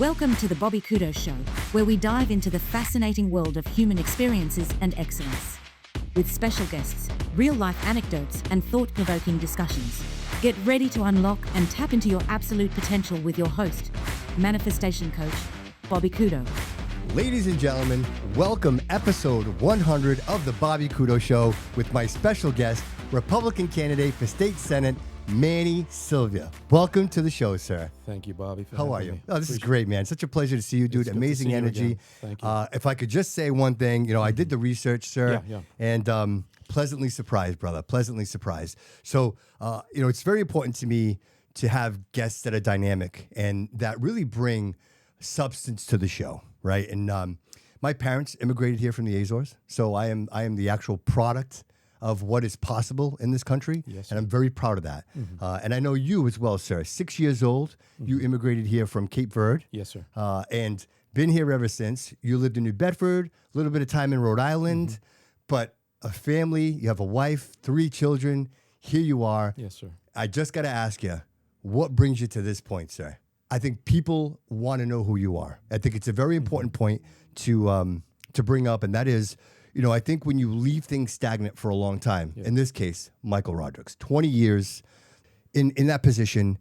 Welcome to the Bobby Couto Show, where we dive into the fascinating world of human experiences and excellence. With special guests, real-life anecdotes, and thought-provoking discussions. Get ready to unlock and tap into your absolute potential with your host, manifestation coach, Bobby Couto. Ladies and gentlemen, welcome episode 100 of the Bobby Couto Show with my special guest, Republican candidate for State Senate, Manny Silva. Welcome to the show, sir. Thank you, Bobby. How are you? Oh, this is great, man. Such a pleasure to see you, dude. It's Amazing energy. Thank you. If I could just say one thing, I did the research, sir, and pleasantly surprised, brother. Pleasantly surprised. So, it's very important to me to have guests that are dynamic and that really bring substance to the show, right? And my parents immigrated here from the Azores, so I am the actual product of what is possible in this country, and I'm very proud of that. And I know you as well, sir. 6 years old, you immigrated here from Cape Verde. Yes, sir. And been here ever since. You lived in New Bedford, a little bit of time in Rhode Island, but a family, you have a wife, 3 children. Here you are. Yes, sir. I just got to ask you, what brings you to this point, sir? I think people want to know who you are. I think it's a very important point to bring up, and that is, I think when you leave things stagnant for a long time, in this case, Michael Rodrigues, 20 years in that position,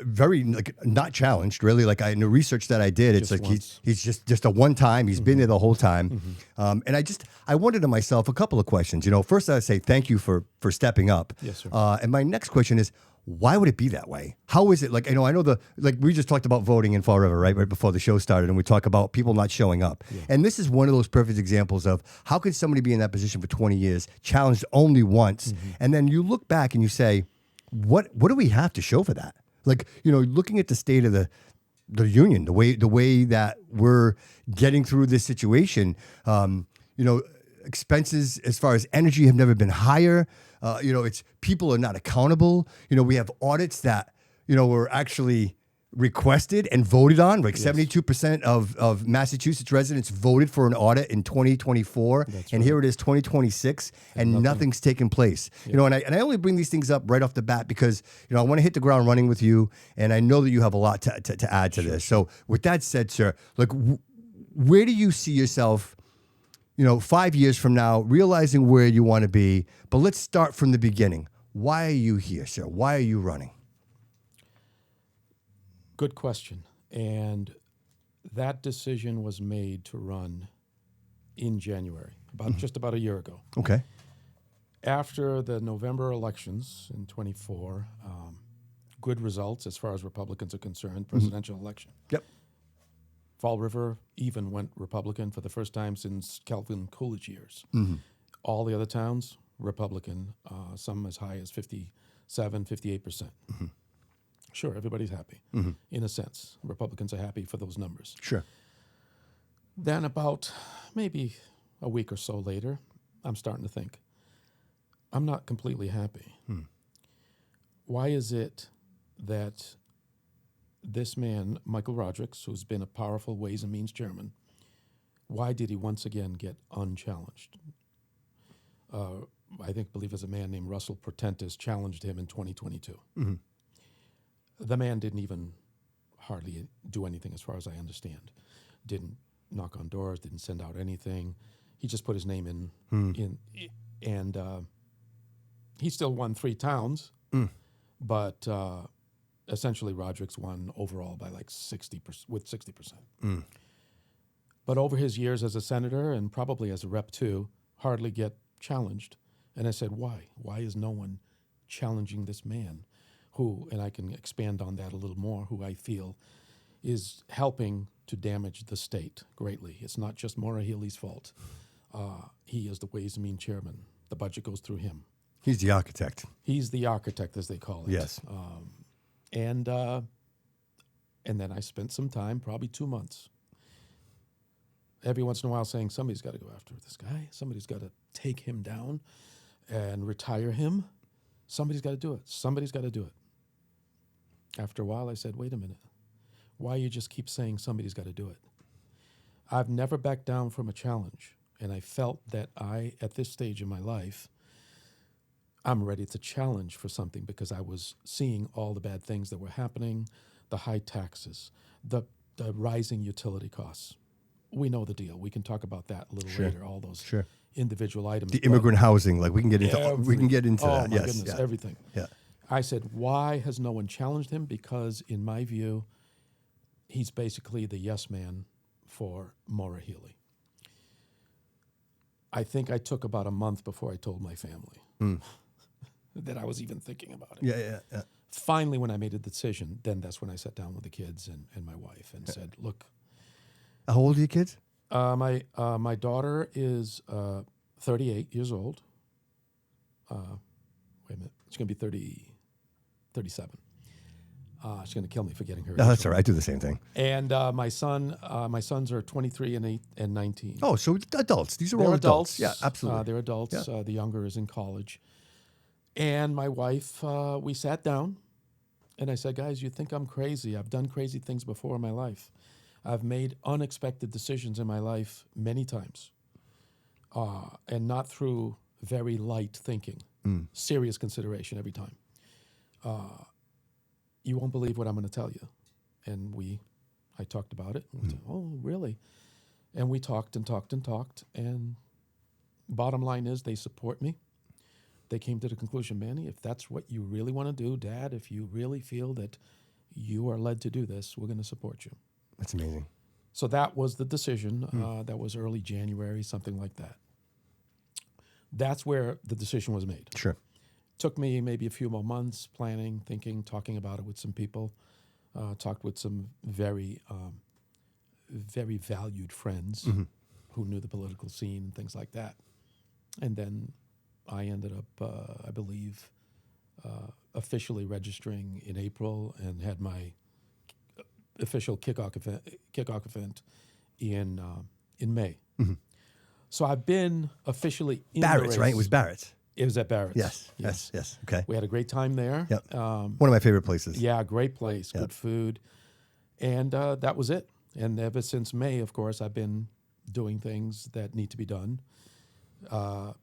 very not challenged, really. Like in the research that I did, it's like he's just a one time. He's been there the whole time, and I wondered to myself a couple of questions. First I'd say thank you for stepping up. Yes, sir. And my next question is, why would it be that way? How is it? I know we just talked about voting in Fall River, right before the show started, and we talk about people not showing up. Yeah. And this is one of those perfect examples of how could somebody be in that position for 20 years, challenged only once, and then you look back and you say, what do we have to show for that? Looking at the state of the union, the way that we're getting through this situation, expenses as far as energy have never been higher. It's people are not accountable. We have audits that, were actually requested and voted on. 72% of Massachusetts residents voted for an audit in 2024. And here it is 2026 and nothing's taken place. And I only bring these things up right off the bat because, I want to hit the ground running with you. And I know that you have a lot to add to this. So with that said, sir, where do you see yourself 5 years from now, realizing where you want to be? But let's start from the beginning. Why are you here, sir? Why are you running? Good question. And that decision was made to run in January, just about a year ago. Okay. After the November elections in 24, good results as far as Republicans are concerned, presidential election. Yep. Fall River even went Republican for the first time since Calvin Coolidge years. All the other towns, Republican, some as high as 57, 58%. Sure, everybody's happy, in a sense. Republicans are happy for those numbers. Sure. Then about maybe a week or so later, I'm starting to think, I'm not completely happy. Why is it that this man, Michael Rodrigues, who's been a powerful Ways and Means chairman, why did he once again get unchallenged? I believe there's a man named Russell Portentis challenged him in 2022. The man didn't even hardly do anything as far as I understand. Didn't knock on doors, didn't send out anything. He just put his name in, and he still won 3 towns, but essentially Rodrigues won overall by 60%, with 60%. But over his years as a senator and probably as a rep too, hardly get challenged. And I said, why? Why is no one challenging this man who, and I can expand on that a little more, who I feel is helping to damage the state greatly. It's not just Maura Healey's fault. He is the Ways and Means chairman. The budget goes through him. He's the architect. He's the architect, as they call it. Yes. And then I spent some time, probably 2 months, every once in a while saying, somebody's got to go after this guy. Somebody's got to take him down and retire him. Somebody's got to do it. Somebody's got to do it. After a while, I said, wait a minute. Why you just keep saying somebody's got to do it? I've never backed down from a challenge. And I felt that at this stage in my life, I'm ready to challenge for something because I was seeing all the bad things that were happening, the high taxes, the the rising utility costs. We know the deal. We can talk about that a little Sure. later. All those Sure. individual items. The but immigrant housing, like we can get into oh that. my Yes. goodness, Yeah. everything. Yeah. I said, why has no one challenged him? Because in my view, he's basically the yes man for Maura Healey. I think I took about a month before I told my family that I was even thinking about it. Yeah. Finally, when I made a decision, then that's when I sat down with the kids and my wife and said, look, How old are your kids? my daughter is 38 years old. Wait a minute. She's going to be 37. She's going to kill me for getting her. No, that's all right. I do the same thing. And my sons are 23 and 19. Oh, so adults. These are They're all adults. Yeah, absolutely. They're adults. Yeah. The younger is in college. And my wife, we sat down, and I said, guys, you think I'm crazy. I've done crazy things before in my life. I've made unexpected decisions in my life many times, and not through very light thinking, serious consideration every time. You won't believe what I'm going to tell you. And I talked about it. And we said, oh, really? And we talked and talked and talked. And bottom line is they support me. They came to the conclusion, Manny, if that's what you really want to do, Dad, if you really feel that you are led to do this, we're going to support you. That's amazing. So that was the decision. That was early January, something like that. That's where the decision was made. Sure. Took me maybe a few more months planning, thinking, talking about it with some people. Talked with some very, very valued friends who knew the political scene and things like that. And then I ended up, I believe, officially registering in April and had my official kickoff event in May. So I've been officially in the Barrett's, race. right? It was Barrett's. It was at Barrett's. Yes. Okay. We had a great time there. Yep. One of my favorite places. Yeah, great place, good food. And that was it. And ever since May, of course, I've been doing things that need to be done.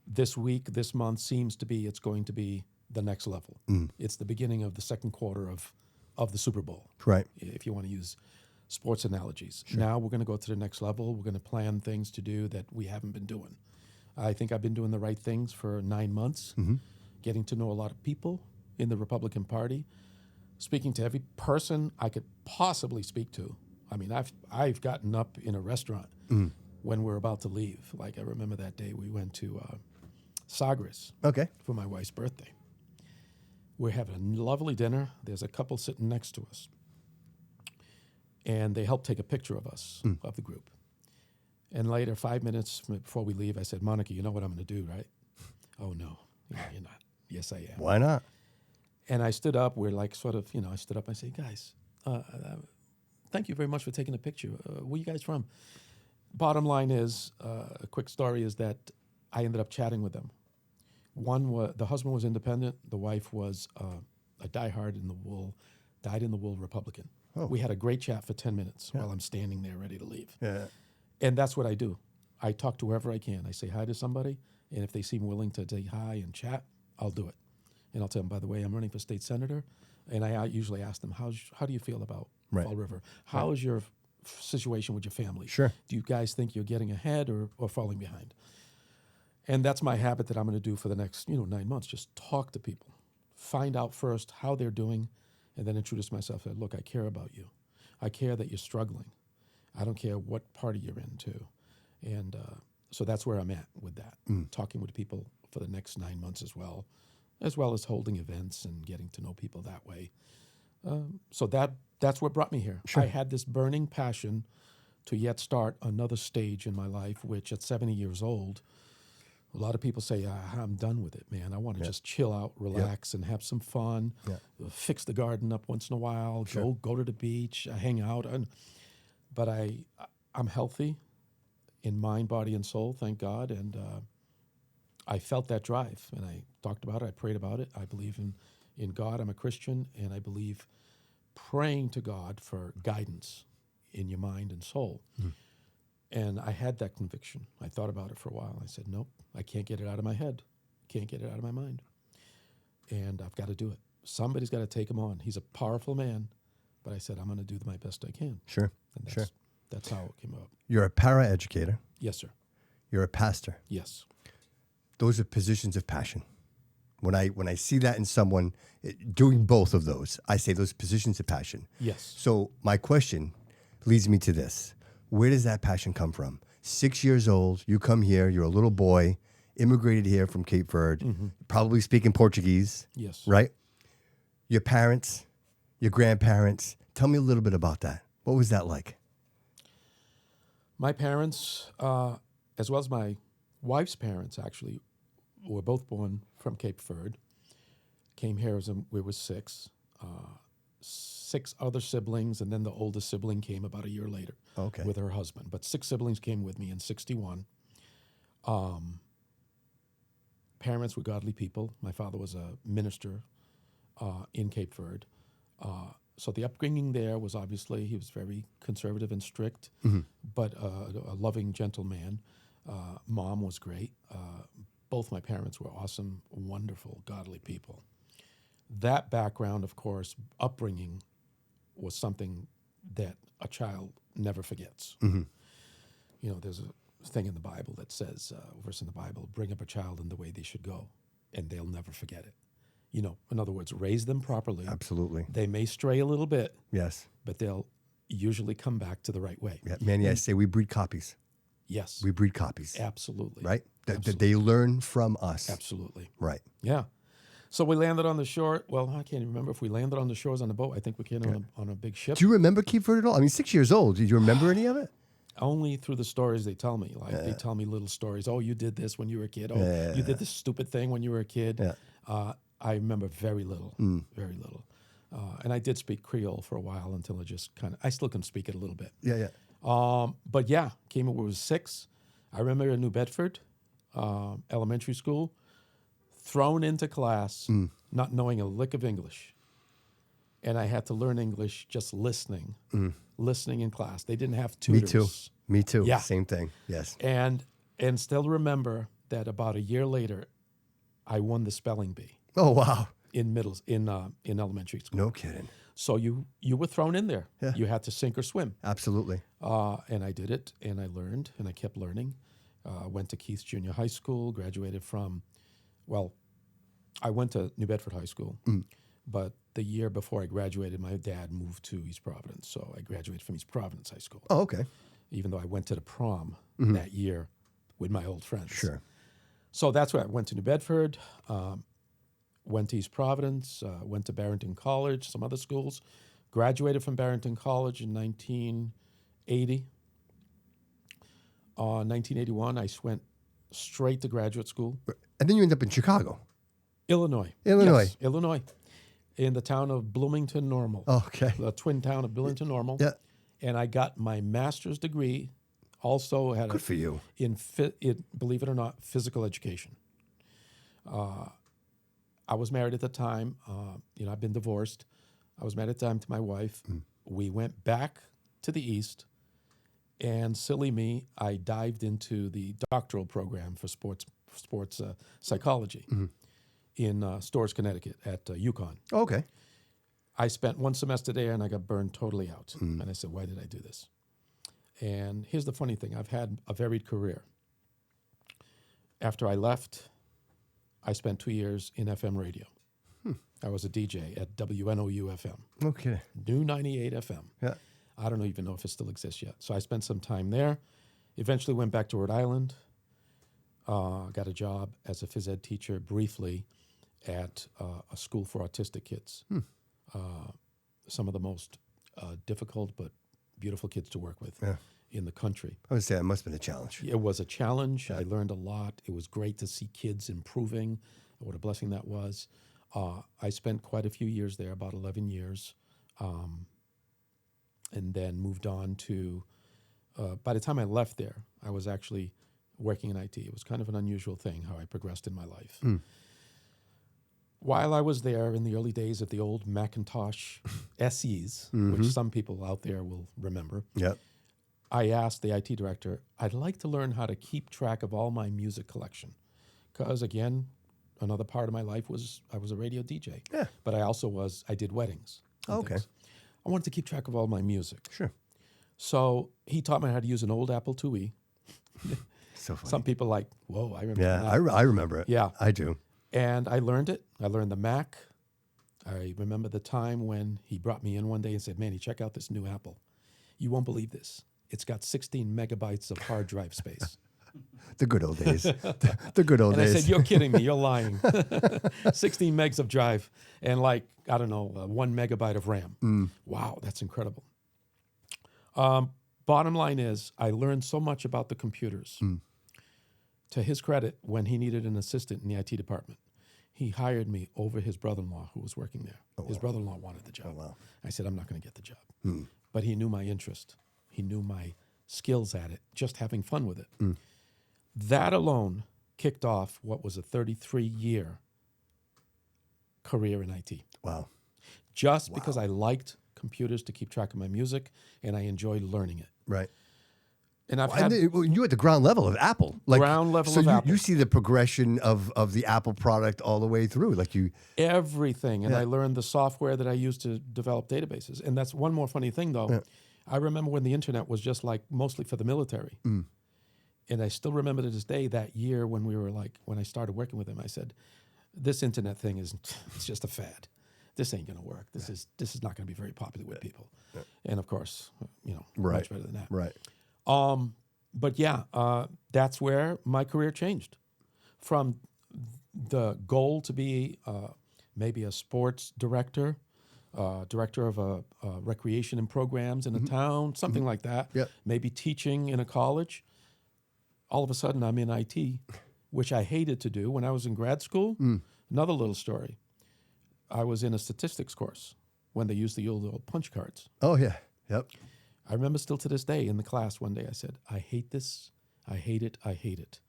This month it's going to be the next level. It's the beginning of the second quarter of the Super Bowl. Right. If you want to use sports analogies. Sure. Now we're going to go to the next level. We're going to plan things to do that we haven't been doing. I think I've been doing the right things for 9 months, getting to know a lot of people in the Republican Party, speaking to every person I could possibly speak to. I mean, I've gotten up in a restaurant when we're about to leave. Like I remember that day we went to Sagres for my wife's birthday. We're having a lovely dinner. There's a couple sitting next to us. And they helped take a picture of us, of the group. And later, 5 minutes before we leave, I said, Monica, you know what I'm going to do, right? Oh, no, you're not. Yes, I am. Why not? And I stood up. We're like sort of, I stood up. I said, guys, thank you very much for taking a picture. Where you guys from? Bottom line is, a quick story is that I ended up chatting with them. The husband was independent. The wife was a diehard dyed-in-the-wool Republican. Oh. We had a great chat for 10 minutes while I'm standing there ready to leave. Yeah. And that's what I do. I talk to whoever I can. I say hi to somebody, and if they seem willing to say hi and chat, I'll do it. And I'll tell them, by the way, I'm running for state senator, and I usually ask them, how do you feel about Fall River? How is your situation with your family? Sure. Do you guys think you're getting ahead or falling behind? And that's my habit that I'm going to do for the next 9 months. Just talk to people, find out first how they're doing, and then introduce myself. Say, look, I care about you. I care that you're struggling. I don't care what party you're into. And so that's where I'm at with that, talking with people for the next 9 months as well as holding events and getting to know people that way. So that's what brought me here. Sure. I had this burning passion to yet start another stage in my life, which at 70 years old, a lot of people say, I'm done with it, man. I want to just chill out, relax, and have some fun, fix the garden up once in a while, go to the beach, hang out. But I'm healthy in mind, body, and soul, thank God. And I felt that drive, and I talked about it. I prayed about it. I believe in God. I'm a Christian, and I believe praying to God for guidance in your mind and soul. And I had that conviction. I thought about it for a while. I said, nope, I can't get it out of my head. Can't get it out of my mind. And I've got to do it. Somebody's got to take him on. He's a powerful man, but I said, I'm going to do my best I can. Sure. And Sure. That's how it came up. You're a paraeducator. Yes, sir. You're a pastor. Yes. Those are positions of passion. When I see that in someone doing both of those, I say those positions of passion. Yes. So my question leads me to this. Where does that passion come from? 6 years old, you come here, you're a little boy, immigrated here from Cape Verde, probably speaking Portuguese, Yes. right? Your parents, your grandparents. Tell me a little bit about that. What was that like? My parents, as well as my wife's parents, actually, were both born from Cape Verde. Came here as we were six. 6 other siblings, and then the oldest sibling came about a year later Okay. with her husband. But 6 siblings came with me in 1961. Parents were godly people. My father was a minister in Cape Verde. So the upbringing there was obviously, he was very conservative and strict, but a loving, gentle man. Mom was great. Both my parents were awesome, wonderful, godly people. That background, of course, upbringing was something that a child never forgets. You know, there's a thing in the Bible that says, a verse in the Bible, bring up a child in the way they should go, and they'll never forget it. You know, in other words, raise them properly. Absolutely. They may stray a little bit, Yes. but they'll usually come back to the right way. Yeah, Manny, I say we breed copies. Yes, We breed copies, absolutely. right? That Absolutely. they learn from us. Absolutely. Right. Yeah. So we landed on the shore. Well, I can't even remember if we landed on the shores on a boat. I think we came on a big ship. Do you remember Cape Verde at all? I mean, 6 years old. Did you remember any of it? Only through the stories they tell me. Like they tell me little stories. Oh, you did this when you were a kid. Oh, you did this stupid thing when you were a kid. Yeah. I remember very little, very little. And I did speak Creole for a while until I still can speak it a little bit. Yeah, yeah. But yeah, came when we was 6. I remember in New Bedford, elementary school, thrown into class, not knowing a lick of English. And I had to learn English just listening in class. They didn't have tutors. Me too. Yeah. Same thing. Yes. And still remember that about a year later, I won the spelling bee Oh, wow. in elementary school. No kidding. So you were thrown in there. Yeah. You had to sink or swim. Absolutely. And I did it, and I learned, and I kept learning. Went to Keith's Junior High School, graduated from, well, I went to New Bedford High School, but the year before I graduated, my dad moved to East Providence, so I graduated from East Providence High School. Oh, okay. Even though I went to the prom that year with my old friends. Sure. So that's where I went to New Bedford, went to East Providence, went to Barrington College, some other schools, graduated from Barrington College in 1980. 1981, I went straight to graduate school. And then you end up in Chicago. Illinois. Illinois. Yes, Illinois. In the town of Bloomington Normal. Okay. The twin town of Bloomington Normal. Yeah. And I got my master's degree. Also had Good for you. in believe it or not, physical education. I was married at the time. I've been divorced. I was married at the time to my wife. We went back to the East, and silly me, I dived into the doctoral program for sports psychology in Storrs, Connecticut at UConn. Oh, okay. I spent 1 semester there, and I got burned totally out. And I said, why did I do this? And here's the funny thing. I've had a varied career. After I left, I spent 2 years in FM radio. I was a DJ at WNOU FM. Okay. New 98 FM. Yeah. I don't even know if it still exists yet. So I spent some time there. Eventually went back to Rhode Island. Got a job as a phys ed teacher briefly at a school for autistic kids. Some of the most difficult but beautiful kids to work with in the country. I would say it must have been a challenge. It was a challenge. I learned a lot. It was great to see kids improving. What a blessing that was. I spent quite a few years there, about 11 years, and then moved on to, by the time I left there, I was actually working in IT. It was kind of an unusual thing how I progressed in my life. While I was there in the early days of the old Macintosh SEs, which some people out there will remember, Yep. I asked the IT director, I'd like to learn how to keep track of all my music collection. Because again, another part of my life was I was a radio DJ. Yeah. But I did weddings. and Okay. things. I wanted to keep track of all my music. Sure. So he taught me how to use an old Apple IIe. So funny. Some people like, whoa, I remember Yeah, that. I remember it. Yeah. I do. And I learned it. I learned the Mac. I remember the time when he brought me in one day and said, Manny, check out this new Apple. You won't believe this. It's got 16 megabytes of hard drive space. The good old days. The good old And days. I said, you're kidding me. You're lying. 16 megs of drive and 1 megabyte of RAM. Wow, that's incredible. Bottom line is, I learned so much about the computers. To his credit, when he needed an assistant in the IT department, he hired me over his brother-in-law who was working there. His brother-in-law wanted the job. wow. I said, I'm not going to get the job. But he knew my interest. He knew my skills at it, just having fun with it. That alone kicked off what was a 33-year career in IT. Wow. Just because I liked computers to keep track of my music and I enjoyed learning it. Right. And I've had You're at the ground level of Apple. Ground level of Apple. You see the progression of the Apple product all the way through. everything. And I learned the software that I used to develop databases. And that's one more funny thing, though. Yeah. I remember when the internet was just mostly for the military. And I still remember to this day that year when when I started working with him, I said, this internet thing it's just a fad. This ain't going to work. This is not going to be very popular with people. Yeah. And of course, much better than that. Right. But that's where my career changed. From the goal to be maybe a sports director, director of a recreation and programs in a town, something like that. Yep. Maybe teaching in a college. All of a sudden, I'm in IT, which I hated to do. When I was in grad school, another little story. I was in a statistics course when they used the old punch cards. Oh, yeah. Yep. I remember still to this day in the class one day I said, I hate this. I hate it. I hate it.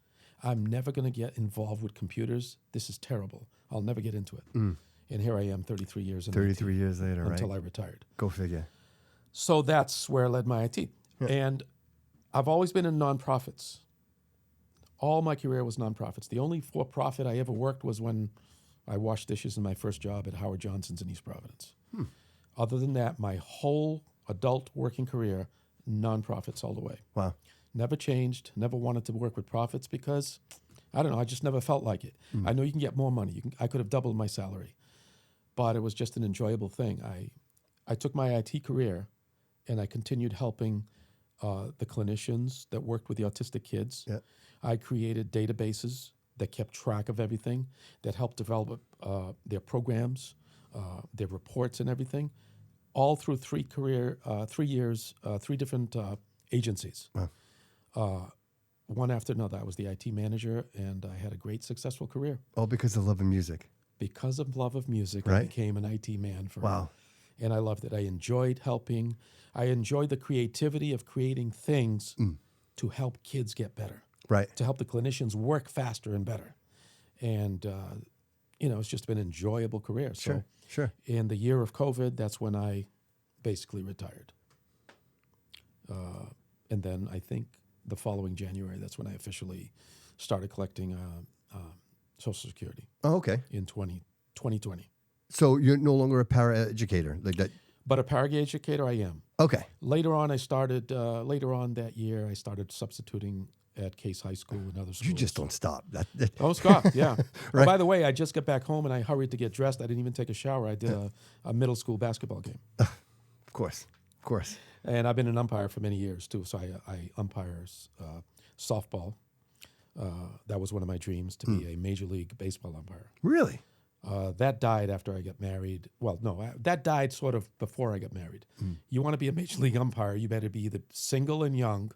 I'm never going to get involved with computers. This is terrible. I'll never get into it. And here I am 33 years in 33 years later, right? until I retired. Go figure. So that's where I led my IT. Yeah. And I've always been in nonprofits. All my career was nonprofits. The only for-profit I ever worked was when I washed dishes in my first job at Howard Johnson's in East Providence. Other than that, my whole adult working career, nonprofits all the way. Wow. Never changed, never wanted to work with profits because, I don't know, I just never felt like it. I know you can get more money. I could have doubled my salary, but it was just an enjoyable thing. I took my IT career and I continued helping the clinicians that worked with the autistic kids. Yeah. I created databases that kept track of everything, that helped develop their programs, their reports and everything, all through 3 years, 3 different agencies. Wow. One after another. I was the IT manager, and I had a great, successful career. All because of love of music. Because of love of music, I Right. became an IT man for Wow. and I loved it. I enjoyed helping. I enjoyed the creativity of creating things to help kids get better, Right. to help the clinicians work faster and better. And, it's just been an enjoyable career. So Sure. in the year of COVID, that's when I basically retired. And then I think the following January, that's when I officially started collecting Social Security Oh, okay. in 2020. So you're no longer a paraeducator like that. But a paraeducator, I am. Okay. Later on, later on that year, I started substituting at Case High School and other schools. You just don't stop. Oh, Scott, yeah. Right. By the way, I just got back home and I hurried to get dressed. I didn't even take a shower. I did a middle school basketball game. Of course. And I've been an umpire for many years, too. So I umpire softball. That was one of my dreams, to be a Major League Baseball umpire. Really? That died after I got married. Well, no, that died sort of before I got married. You want to be a Major League umpire, you better be either single and young,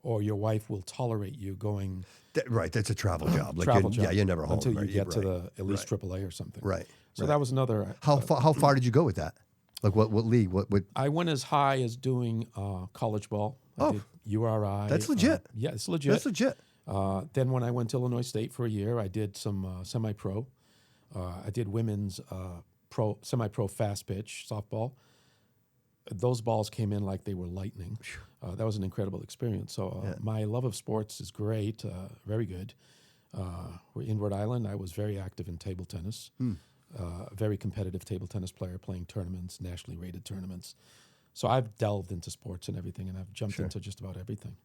or your wife will tolerate you going... Right, that's a travel job. Travel job. Yeah, you're never home. Until you right? get to Right. at least AAA or something. Right. So that was another... How far did you go with that? Like what league? What? I went as high as doing college ball. I did URI. That's legit. Yeah, it's legit. That's legit. Then when I went to Illinois State for a year, I did some semi-pro. I did women's semi-pro fast pitch softball. Those balls came in like they were lightning. That was an incredible experience. So my love of sports is great, very good. We're in Rhode Island. I was very active in table tennis. a very competitive table tennis player playing tournaments, nationally rated tournaments. So I've delved into sports and everything, and I've jumped into just about everything.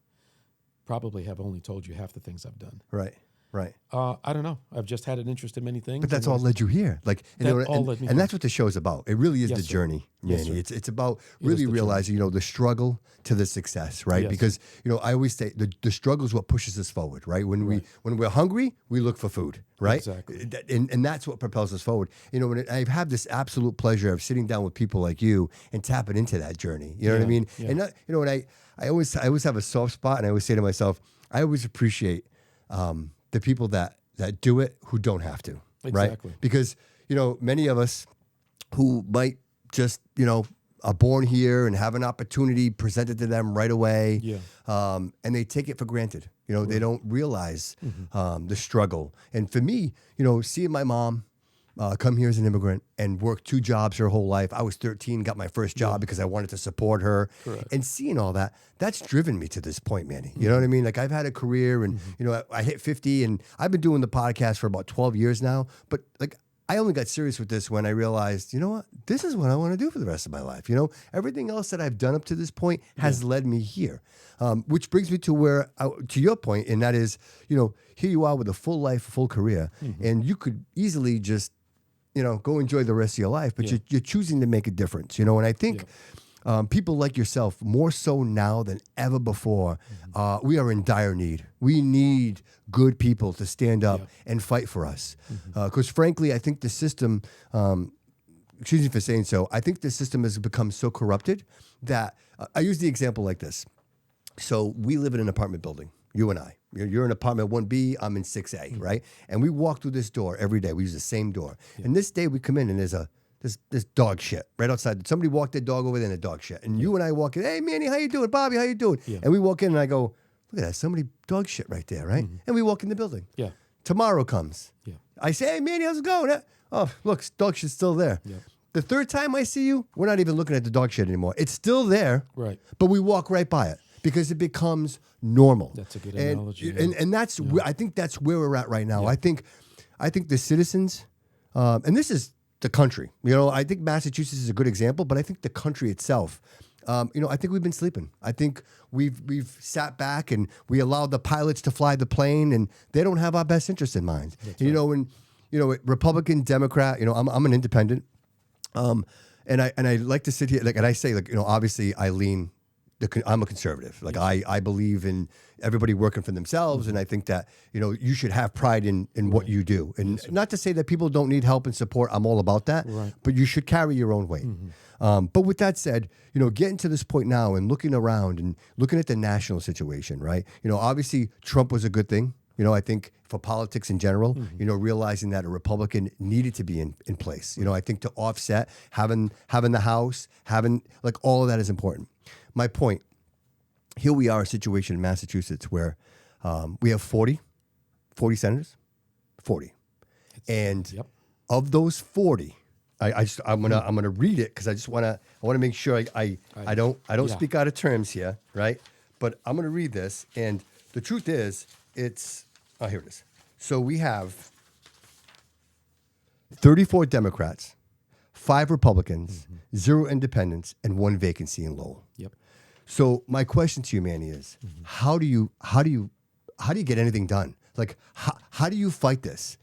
Probably have only told you half the things I've done. Right. Right. I don't know. I've just had an interest in many things. But that's all led you here. Like, you know, led me and that's what the show's about. It really is Yes, the sir. journey, Yes, Manny. sir. It's about It is really the realizing, you know, the struggle to the success, right? Yes. Because, you know, I always say the struggle is what pushes us forward, right? When we're hungry, we look for food, right? Exactly. And that's what propels us forward. You know, when I've had this absolute pleasure of sitting down with people like you and tapping into that journey. You know what I Yeah, mean? yeah. And you know, and I always have a soft spot, and I always say to myself, I always appreciate the people that do it who don't have to, right? Exactly. Because, you know, many of us who might just, you know, are born here and have an opportunity presented to them right away, and they take it for granted. You know, they don't realize the struggle. And for me, you know, seeing my mom come here as an immigrant and work 2 jobs her whole life. I was 13, got my first job because I wanted to support her. Correct. And seeing all that, that's driven me to this point, Manny. You know what I mean? Like, I've had a career, and, you know, I hit 50, and I've been doing the podcast for about 12 years now. But, like, I only got serious with this when I realized, you know what? This is what I want to do for the rest of my life. You know, everything else that I've done up to this point has led me here. Which brings me to to your point, and that is, you know, here you are with a full life, full career, and you could easily just, you know, go enjoy the rest of your life, but you're choosing to make a difference, you know. And I think people like yourself, more so now than ever before, we are in dire need. We need good people to stand up and fight for us. Because frankly, I think the system, excuse me for saying so, I think the system has become so corrupted that I use the example like this. So we live in an apartment building, you and I. You're in apartment 1B, I'm in 6A, right? And we walk through this door every day. We use the same door. And this day we come in and there's this dog shit right outside. Somebody walked their dog over there and a dog shit. And you and I walk in, hey, Manny, how you doing? Bobby, how you doing? And we walk in and I go, look at that, somebody dog shit right there, right? And we walk in the building. Tomorrow comes. I say, hey, Manny, how's it going? Oh, look, dog shit's still there. The third time I see you, we're not even looking at the dog shit anymore. It's still there, but we walk right by it. Because it becomes normal. That's a good analogy. And that's I think that's where we're at right now. I think the citizens, and this is the country. You know, I think Massachusetts is a good example, but I think the country itself, you know, I think we've been sleeping. I think we've sat back and we allowed the pilots to fly the plane, and they don't have our best interest in mind. You know, and you know, Republican, Democrat. You know, I'm an independent, and I like to sit here and I say, like, you know, obviously I lean. I'm a conservative. Like, I believe in everybody working for themselves, and I think that, you know, you should have pride in what you do. And not to say that people don't need help and support. I'm all about that. But you should carry your own weight. But with that said, you know, getting to this point now and looking around and looking at the national situation, right? You know, obviously Trump was a good thing. You know, I think for politics in general, you know, realizing that a Republican needed to be in place. You know, I think to offset having the House, like all of that is important. My point, here we are, a situation in Massachusetts where we have 40 senators, 40. And of those 40, I'm gonna read it because I want to make sure I don't speak out of terms here, right? But I'm gonna read this, and the truth is, here it is. So we have 34 Democrats, 5 Republicans, 0 independents, and 1 vacancy in Lowell. So my question to you, Manny, is how do you get anything done? Like, how do you fight this?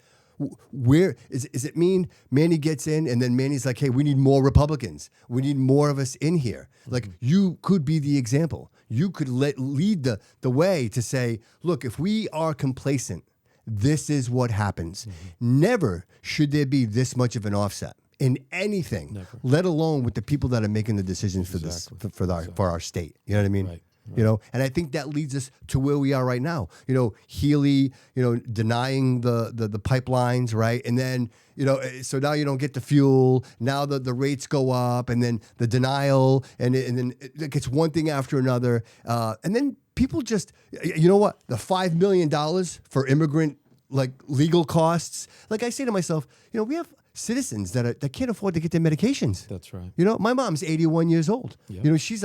Where is it mean Manny gets in and then Manny's like, hey, we need more Republicans. We need more of us in here. Like, you could be the example. You could lead the way to say, look, if we are complacent, this is what happens. Never should there be this much of an offset in anything, let alone with the people that are making the decisions for our state. You know what I mean? You know, and I think that leads us to where we are right now. You know, Healy, you know, denying the pipelines, right? And then, you know, so now you don't get the fuel. Now the rates go up, and then the denial, and then it gets one thing after another. And then people just, you know what? The $5 million for immigrant, like, legal costs. Like, I say to myself, you know, we have citizens that can't afford to get their medications. That's right. You know, my mom's 81 years old. You know, she's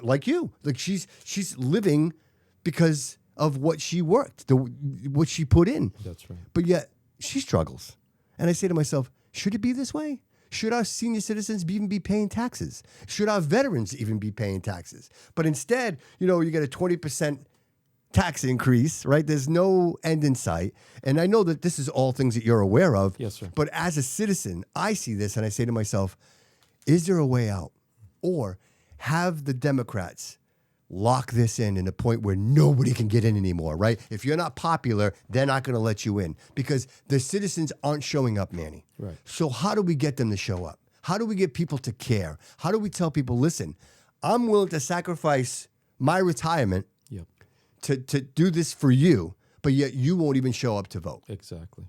like you. Like, she's living because of what she worked, what she put in. That's right. But yet she struggles. And I say to myself, Should it be this way? Should our senior citizens even be paying taxes? Should our veterans even be paying taxes? But instead, you get a 20% tax increase, right? There's no end in sight. And I know that this is all things that you're aware of. Yes, sir. But as a citizen, I see this and I say to myself, is there a way out? Or have the Democrats lock this in a point where nobody can get in anymore, right? If you're not popular, they're not going to let you in because the citizens aren't showing up, Manny. Right. So how do we get them to show up? How do we get people to care? How do we tell people, listen, I'm willing to sacrifice my retirement Yep. to do this for you, but yet you won't even show up to vote, Exactly.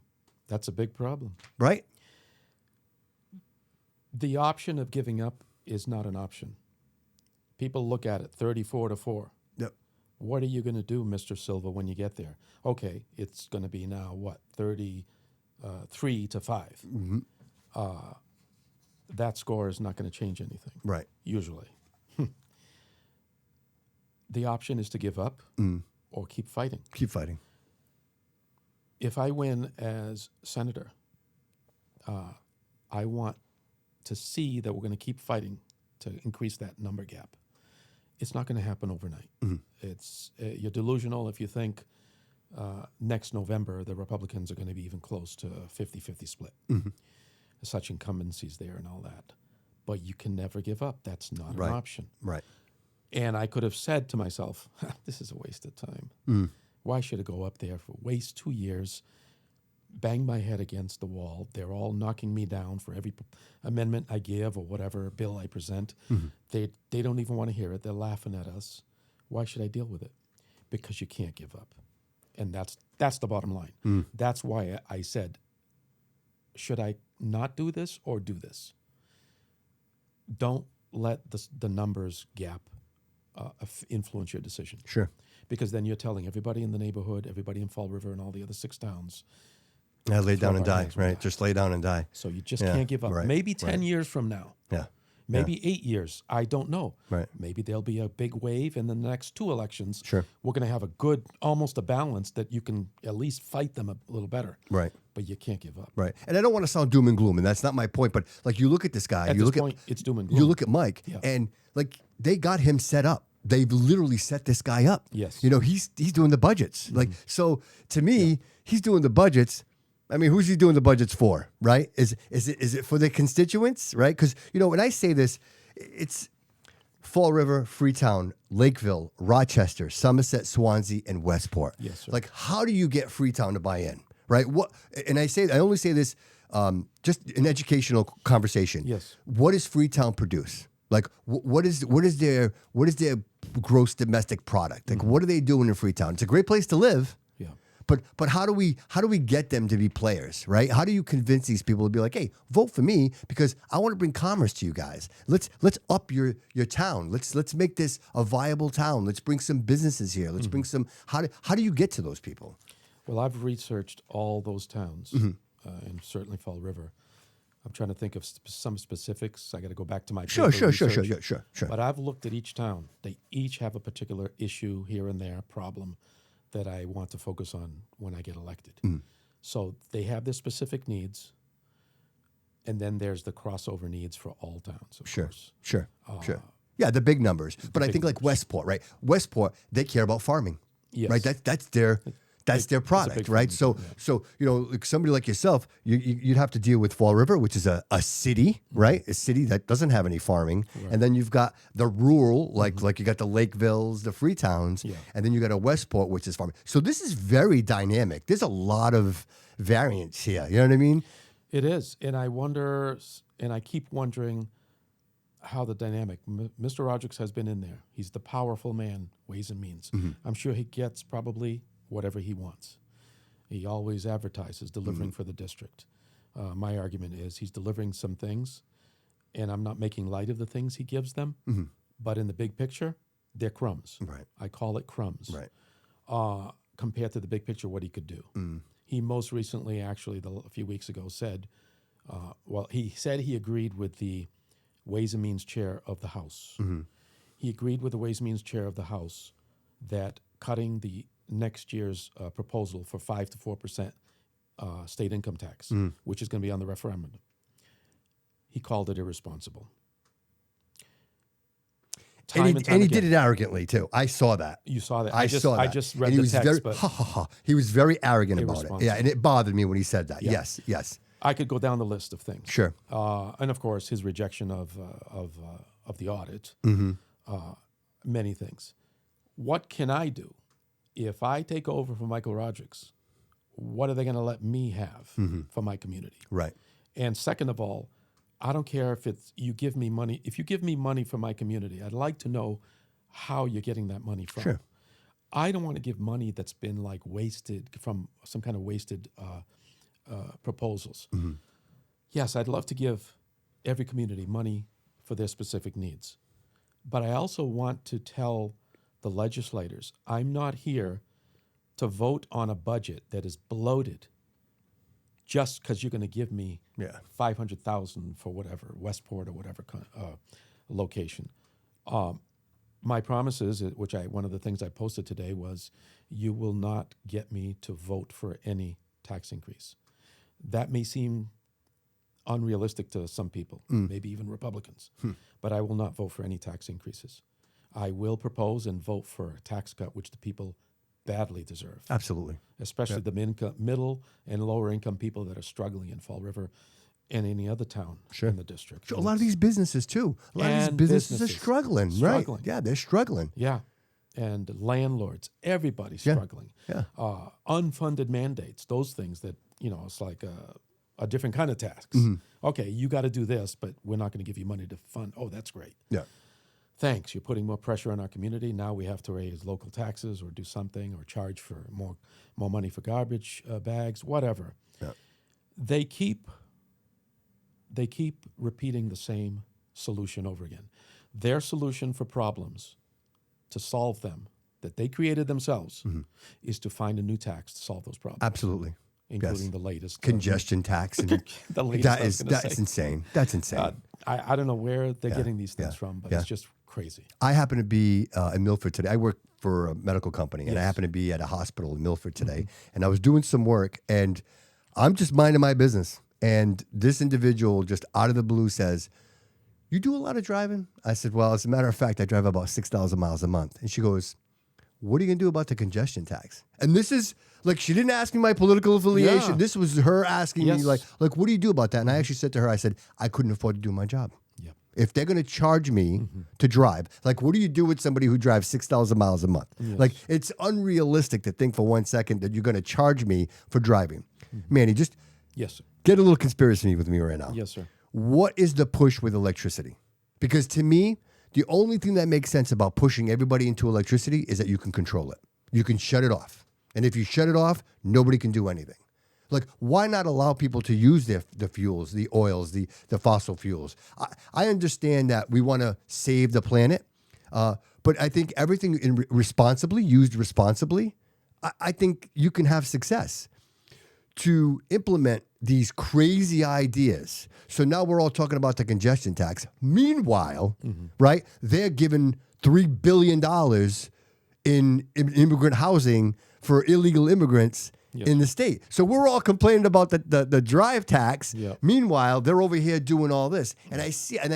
That's a big problem. right? The option of giving up is not an option. People look at it 34-4. Yep. What are you going to do, Mr. Silva, when you get there? Okay, it's going to be now, 33-5. Mm-hmm. That score is not going to change anything, Right. usually. The option is to give up or keep fighting. Keep fighting. If I win as senator, I want to see that we're going to keep fighting to increase that number gap. It's not going to happen overnight. It's you're delusional if you think next November the Republicans are going to be even close to a 50-50 split. Such incumbencies there and all that. But you can never give up. That's not Right. an option. Right. And I could have said to myself, this is a waste of time. Why should I go up there for waste 2 years, bang my head against the wall? They're all knocking me down for every amendment I give or whatever bill I present. They don't even want to hear it. They're laughing at us. Why should I deal with it? Because you can't give up. And that's the bottom line. That's why I said, should I not do this or do this? Don't let the numbers gap influence your decision. Sure. Because then you're telling everybody in the neighborhood, everybody in Fall River and all the other 6 towns. Yeah, lay down and our die, hands will right? die. Just lay down and die. So you just Yeah, can't give up. right, Maybe 10 right. years from now. Yeah. Maybe 8 years. I don't know. Right. Maybe there'll be a big wave in the next 2 elections. Sure. We're going to have almost a balance that you can at least fight them a little better. Right. But you can't give up. Right. And I don't want to sound doom and gloom, and that's not my point, but like you look at this guy, At you this look point, at it's doom and gloom. you look at Mike, Yeah. and like they got him set up. They've literally set this guy up. Yes. He's doing the budgets. Like so to me, he's doing the budgets. I mean, who's he doing the budgets for, right? Is it for the constituents, right? Because when I say this, it's Fall River, Freetown, Lakeville, Rochester, Somerset, Swansea, and Westport. Yes, sir. Like, how do you get Freetown to buy in, right? What? And I only say this just an educational conversation. Yes. What does Freetown produce? Like, what is their gross domestic product? Like, what are they doing in Freetown? It's a great place to live. Yeah. But how do we get them to be players, right? How do you convince these people to be like, hey, vote for me because I want to bring commerce to you guys. Let's up your town. Let's make this a viable town. Let's bring some businesses here. Let's bring some. How do you get to those people? Well, I've researched all those towns, and certainly Fall River. I'm trying to think of some specifics. I got to go back to my Sure. paper research. Yeah, sure. But I've looked at each town. They each have a particular issue here and there, problem that I want to focus on when I get elected. So they have their specific needs, and then there's the crossover needs for all towns, of course. Sure. Yeah, the big numbers. But I big think like Westport, right? Westport, they care about farming, Yes. right? That's their product, big right? farming So like somebody like yourself, you'd have to deal with Fall River, which is a city, right? A city that doesn't have any farming, and then you've got the rural, like you got the Lakevilles, the Freetowns, and then you got a Westport, which is farming. So this is very dynamic. There's a lot of variance here. You know what I mean? It is, and I wonder, and I keep wondering how the dynamic. Mr. Rodriguez has been in there. He's the powerful man, Ways and Means. I'm sure he gets probably whatever he wants. He always advertises delivering for the district. My argument is he's delivering some things, and I'm not making light of the things he gives them, but in the big picture, they're crumbs. Right. I call it crumbs. Right. Compared to the big picture, what he could do. He most recently, actually, a few weeks ago, said, he said he agreed with the Ways and Means chair of the House. He agreed with the Ways and Means chair of the House that cutting the next year's proposal for 5 to 4% state income tax, which is going to be on the referendum, he called it irresponsible. And he again. did it arrogantly too. I saw that. You saw that. I saw that. I just read and he the was text, very, but ha ha ha. He was very arrogant about it. Yeah, and it bothered me when he said that. Yeah. Yes, yes. I could go down the list of things. Sure. And of course, his rejection of the audit. Many things. What can I do if I take over for Michael Rodriguez? What are they going to let me have for my community? Right. And second of all, I don't care if it's you give me money. If you give me money for my community, I'd like to know how you're getting that money from. Sure. I don't want to give money that's been like wasted from some kind of wasted proposals. Yes, I'd love to give every community money for their specific needs. But I also want to tell the legislators, I'm not here to vote on a budget that is bloated just because you're going to give me $500,000 for whatever, Westport or whatever location. My promise is, one of the things I posted today was, you will not get me to vote for any tax increase. That may seem unrealistic to some people, maybe even Republicans, but I will not vote for any tax increases. I will propose and vote for a tax cut which the people badly deserve. Absolutely. Especially the middle and lower income people that are struggling in Fall River and any other town in the district. A lot of these businesses too. A lot of these businesses are struggling, right? Yeah, they're struggling. Yeah. And landlords, everybody's struggling. Yeah. Unfunded mandates, those things that, it's like a different kind of tax. Okay, you got to do this, but we're not going to give you money to fund. Oh, that's great. Yeah. Thanks. You're putting more pressure on our community. Now we have to raise local taxes or do something or charge for more money for garbage bags, whatever. Yeah. They keep repeating the same solution over again. Their solution for problems, to solve them, that they created themselves, is to find a new tax to solve those problems. Absolutely. Including the latest congestion tax. And the latest. That's insane. That's insane. I don't know where they're getting these things from, but it's just crazy. I happen to be in Milford today. I work for a medical company, and I happen to be at a hospital in Milford today. And I was doing some work, and I'm just minding my business. And this individual just out of the blue says, "You do a lot of driving?" I said, "Well, as a matter of fact, I drive about 6,000 miles a month." And she goes, "What are you going to do about the congestion tax?" And this is like, she didn't ask me my political affiliation. Yeah. This was her asking me like, what do you do about that? And I actually said to her, I said, I couldn't afford to do my job. Yep. If they're going to charge me to drive, like, what do you do with somebody who drives 6,000 miles a month? Yes. Like, it's unrealistic to think for 1 second that you're going to charge me for driving. Manny, just get a little conspiracy with me right now. Yes, sir. What is the push with electricity? Because to me, the only thing that makes sense about pushing everybody into electricity is that you can control it. You can shut it off. And if you shut it off, nobody can do anything. Like, why not allow people to use the fuels, the oils, the fossil fuels? I understand that we want to save the planet, but I think everything used responsibly, I think you can have success. To implement these crazy ideas. So now we're all talking about the congestion tax. Meanwhile, right, they're given $3 billion in immigrant housing for illegal immigrants in the state. So we're all complaining about the drive tax. Yep. Meanwhile, they're over here doing all this. And I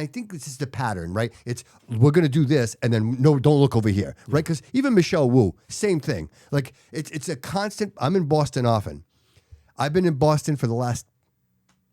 think this is the pattern, right? It's, we're going to do this, and then no, don't look over here, right? Because even Michelle Wu, same thing. Like, it's a constant. I'm in Boston often. I've been in Boston for the last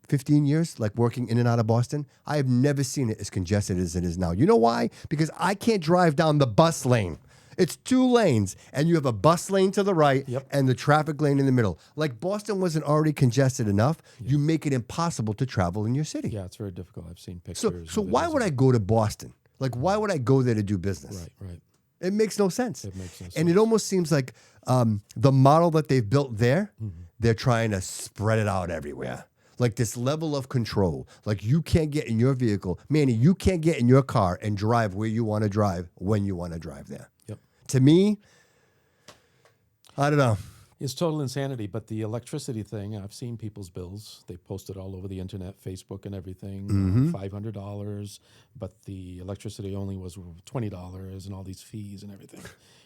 15 years, like working in and out of Boston. I have never seen it as congested as it is now. You know why? Because I can't drive down the bus lane. It's 2 lanes, and you have a bus lane to the right and the traffic lane in the middle. Like, Boston wasn't already congested enough. You make it impossible to travel in your city. Yeah, it's very difficult. I've seen pictures. So why would I go to Boston? Like, why would I go there to do business? Right. It makes no sense. It makes no sense. And it almost seems like the model that they've built there, they're trying to spread it out everywhere. Like, this level of control. Like, you can't get in your vehicle. Manny, you can't get in your car and drive where you want to drive when you want to drive there. Yep. To me, I don't know. It's total insanity. But the electricity thing, I've seen people's bills. They post it all over the internet, Facebook and everything, $500. But the electricity only was $20 and all these fees and everything,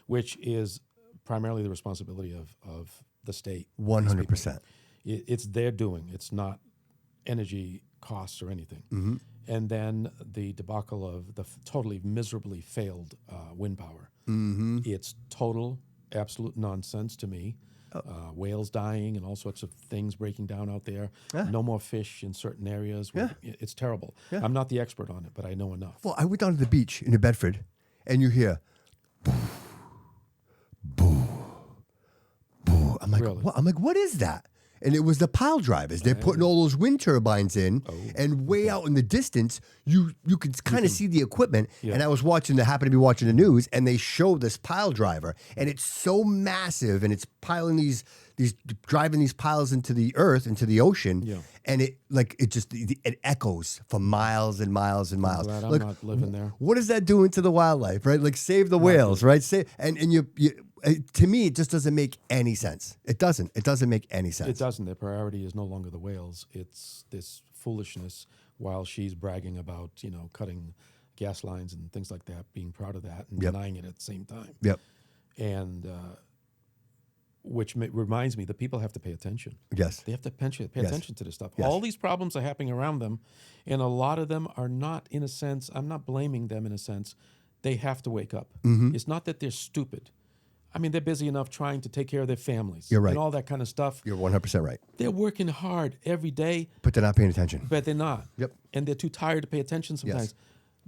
which is primarily the responsibility of the state. 100%. It's their doing. It's not energy costs or anything. And then the debacle of the totally miserably failed wind power. It's total, absolute nonsense to me. Whales dying and all sorts of things breaking down out there. No more fish in certain areas. It's terrible. I'm not the expert on it, but I know enough. Well, I went down to the beach in New Bedford, and you hear, boo, boo, boo. I'm like, Really? what? I'm like, what is that? And it was the pile drivers. They're putting all those wind turbines in, and way out in the distance, you could kind of see the equipment. And I was happened to be watching the news, and they show this pile driver, and it's so massive, and it's piling driving these piles into the earth, into the ocean, and it echoes for miles and miles and miles. I'm glad I'm not living there. What is that doing to the wildlife, right? Like save the whales, right? And you to me, it just doesn't make any sense. It doesn't. It doesn't make any sense. It doesn't. Their priority is no longer the whales. It's this foolishness while she's bragging about, cutting gas lines and things like that, being proud of that and denying it at the same time. Yep. And which reminds me, the people have to pay attention. Yes. They have to pay attention to this stuff. Yes. All these problems are happening around them, and a lot of them are not, in a sense, I'm not blaming them in a sense. They have to wake up. It's not that they're stupid. I mean, they're busy enough trying to take care of their families. You're right. And all that kind of stuff. You're 100% right. They're working hard every day. But they're not paying attention. But they're not. Yep. And they're too tired to pay attention sometimes. Yes.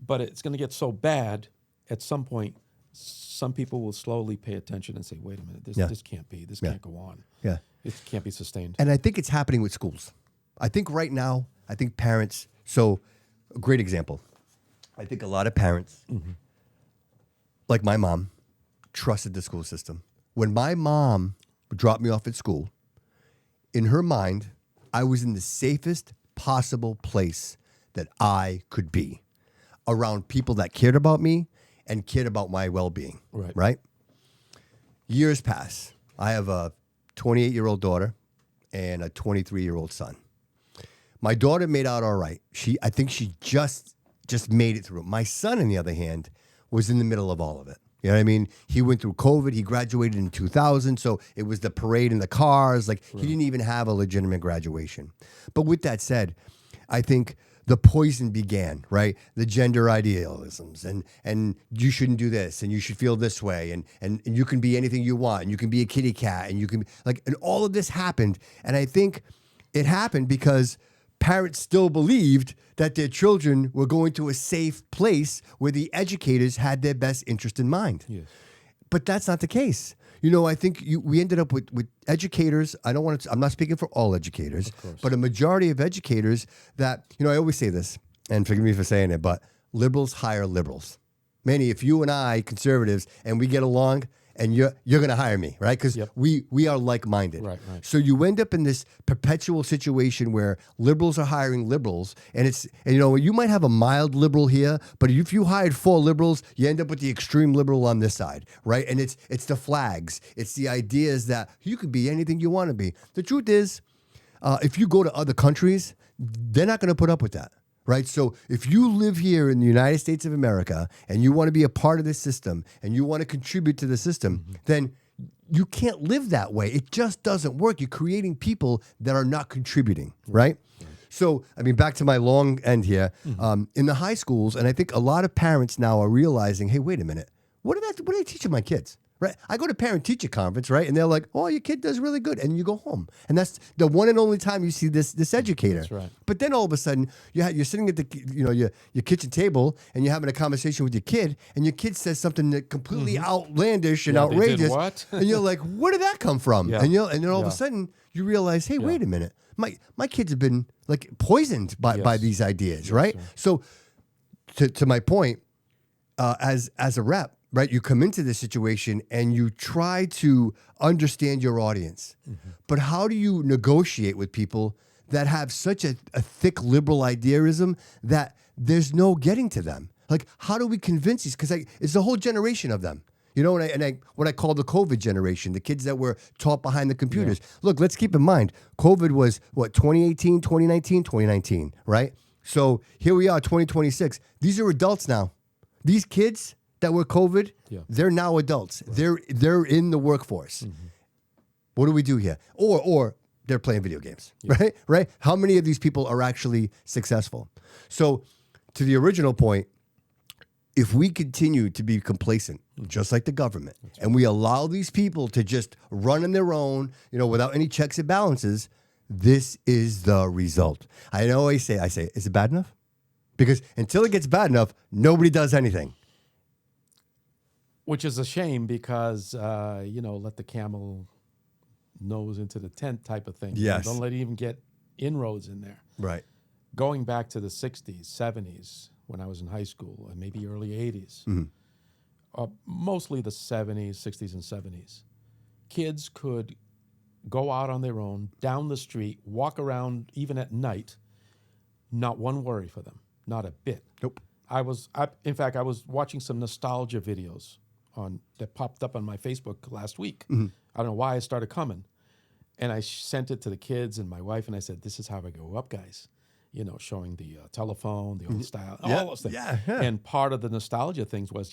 But it's going to get so bad at some point, some people will slowly pay attention and say, wait a minute, this can't be. This can't go on. Yeah. It can't be sustained. And I think it's happening with schools. I think right now, parents, so a great example. I think a lot of parents, like my mom, trusted the school system. When my mom dropped me off at school, in her mind, I was in the safest possible place that I could be, around people that cared about me and cared about my well-being. Right? Years pass. I have a 28-year-old daughter and a 23-year-old son. My daughter made out all right. I think she just made it through. My son, on the other hand, was in the middle of all of it. You know what I mean? He went through COVID. He graduated in 2000, so it was the parade in the cars. He didn't even have a legitimate graduation. But with that said, I think the poison began, right? The gender idealisms and you shouldn't do this and you should feel this way and you can be anything you want and you can be a kitty cat and you can be and all of this happened. And I think it happened because parents still believed that their children were going to a safe place where the educators had their best interest in mind. Yes. But that's not the case. I think we ended up with educators. I'm not speaking for all educators, but a majority of educators that, I always say this, and forgive me for saying it, but liberals hire liberals. Manny, if you and I, conservatives, and we get along, and you're going to hire me, right? Because we are like-minded. Right. So you end up in this perpetual situation where liberals are hiring liberals, and you might have a mild liberal here, but if you hired 4 liberals, you end up with the extreme liberal on this side, right? And it's the flags. It's the ideas that you could be anything you want to be. The truth is, if you go to other countries, they're not going to put up with that. Right? So if you live here in the United States of America and you want to be a part of this system and you want to contribute to the system, then you can't live that way. It just doesn't work. You're creating people that are not contributing, right? So, back to my long end here. In the high schools, and I think a lot of parents now are realizing, hey, wait a minute. What are they teaching my kids? Right? I go to parent-teacher conference, right? And they're like, oh, your kid does really good. And you go home. And that's the one and only time you see this educator. That's right. But then all of a sudden, you're sitting at the your kitchen table and you're having a conversation with your kid, and your kid says something that completely outlandish and outrageous. They did what? And you're like, where did that come from? Yeah. And then all of a sudden, you realize, hey, wait a minute. My kids have been poisoned by these ideas, right? So to my point, as a rep, right, you come into this situation and you try to understand your audience. But how do you negotiate with people that have such a thick liberal idealism that there's no getting to them? How do we convince these? Because it's a whole generation of them. What I call the COVID generation, the kids that were taught behind the computers. Yeah. Look, let's keep in mind, COVID was, 2018, 2019, 2019, right? So here we are, 2026. These are adults now. These kids that were COVID, they're now adults. Right. They're in the workforce. What do we do here? Or they're playing video games, right? Right? How many of these people are actually successful? So, to the original point, if we continue to be complacent, just like the government, and we allow these people to just run on their own, without any checks and balances, this is the result. I always say, is it bad enough? Because until it gets bad enough, nobody does anything. Which is a shame because, let the camel nose into the tent type of thing. Yes. Don't let it even get inroads in there. Right. Going back to the 60s, 70s, when I was in high school, and maybe early 80s, mostly the 70s, 60s, and 70s, kids could go out on their own, down the street, walk around even at night, not one worry for them, not a bit. Nope. In fact, I was watching some nostalgia videos that popped up on my Facebook last week. I don't know why it started coming. And I sent it to the kids and my wife, and I said, this is how I grew up, guys. Showing the telephone, the old style, all those things. Yeah. And part of the nostalgia things was,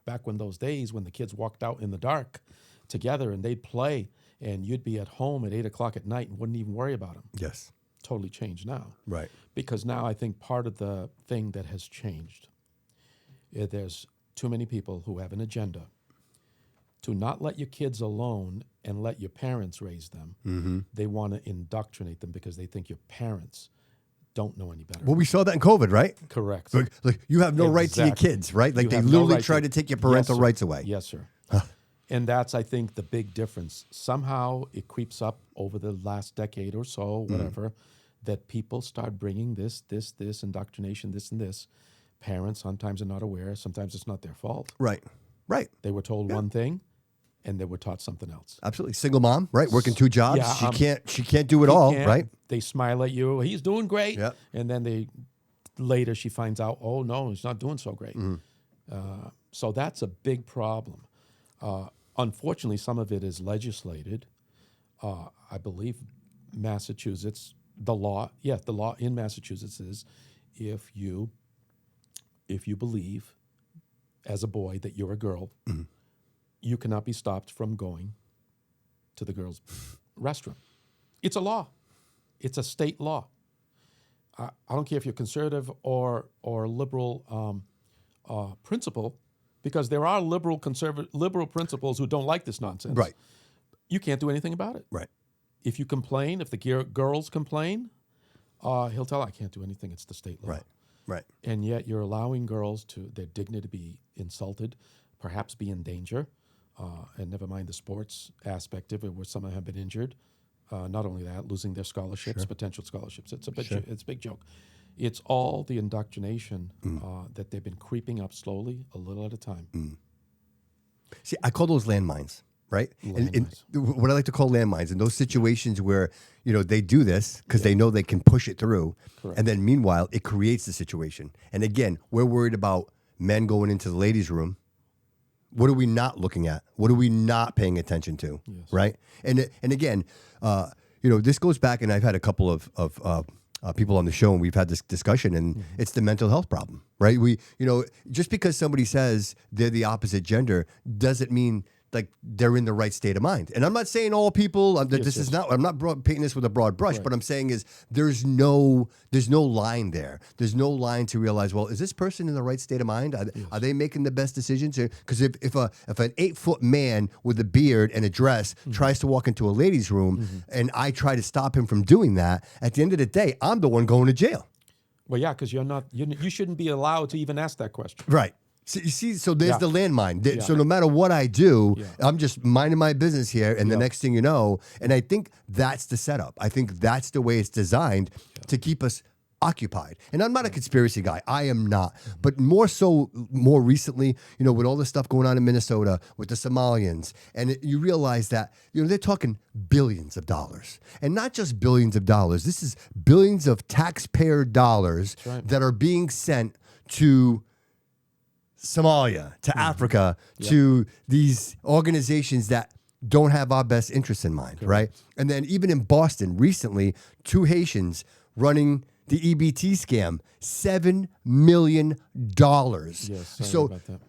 back when those days when the kids walked out in the dark together and they'd play, and you'd be at home at 8 o'clock at night and wouldn't even worry about them. Yes. Totally changed now. Right. Because now I think part of the thing that has changed, there's too many people who have an agenda to not let your kids alone and let your parents raise them. They want to indoctrinate them because they think your parents don't know any better. Well, we saw that in COVID, right? Correct. Like you have no right to your kids, right? Like You they have no literally right try to- to take your parental Yes, sir. rights away. Yes, sir. And that's, I think, the big difference. Somehow it creeps up over the last decade or so, whatever, that people start bringing this indoctrination, this and this. Parents sometimes are not aware. Sometimes it's not their fault. Right. They were told one thing, and they were taught something else. Absolutely. Single mom, right? Working 2 jobs. Yeah, She can't do it all, Can't- right? They smile at you. He's doing great. Yep. And then later she finds out, oh, no, he's not doing so great. So that's a big problem. Unfortunately, some of it is legislated. I believe Massachusetts, the law in Massachusetts is if you believe as a boy that you're a girl, you cannot be stopped from going to the girls' restroom. It's a law. It's a state law. I don't care if you're conservative or liberal principle, because there are liberal principles who don't like this nonsense. Right. You can't do anything about it. Right. If you complain, if the girls complain, he'll tell, I can't do anything. It's the state law. Right. And yet you're allowing girls their dignity to be insulted, perhaps be in danger, and never mind the sports aspect of it where some have been injured. Not only that, losing their scholarships, potential scholarships. It's a big joke. It's all the indoctrination that they've been creeping up slowly, a little at a time. See, I call those landmines, right? And Landmines. what I like to call landmines in those situations where, they do this because they know they can push it through. Correct. And then meanwhile, it creates the situation. And again, we're worried about men going into the ladies' room. What are we not looking at? What are we not paying attention to? Yes. Right? And again, this goes back, and I've had a couple of people on the show, and we've had this discussion, and it's the mental health problem, right? Just because somebody says they're the opposite gender doesn't mean like they're in the right state of mind. And I'm not saying all people. Is not. I'm not painting this with a broad brush. But I'm saying is there's no line there. There's no line to realize. Well, is this person in the right state of mind? Are they making the best decisions? Because if an 8-foot man with a beard and a dress tries to walk into a ladies' room, and I try to stop him from doing that, at the end of the day, I'm the one going to jail. Well, yeah, because you shouldn't be allowed to even ask that question. Right. So you see, so there's the landmine. Yeah. So no matter what I do, Yeah. I'm just minding my business here, and the next thing you know, and I think that's the setup. I think that's the way it's designed to keep us occupied. And I'm not a conspiracy guy. I am not. But more recently, with all the stuff going on in Minnesota with the Somalians, and you realize that, they're talking billions of dollars. And not just billions of dollars. This is billions of taxpayer dollars that are being sent to Somalia, to Africa, to these organizations that don't have our best interests in mind, right? And then even in Boston recently, 2 Haitians running the EBT scam, $7 million. Yes, sorry about that.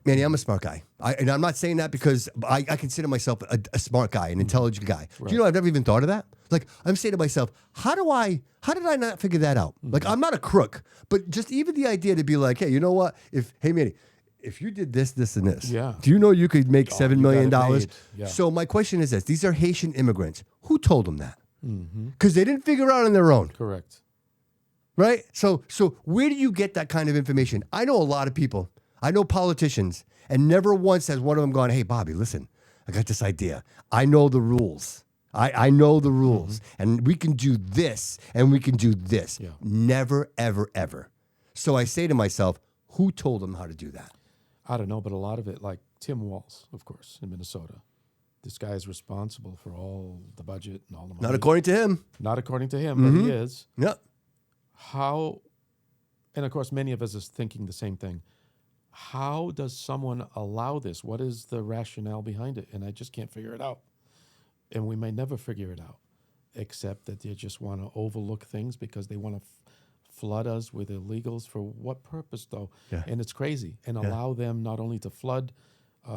Manny, I'm a smart guy. And I'm not saying that because I consider myself a smart guy, an intelligent guy. Right. Do you know I've never even thought of that? Like, I'm saying to myself, how did I not figure that out? Like, I'm not a crook, but just even the idea to be like, hey, you know what? Hey, Manny, if you did this, this, and this, Yeah. do you know you could make $7 you million? got it made. Yeah. So my question is this. These are Haitian immigrants. Who told them that? Because they didn't figure out on their own. Correct. Right? So where do you get that kind of information? I know a lot of people. I know politicians, and never once has one of them gone, hey, Bobby, listen, I got this idea. I know the rules. I know the rules. And we can do this, and we can do this. Yeah. Never, ever, ever. So I say to myself, who told them how to do that? I don't know, but a lot of it, like Tim Walz, of course, in Minnesota. This guy is responsible for all the budget and all the money. Not according to him. Not according to him, but he is. Yep. How, and of course, many of us is thinking the same thing. How does someone allow this? What is the rationale behind it? And I just can't figure it out. And we may never figure it out, except that they just want to overlook things because they want to flood us with illegals. For what purpose, though? Yeah. And it's crazy. And allow them not only to flood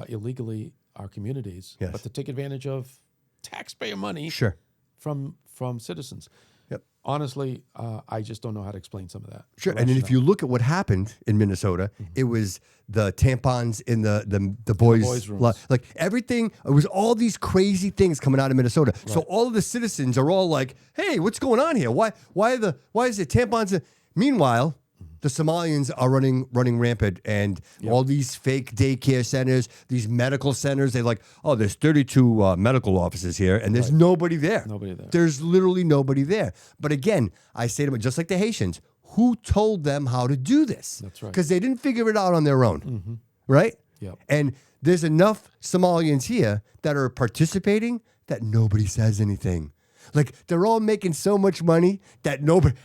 illegally our communities, Yes. but to take advantage of taxpayer money Sure. from citizens. Yep. Honestly, I just don't know how to explain some of that. Sure. And then if you look at what happened in Minnesota, it was the tampons in the boys' rooms. like everything. It was all these crazy things coming out of Minnesota. So all of the citizens are all like, "Hey, what's going on here? Why is it tampons?" Meanwhile, the Somalians are running rampant, and all these fake daycare centers, these medical centers. They're like, "Oh, there's 32 medical offices here, and there's nobody there. Nobody there. There's literally nobody there." But again, I say to them, just like the Haitians, who told them how to do this? That's right. Because they didn't figure it out on their own, right? Yep. And there's enough Somalians here that are participating that nobody says anything. Like, they're all making so much money that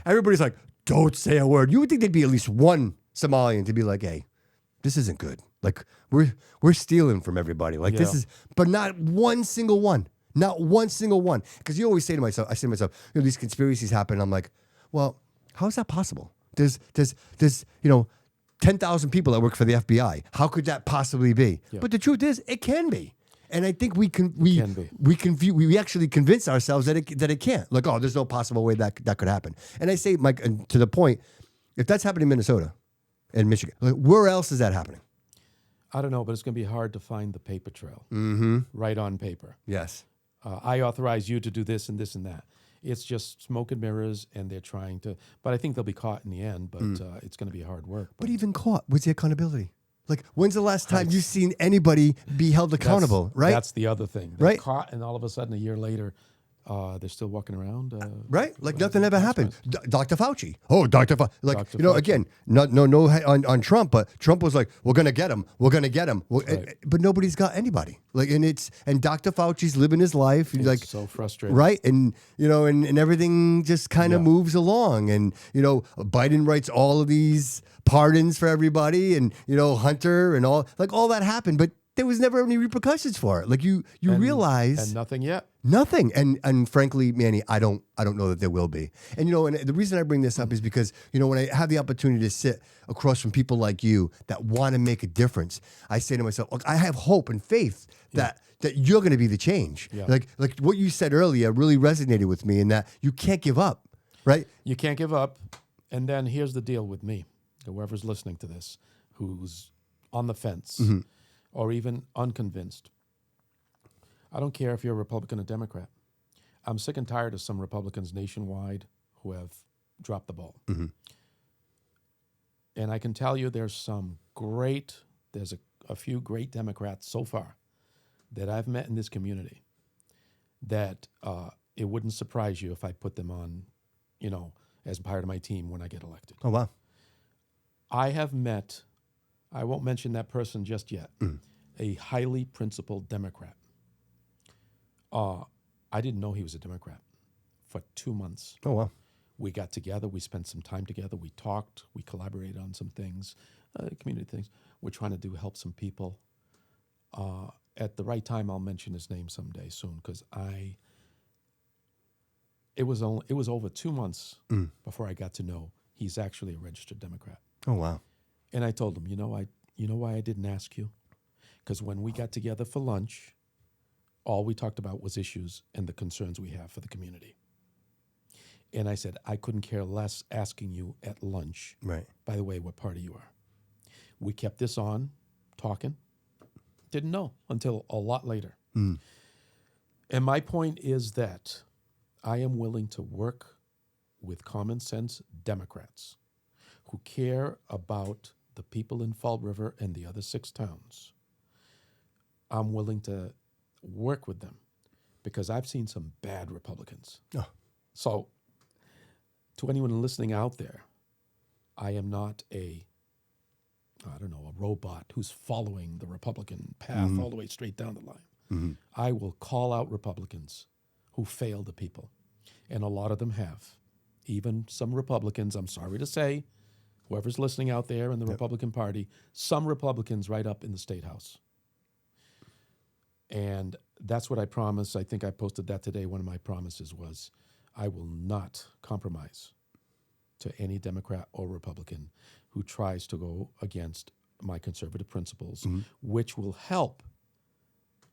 everybody's like, don't say a word. You would think there'd be at least one Somalian to be like, hey, this isn't good. Like, we're stealing from everybody. Like, this is, but not one single one. Not one single one. Because you always say to myself, these conspiracies happen. I'm like, well, how is that possible? There's 10,000 people that work for the FBI. How could that possibly be? Yeah. But the truth is, it can be. And I think we actually convince ourselves that it can't. Like, oh, there's no possible way that could happen. And I say, Mike, and to the point, if that's happening in Minnesota and Michigan, like, where else is that happening? I don't know, but it's going to be hard to find the paper trail right on paper. Yes. I authorize you to do this and this and that. It's just smoke and mirrors, and they're trying to. But I think they'll be caught in the end. But it's going to be hard work. But even caught, where's the accountability? Like, when's the last time you've seen anybody be held accountable, right? That's the other thing. They're Right. caught, and all of a sudden, a year later, they're still walking around. Right? Like nothing ever happened. Dr. Fauci. Oh, Dr. Fauci. Like, Dr. you know, Fauci. again, no on Trump, but Trump was like, we're going to get him. We're going to get him. Right. But nobody's got anybody. Like, and Dr. Fauci's living his life. He's like, so frustrating. right? And, and everything just kind of moves along. And, Biden writes all of these pardons for everybody, and, Hunter and all that happened, but there was never any repercussions for it. Like, you realize. And nothing yet. Nothing. And frankly, Manny, I don't know that there will be. And and the reason I bring this up is because, when I have the opportunity to sit across from people like you that want to make a difference, I say to myself, look, I have hope and faith that you're going to be the change. Yeah. Like what you said earlier really resonated with me, in that you can't give up, right? You can't give up. And then here's the deal with me. Whoever's listening to this, who's on the fence or even unconvinced. I don't care if you're a Republican or Democrat. I'm sick and tired of some Republicans nationwide who have dropped the ball. And I can tell you there's a few great Democrats so far that I've met in this community that it wouldn't surprise you if I put them on, as part of my team when I get elected. Oh, wow. I have met, I won't mention that person just yet, a highly principled Democrat. I didn't know he was a Democrat for 2 months. Oh, wow. We got together. We spent some time together. We talked. We collaborated on some things, community things. We're trying to help some people. At the right time, I'll mention his name someday soon, because it was over 2 months before I got to know he's actually a registered Democrat. Oh, wow. And I told him, You know why I didn't ask you? Because when we got together for lunch, all we talked about was issues and the concerns we have for the community. And I said, I couldn't care less asking you at lunch, Right. by the way, what party you are. We kept this on, talking. Didn't know until a lot later. And my point is that I am willing to work with common sense Democrats who care about the people in Fall River and the other 6 towns. I'm willing to work with them because I've seen some bad Republicans. Oh. So, to anyone listening out there, I am not a robot who's following the Republican path all the way straight down the line. I will call out Republicans who fail the people, and a lot of them have. Even some Republicans, I'm sorry to say, whoever's listening out there in the Republican Party, some Republicans right up in the State House. And that's what I promised. I think I posted that today. One of my promises was I will not compromise to any Democrat or Republican who tries to go against my conservative principles, which will help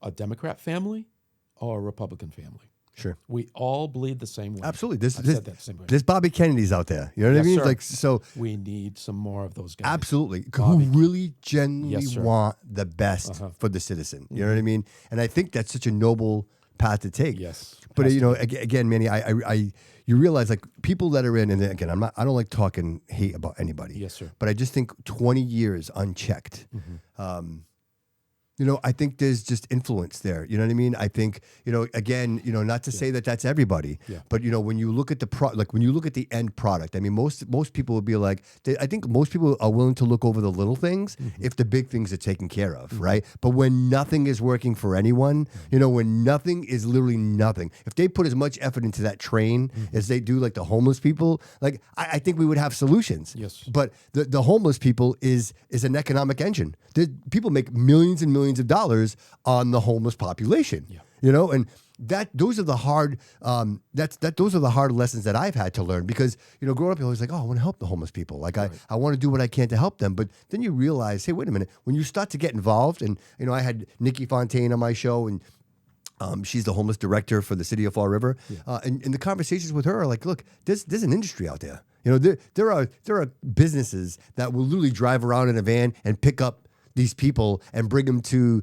a Democrat family or a Republican family. Sure. We all bleed the same way. Absolutely. I've said that the same way. There's Bobby Kennedys out there. You know what I Yes, mean? sir. Like, so We need some more of those guys. absolutely. Bobby. Who really genuinely Yes, sir. want the best for the citizen. You know what I mean? And I think that's such a noble path to take. Yes. But Has you to know, again, Manny, you realize like people that are in, and again, I don't like talking hate about anybody. Yes, sir. But I just think 20 years unchecked. You know, I think there's just influence there. You know what I mean? I think, you know, again, you know, not to say that that's everybody, but you know, when you look at the when you look at the end product, I mean, most people would be like, I think most people are willing to look over the little things if the big things are taken care of, right? But when nothing is working for anyone, you know, when nothing is literally nothing, if they put as much effort into that train as they do like the homeless people, like I think we would have solutions. Yes. But the homeless people is an economic engine. People make millions and millions of dollars on the homeless population. Yeah. You know, and those are the hard those are the hard lessons that I've had to learn because, you know, growing up, you're always like, oh, I want to help the homeless people. Like I want to do what I can to help them. But then you realize, hey, wait a minute, when you start to get involved, and you know, I had Nikki Fontaine on my show, and she's the homeless director for the city of Fall River. And the conversations with her are like, look, there's an industry out there. You know, there are businesses that will literally drive around in a van and pick up these people and bring them to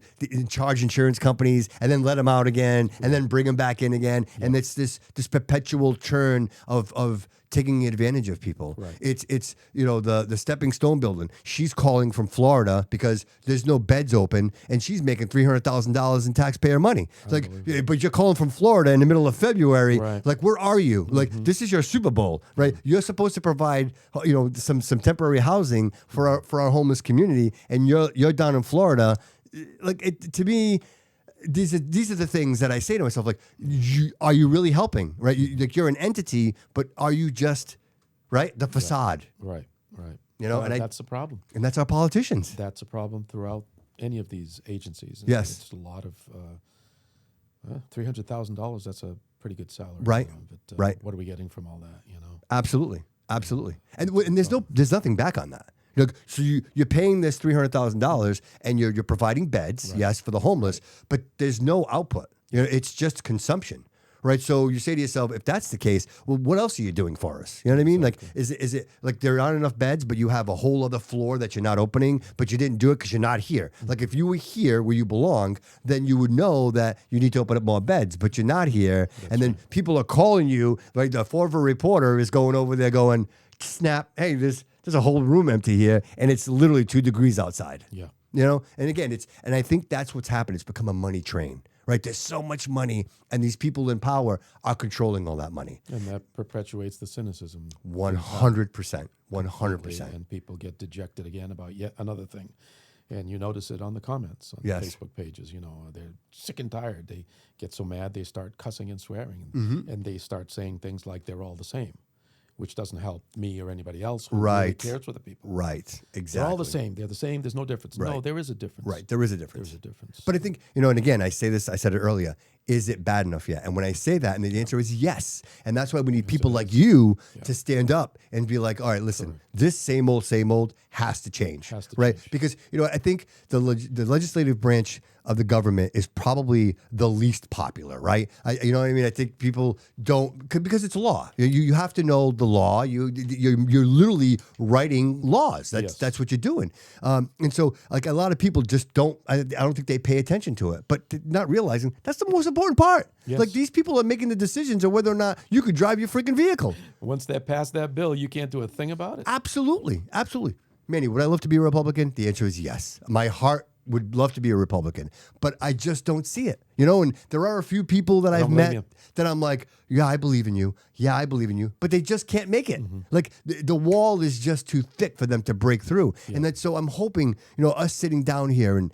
charge insurance companies and then let them out again and then bring them back in again. And it's this perpetual churn of taking advantage of people. Right. It's you know, the Stepping Stone building. She's calling from Florida because there's no beds open and she's making $300,000 in taxpayer money. It's like, but you're calling from Florida in the middle of February. Right. Like, where are you? Like, this is your Super Bowl, right? You're supposed to provide, you know, some temporary housing for our homeless community, and you're down in Florida. Like, to me, these are the things that I say to myself, like, are you really helping, right? Like, you're an entity, but are you just, right, the facade? Right. You know, Well, and that's the problem. and that's our politicians. That's a problem throughout any of these agencies. And Yes. It's a lot of $300,000. That's a pretty good salary. Right. But, Right. What are we getting from all that? You know. Absolutely, and there's nothing back on that. Look, so you're paying this $300,000 and you're providing beds, yes, for the homeless, but there's no output. You know, it's just consumption, right? So you say to yourself, if that's the case, well, what else are you doing for us? You know what I mean? Like, is it like there aren't enough beds, but you have a whole other floor that you're not opening, but you didn't do it because you're not here? Like, if you were here where you belong, then you would know that you need to open up more beds, but you're not here. And then people are calling you, like the Fall River Reporter is going over there going, snap, hey, there's a whole room empty here, and it's literally 2 degrees outside. Yeah. You know, and again, I think that's what's happened. It's become a money train, right? There's so much money, and these people in power are controlling all that money. And that perpetuates the cynicism. 100%. 100%. And people get dejected again about yet another thing. And you notice it on the comments on Yes. Facebook pages. You know, they're sick and tired. They get so mad, they start cussing and swearing. And they start saying things like they're all the same, which doesn't help me or anybody else who really Right. cares for the people. Right. Exactly. They're all the same. They're the same. There's no difference. No, Right. there is a difference. Right. There is a difference. There's a difference. But I think, you know, and again, I said it earlier, is it bad enough yet? And when I say that, and the answer is yes. And that's why we need people like you to stand up and be like, all right, listen, this same old has to change. Right? Because, I think the legislative branch of the government is probably the least popular, right? You know what I mean? I think people don't, because it's law. You have to know the law. You're literally writing laws. That's what you're doing. And so, like, a lot of people just don't. I don't think they pay attention to it, but not realizing that's the most important part. Yes. Like, these people are making the decisions of whether or not you could drive your freaking vehicle. Once they pass that bill, you can't do a thing about it. Absolutely. Manny, would I love to be a Republican? The answer is yes. My heart would love to be a Republican, but I just don't see it. And there are a few people that I've met that I'm like, yeah, I believe in you. Yeah, I believe in you. But they just can't make it. Like, the wall is just too thick for them to break through. Yeah. And so I'm hoping, us sitting down here and,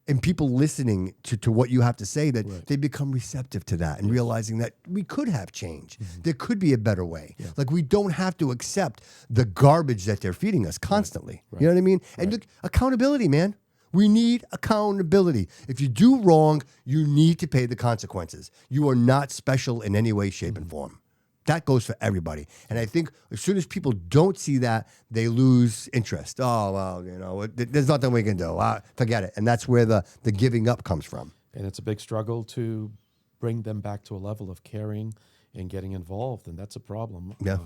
and people listening to what you have to say, that they become receptive to that and realizing that we could have change. There could be a better way. Yeah. Like, we don't have to accept the garbage that they're feeding us constantly. Right. You know what I mean? And look, accountability, man. We need accountability. If you do wrong, you need to pay the consequences. You are not special in any way, shape, and form. That goes for everybody. And I think as soon as people don't see that, they lose interest. Oh, well, there's nothing we can do. Forget it. And that's where the giving up comes from. And it's a big struggle to bring them back to a level of caring and getting involved. And that's a problem. Yeah.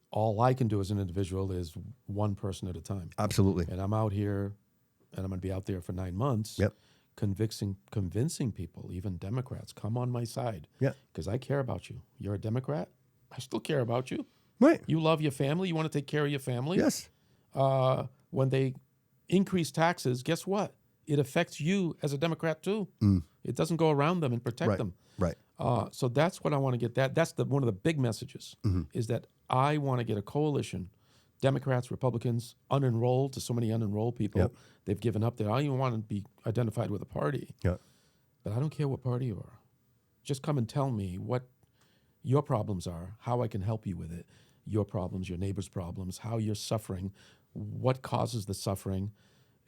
All I can do as an individual is one person at a time. Absolutely. And I'm out here, and I'm going to be out there for 9 months. Yep. Convincing people, even Democrats, come on my side. Yeah. Because I care about you. You're a Democrat. I still care about you. Right. You love your family. You want to take care of your family. Yes. When they increase taxes, guess what? It affects you as a Democrat too. It doesn't go around them and protect them. Right. So that's what I want to get. That's one of the big messages is that I want to get a coalition. Democrats, Republicans, unenrolled, to so many unenrolled people. Yep. They've given up there. I don't even want to be identified with a party. Yeah. But I don't care what party you are. Just come and tell me what your problems are, how I can help you with it, your problems, your neighbor's problems, how you're suffering, what causes the suffering.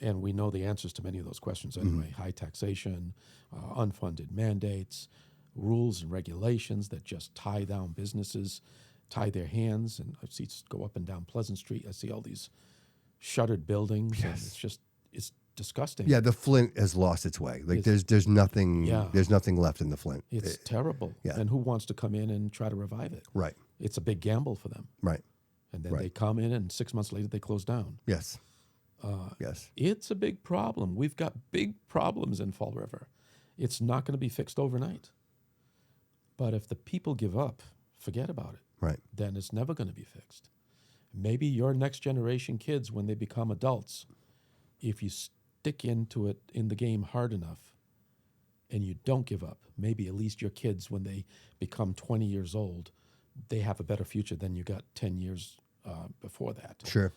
And we know the answers to many of those questions anyway. High taxation, unfunded mandates, rules and regulations that just tie down businesses, tie their hands. And I see go up and down Pleasant Street. I see all these shuttered buildings. Yes. And it's disgusting. Yeah, the Flint has lost its way. Like, there's nothing left in the Flint. It's terrible. Yeah. And who wants to come in and try to revive it? Right. It's a big gamble for them. Right. And then they come in, and 6 months later they close down. Yes. Yes. It's a big problem. We've got big problems in Fall River. It's not going to be fixed overnight. But if the people give up, forget about it. Right. Then it's never going to be fixed. Maybe your next generation kids, when they become adults, if you stick into it in the game hard enough and you don't give up, maybe at least your kids, when they become 20 years old, they have a better future than you got 10 years before that. Sure.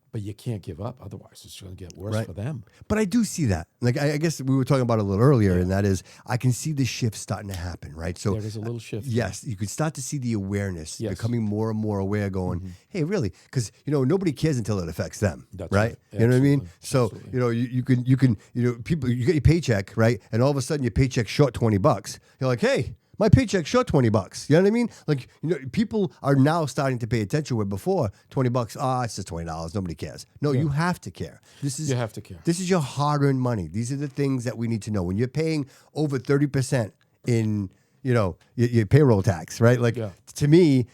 But you can't give up. Otherwise, it's going to get worse for them. But I do see that. Like, I guess we were talking about it a little earlier, and that is, I can see the shift starting to happen, right? So there is a little shift. Yes, you could start to see the awareness, becoming more and more aware, going, hey, really? Because, nobody cares until it affects them, That's right? right. You know what I mean? Absolutely. So, you can, people, you get your paycheck, right? And all of a sudden your paycheck's short $20. You're like, hey, my paycheck's short $20. You know what I mean? Like, people are now starting to pay attention where before $20, it's just $20. Nobody cares. No, you have to care. You have to care. This is your hard-earned money. These are the things that we need to know. When you're paying over 30% in, your payroll tax, right? Like, to me,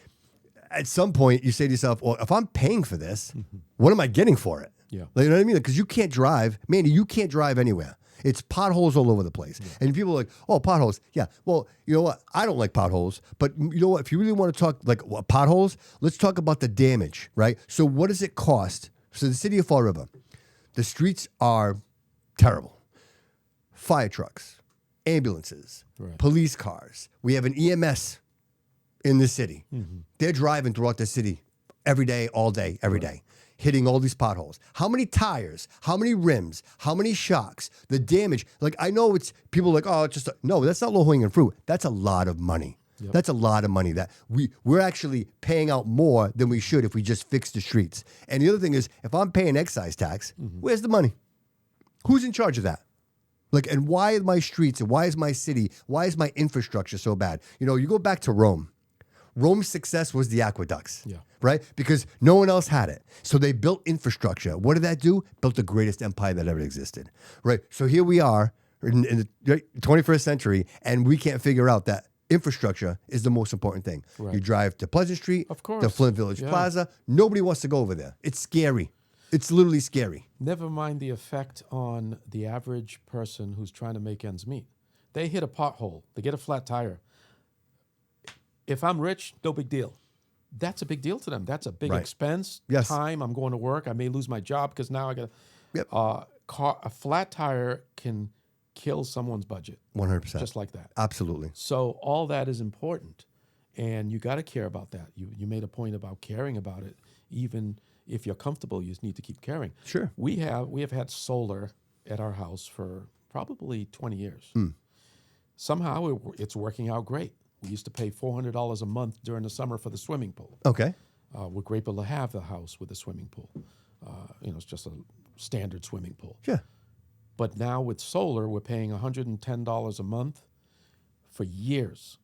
at some point you say to yourself, well, if I'm paying for this, what am I getting for it? Yeah. Like, you know what I mean? Because you can't drive. Manny, you can't drive anywhere. It's potholes all over the place. Yeah. And people are like, oh, potholes. Yeah. Well, you know what? I don't like potholes. But you know what? If you really want to talk like potholes, let's talk about the damage, right? So what does it cost? So the city of Fall River, the streets are terrible. Fire trucks, ambulances, police cars. We have an EMS in the city. They're driving throughout the city every day, all day, every day, hitting all these potholes. How many tires? How many rims? How many shocks? The damage. Like, I know it's people are like, oh, it's just no. That's not low-hanging fruit. That's a lot of money. Yep. That's a lot of money that we're actually paying out more than we should if we just fix the streets. And the other thing is, if I'm paying excise tax, where's the money? Who's in charge of that? Like, and why are my streets and why is my city, why is my infrastructure so bad? You know, you go back to Rome. Rome's success was the aqueducts, Yeah. right? Because no one else had it. So they built infrastructure. What did that do? Built the greatest empire that ever existed, right? So here we are in the 21st century, and we can't figure out that infrastructure is the most important thing. Right. You drive to Pleasant Street, Of course. to Flint Village Yeah. Plaza. Nobody wants to go over there. It's scary. It's literally scary. Never mind the effect on the average person who's trying to make ends meet. They hit a pothole. They get a flat tire. If I'm rich, no big deal. That's a big deal to them. That's a big Right. expense. Yes. Time. I'm going to work. I may lose my job because now I got Yep. a flat tire can kill someone's budget 100%. just like that. Absolutely. So all that is important, and you got to care about that. You made a point about caring about it. Even if you're comfortable, you just need to keep caring. Sure. We have had solar at our house for probably 20 years. Somehow it's working out great. We used to pay $400 a month during the summer for the swimming pool. Okay. We're grateful to have the house with a swimming pool. It's just a standard swimming pool. Yeah. But now with solar, we're paying $110 a month for years.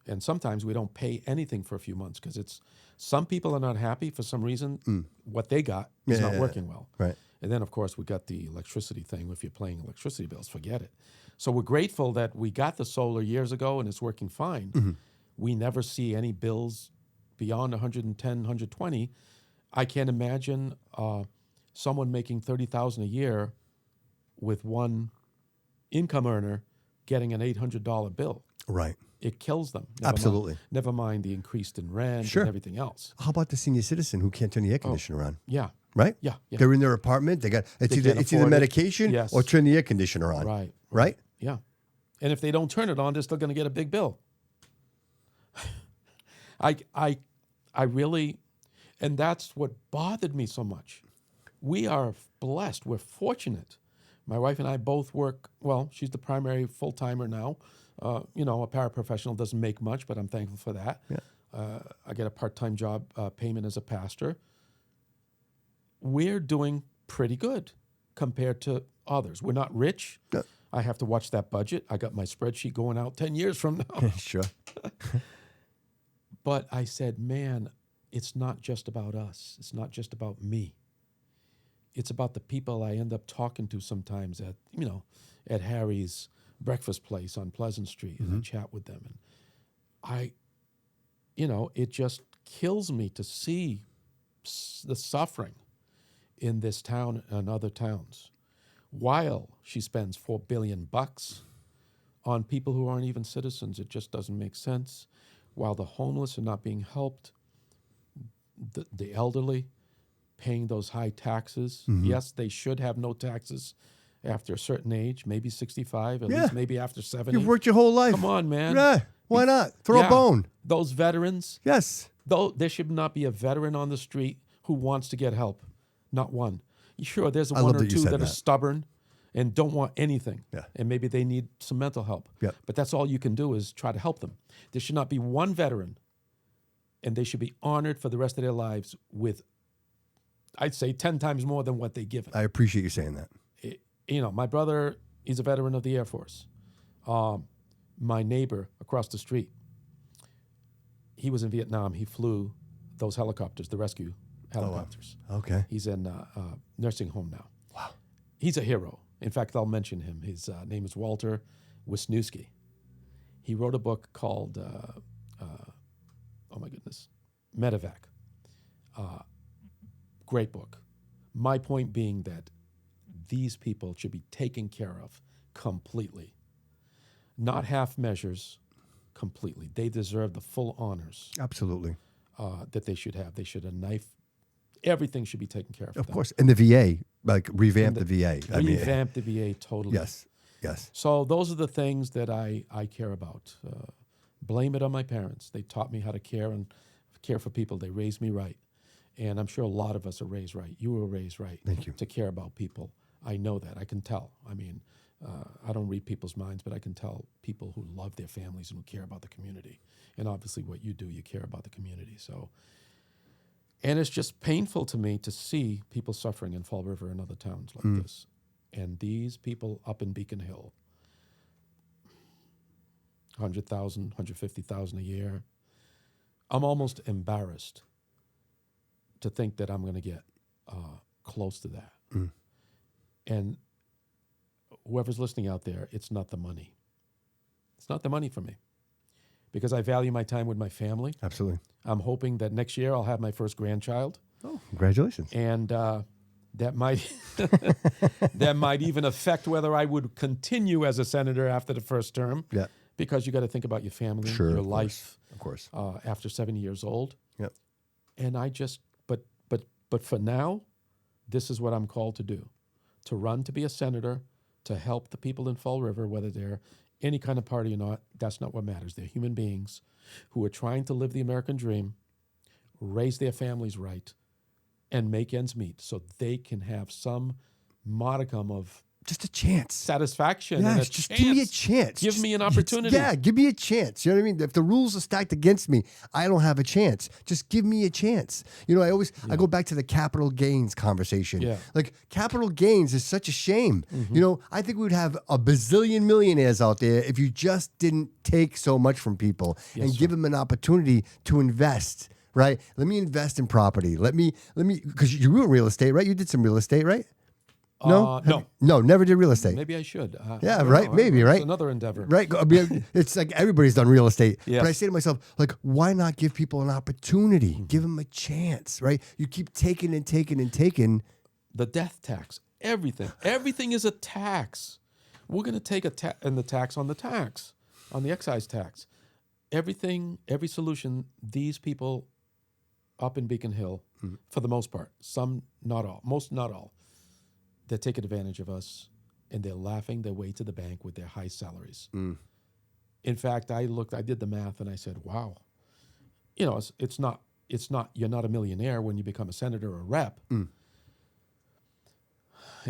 And sometimes we don't pay anything for a few months because some people are not happy for some reason. What they got is not working well. Right. And then, of course, we got the electricity thing. If you're paying electricity bills, forget it. So we're grateful that we got the solar years ago and it's working fine. We never see any bills beyond 110, 120. I can't imagine someone making $30,000 a year with one income earner getting an $800 bill. Right. It kills them. Absolutely. Never mind the increase in rent Sure. and everything else. How about the senior citizen who can't turn the air conditioner on? Yeah. Right? Yeah, yeah. They're in their apartment. It's They either can't afford it. medication Yes. or turn the air conditioner on. Right. Right? Yeah. And if they don't turn it on, they're still going to get a big bill. I really, and that's what bothered me so much. We are blessed. We're fortunate. My wife and I both work, well, she's the primary full-timer now. A paraprofessional doesn't make much, but I'm thankful for that. Yeah. I get a part-time job payment as a pastor. We're doing pretty good compared to others. We're not rich. No. I have to watch that budget. I got my spreadsheet going out 10 years from now. Sure. But I said, man, it's not just about us. It's not just about me. It's about the people I end up talking to sometimes at Harry's breakfast place on Pleasant Street, and I chat with them. And it just kills me to see the suffering in this town and other towns, while she spends $4 billion on people who aren't even citizens. It just doesn't make sense. While the homeless are not being helped, the elderly paying those high taxes. Yes, they should have no taxes after a certain age, maybe 65, at least maybe after 70. You've worked your whole life. Come on, man. Yeah. Why not? Throw a bone. Those veterans, Yes. though, there should not be a veteran on the street who wants to get help. Not one. Sure, there's I one love or that you two said that are that. stubborn and don't want anything. Yeah. And maybe they need some mental help. Yep. But that's all you can do is try to help them. There should not be one veteran, and they should be honored for the rest of their lives with, I'd say, 10 times more than what they give. I appreciate you saying that. My brother, he's a veteran of the Air Force. My neighbor across the street, he was in Vietnam. He flew those helicopters, the rescue helicopters. Okay. He's in a nursing home now. Wow. He's a hero. In fact, I'll mention him. His name is Walter Wisniewski. He wrote a book called, Medevac. Great book. My point being that these people should be taken care of completely. Not half measures, completely. They deserve the full honors Absolutely. that they should have. They should have everything should be taken care of. Of course. And the VA, like revamp the VA. Revamp the VA totally. Yes. Yes. So those are the things that I care about. Blame it on my parents. They taught me how to care for people. They raised me right. And I'm sure a lot of us are raised right. You were raised right. Thank you. To care about people. I know that. I can tell. I mean, I don't read people's minds, but I can tell people who love their families and who care about the community. And obviously what you do, you care about the community. So, and it's just painful to me to see people suffering in Fall River and other towns like this. And these people up in Beacon Hill, 100,000, 150,000 a year, I'm almost embarrassed to think that I'm going to get close to that. And whoever's listening out there, it's not the money. It's not the money for me, because I value my time with my family. Absolutely. I'm hoping that next year I'll have my first grandchild. Oh, congratulations. And that might that might even affect whether I would continue as a senator after the first term. Yeah. Because you got to think about your family, Sure, your of life. Of course. After 70 years old. Yep. And I just, but for now, this is what I'm called to do: to run to be a senator, to help the people in Fall River, whether they're any kind of party or not. That's not what matters. They're human beings who are trying to live the American dream, raise their families right, and make ends meet so they can have some modicum of Just a chance. satisfaction. Yeah, and a just chance. give me a chance. Give Just- me an opportunity. Yeah, give me a chance. You know what I mean? If the rules are stacked against me, I don't have a chance. Just give me a chance. You know, I go back to the capital gains conversation. Yeah. Like, capital gains is such a shame. You know, I think we'd have a bazillion millionaires out there if you just didn't take so much from people and give them an opportunity to invest. Right? Let me invest in property. Let me, because you were in real estate, right? You did some real estate, right? No, No. Never did real estate. Maybe I should. Yeah, I don't right. know. Maybe, It's right. another endeavor. Right. I mean, it's like everybody's done real estate. Yes. But I say to myself, like, why not give people an opportunity? Give them a chance, right? You keep taking and taking and taking. The death tax, everything is a tax. We're going to take and the tax, on the excise tax. Everything, every solution, these people up in Beacon Hill, for the most part, some, not all, most, not all, they're taking advantage of us, and they're laughing their way to the bank with their high salaries. In fact, I did the math, and I said, wow, you know, it's not, you're not a millionaire when you become a senator or a rep. And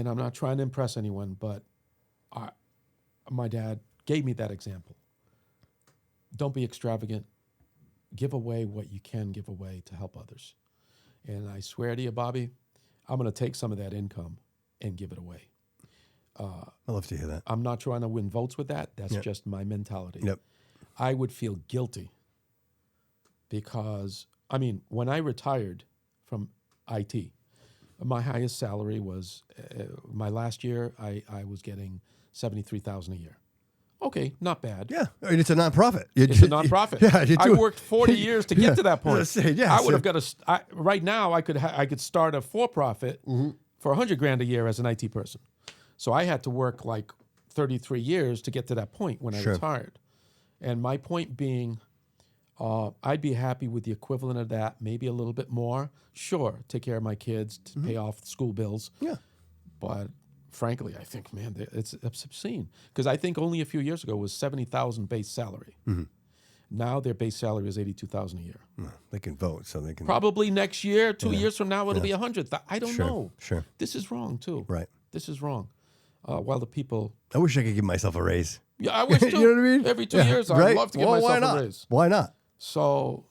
I'm not trying to impress anyone, but my dad gave me that example. Don't be extravagant. Give away what you can give away to help others. And I swear to you, Bobby, I'm going to take some of that income and give it away. I love to hear that. I'm not trying to win votes with that. That's just my mentality. Yep. I would feel guilty because, I mean, when I retired from IT, my highest salary was, my last year, I was getting $73,000 a year. Okay, not bad. Yeah. I mean, it's a nonprofit. It's a nonprofit. Yeah, I worked 40 years to get to that point. Yeah, I would have got right now. I could start a for-profit for $100,000 a year as an IT person. So I had to work like 33 years to get to that point when I retired. And my point being, I'd be happy with the equivalent of that, maybe a little bit more. Sure, take care of my kids, to pay off school bills. Yeah. But frankly, I think, man, it's obscene. Because I think only a few years ago was $70,000 base salary. Now their base salary is $82,000 a year. They can vote, so they can. Probably next year, 2 years from now, it'll be $100,000. I don't know. Sure. This is wrong too. Right. This is wrong. While the people, I wish I could give myself a raise. yeah, I wish too. You know what I mean? Every 2 years, I'd Right? love to give Well, why myself not? a raise. Why not? So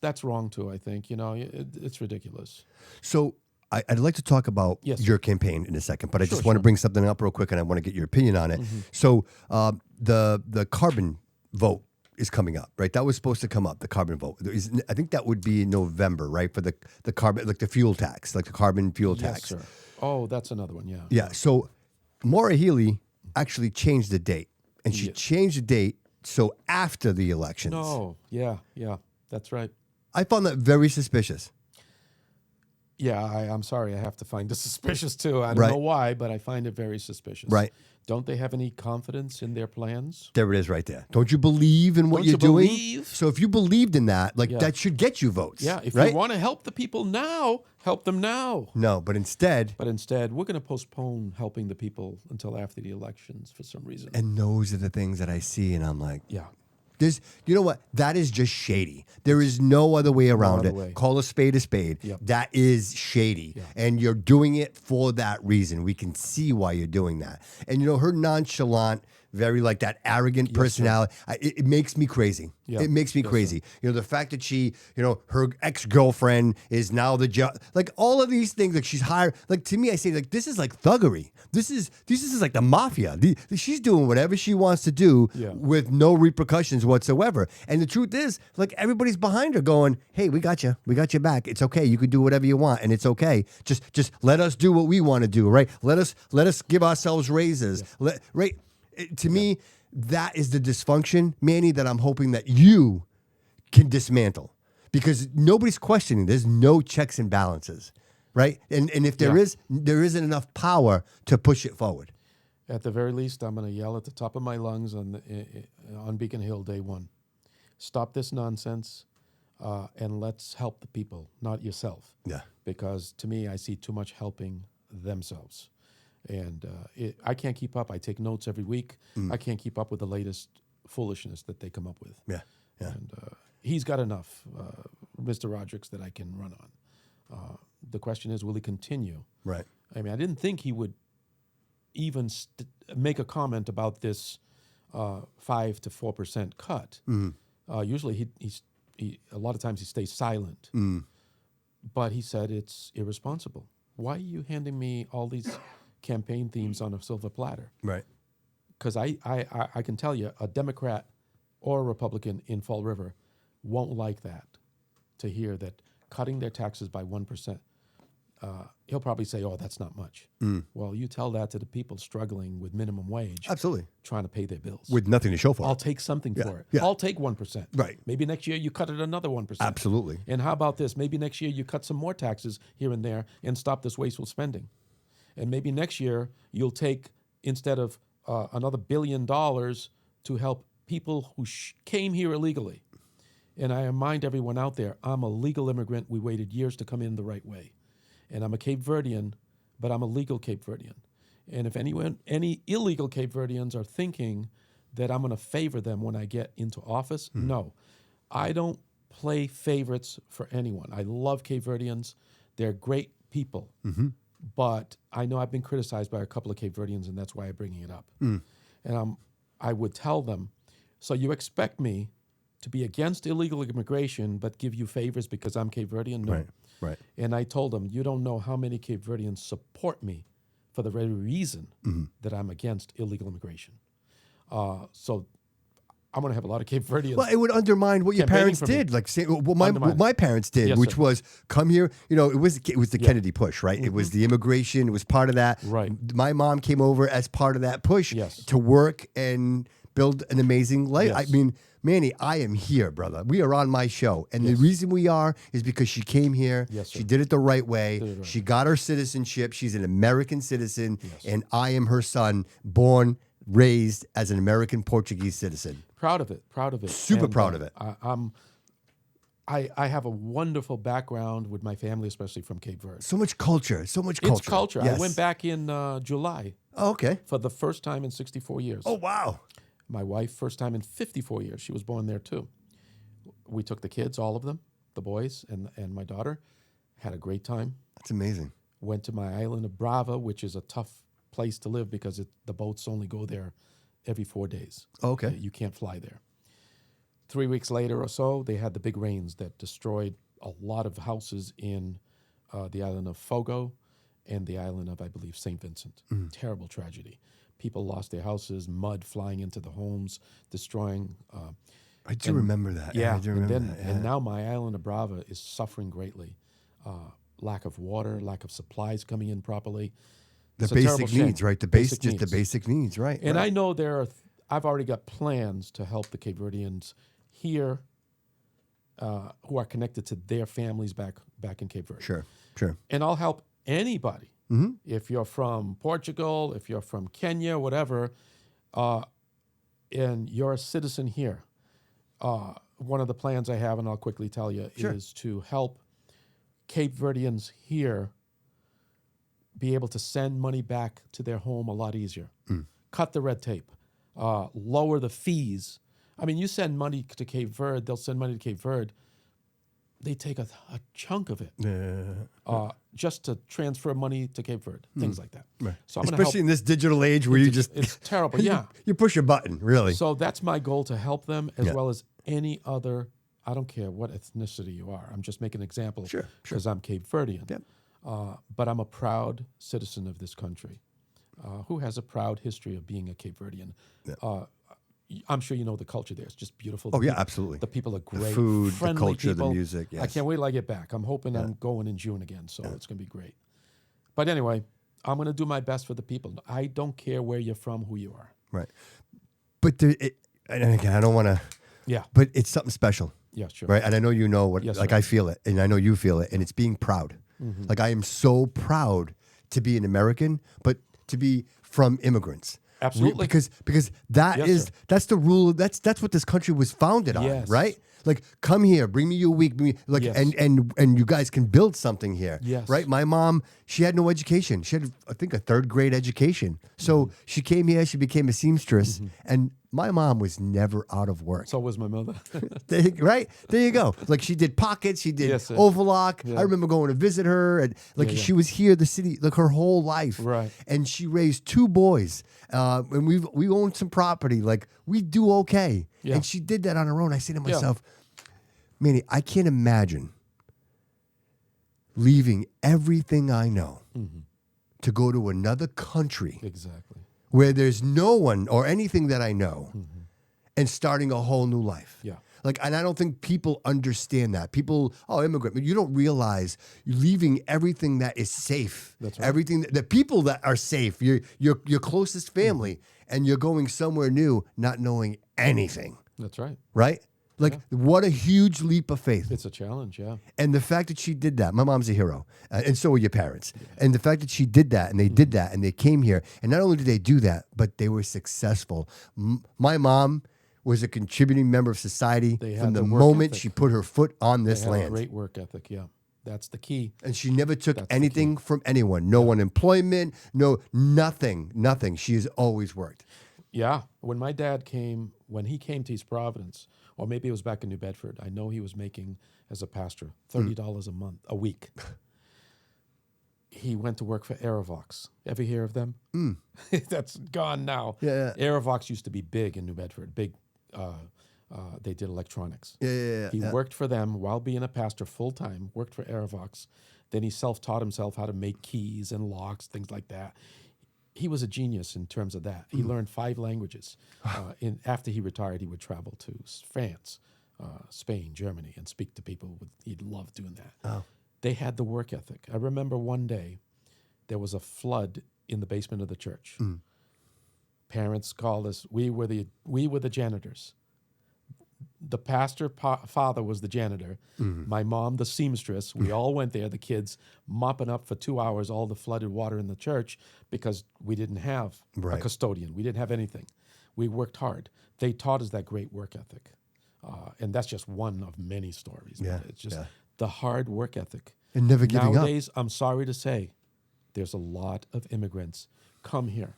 that's wrong too. I think it's ridiculous. So I'd like to talk about Yes. your campaign in a second, but I just Sure, want to sure. bring something up real quick, and I want to get your opinion on it. So the carbon vote is coming up, right? That was supposed to come up, the carbon vote. I think that would be in November, right? For the carbon, like the fuel tax, like the carbon fuel tax. Yes, sir. Oh, that's another one. Yeah. Yeah. So Maura Healey actually changed the date, and she changed the date so after the elections. No. Yeah. That's right. I found that very suspicious. Yeah, I'm sorry. I have to find this suspicious too. I don't Right. know why, but I find it very suspicious. Right. Don't they have any confidence in their plans? There it is right there. Don't you believe in what Don't you're you doing? believe? So if you believed in that, like Yeah. that should get you votes. Yeah. If right? you want to help the people now, help them now. No, but instead, But instead, we're going to postpone helping the people until after the elections for some reason. and those are the things that I see, and I'm like, Yeah. you know what? That is just shady. There is no other way around other it. way. Call a spade a spade. Yep. That is shady. Yeah. And you're doing it for that reason. We can see why you're doing that. And her nonchalant very like that arrogant personality. It makes me crazy. Yeah. It makes me crazy. You know, the fact that she, you know, her ex-girlfriend is now the like all of these things, like she's hired. Like to me, I say like this is like thuggery. This is like the mafia. She's doing whatever she wants to do with no repercussions whatsoever. And the truth is, like everybody's behind her, going, "Hey, we got you back. It's okay. You can do whatever you want, and it's okay. Just let us do what we want to do, right? Let us give ourselves raises, right? To me, that is the dysfunction, Manny, that I'm hoping that you can dismantle, because nobody's questioning. There's no checks and balances, right? And if there isn't enough power to push it forward. At the very least, I'm going to yell at the top of my lungs on Beacon Hill day one. Stop this nonsense, and let's help the people, not yourself. Yeah. Because to me, I see too much helping themselves. And I can't keep up. I take notes every week. I can't keep up with the latest foolishness that they come up with. Yeah. And he's got enough, Mr. Roderick's, that I can run on. The question is, will he continue? Right. I mean, I didn't think he would even make a comment about this 5 to 4% cut. Usually, he a lot of times he stays silent. But he said it's irresponsible. Why are you handing me all these campaign themes on a silver platter? Right. Because I can tell you, a Democrat or a Republican in Fall River won't like that, to hear that cutting their taxes by 1%. He'll probably say, "Oh, that's not much." Well, you tell that to the people struggling with minimum wage, Absolutely. trying to pay their bills. With nothing to show for I'll it. take something for it. Yeah. I'll take 1%. Right. Maybe next year you cut it another 1%. Absolutely. And how about this? Maybe next year you cut some more taxes here and there and stop this wasteful spending. And maybe next year you'll take, instead of another $1 billion to help people who came here illegally. And I remind everyone out there, I'm a legal immigrant. We waited years to come in the right way. And I'm a Cape Verdean, but I'm a legal Cape Verdean. And if any illegal Cape Verdeans are thinking that I'm going to favor them when I get into office, no. I don't play favorites for anyone. I love Cape Verdeans. They're great people. But I know I've been criticized by a couple of Cape Verdeans, and that's why I'm bringing it up. And I would tell them, so you expect me to be against illegal immigration but give you favors because I'm Cape Verdean? No. Right. And I told them, you don't know how many Cape Verdeans support me for the very reason that I'm against illegal immigration. So I'm going to have a lot of Cape Verdeans. Well, it would undermine what your parents did. Like say, what my parents did, which was come here. You know, it was the Kennedy push, right? It was the immigration. It was part of that. Right. My mom came over as part of that push to work and build an amazing life. Yes. I mean, Manny, I am here, brother. We are on my show. And the reason we are is because she came here. Yes, sir. She did it the right way. Right. She got her citizenship. She's an American citizen. And I am her son, born, raised as an American Portuguese citizen. Proud of it. Super proud of it. I have a wonderful background with my family, especially from Cape Verde. So much culture. It's culture. Yes. I went back in July Oh, okay. for the first time in 64 years. Oh, wow. My wife, first time in 54 years. She was born there too. We took the kids, all of them, the boys and my daughter, had a great time. That's amazing. Went to my island of Brava, which is a tough place to live because the boats only go there every 4 days. Oh, okay. You can't fly there. 3 weeks later or so, they had the big rains that destroyed a lot of houses in the island of Fogo and the island of, I believe, St. Vincent. Terrible tragedy. People lost their houses, mud flying into the homes, destroying. I do remember that. Yeah, I do remember that. And now my island of Brava is suffering greatly. Lack of water, lack of supplies coming in properly. The It's a terrible basic needs, shame. right? The basic needs, right? And right. I know I've already got plans to help the Cape Verdeans here who are connected to their families back in Cape Verde. Sure. And I'll help anybody. If you're from Portugal, if you're from Kenya, whatever, and you're a citizen here, one of the plans I have, and I'll quickly tell you, is to help Cape Verdeans here be able to send money back to their home a lot easier. Cut the red tape, lower the fees. I mean, you send money to Cape Verde, they'll send money to Cape Verde. they take a chunk of it Yeah. just to transfer money to Cape Verde, things like that. Right. So I'm going to help. Especially in this digital age where you just It's terrible, yeah. you push a button, really. So that's my goal, to help them as Yeah. well as any other. I don't care what ethnicity you are. I'm just making an example Sure. because I'm Cape Verdean. Yep. But I'm a proud citizen of this country who has a proud history of being a Cape Verdean. I'm sure you know the culture there. It's just beautiful. Oh, The yeah, peop- absolutely. The people are great. food, the friendly culture, the people. music, I yes. can't wait till I get back. I'm hoping I'm going in June again, so it's going to be great. But anyway, I'm going to do my best for the people. I don't care where you're from, who you are. Right. But and again, I don't want to. Yeah. But it's something special. Yeah, sure. Right. And I know you know what. Yes, like sir. I feel it, and I know you feel it, and it's being proud. Like I am so proud to be an American, but to be from immigrants. Absolutely. Because that's the rule. That's what this country was founded on, Yes. right? Like, come here, bring me a week, Yes. and you guys can build something here, Yes. right? My mom, she had no education. She had, I think, a 3rd grade education. So she came here, she became a seamstress, and my mom was never out of work. So was my mother. Right? There you go. Like, she did pockets, she did Yes, sir. overlock. Yeah. I remember going to visit her, and she was here, the city, like her whole life. Right. And she raised 2 boys. And we owned some property. Like, we do okay. Yeah. And she did that on her own. I say to myself, Manny, I can't imagine leaving everything I know to go to another country Exactly. where there's no one or anything that I know and starting a whole new life. Yeah. Like, and I don't think people understand that. People, immigrant, but you don't realize you're leaving everything that is safe. That's right. Everything, the people that are safe, your closest family, and you're going somewhere new, not knowing anything. That's right. Right? Like, what a huge leap of faith. It's a challenge, yeah. And the fact that she did that, my mom's a hero, and so are your parents. And the fact that she did that, and they did that, and they came here, and not only did they do that, but they were successful. My mom was a contributing member of society They from had the the work moment ethic. she put her foot on They this have a land. great work ethic, yeah. That's the key. And she never took That's the anything from anyone. No unemployment, nothing. She has always worked. Yeah. When he came to East Providence, or maybe it was back in New Bedford, I know he was making, as a pastor, $30 a week. He went to work for Aerovox. Ever hear of them? That's gone now. Yeah. Aerovox used to be big in New Bedford. Big. They did electronics. He worked for them while being a pastor full time. Worked for Aerovox. Then he self-taught himself how to make keys and locks, things like that. He was a genius in terms of that. He learned 5 languages. After he retired, he would travel to France, Spain, Germany, and speak to people. He loved doing that. Oh. They had the work ethic. I remember one day there was a flood in the basement of the church. Parents called us. We were the janitors. The pastor father was the janitor. My mom, the seamstress. We all went there, the kids, mopping up for 2 hours all the flooded water in the church because we didn't have a custodian. We didn't have anything. We worked hard. They taught us that great work ethic. And that's just one of many stories. Yeah, It's just the hard work ethic. And never giving up. Nowadays, I'm sorry to say, there's a lot of immigrants come here.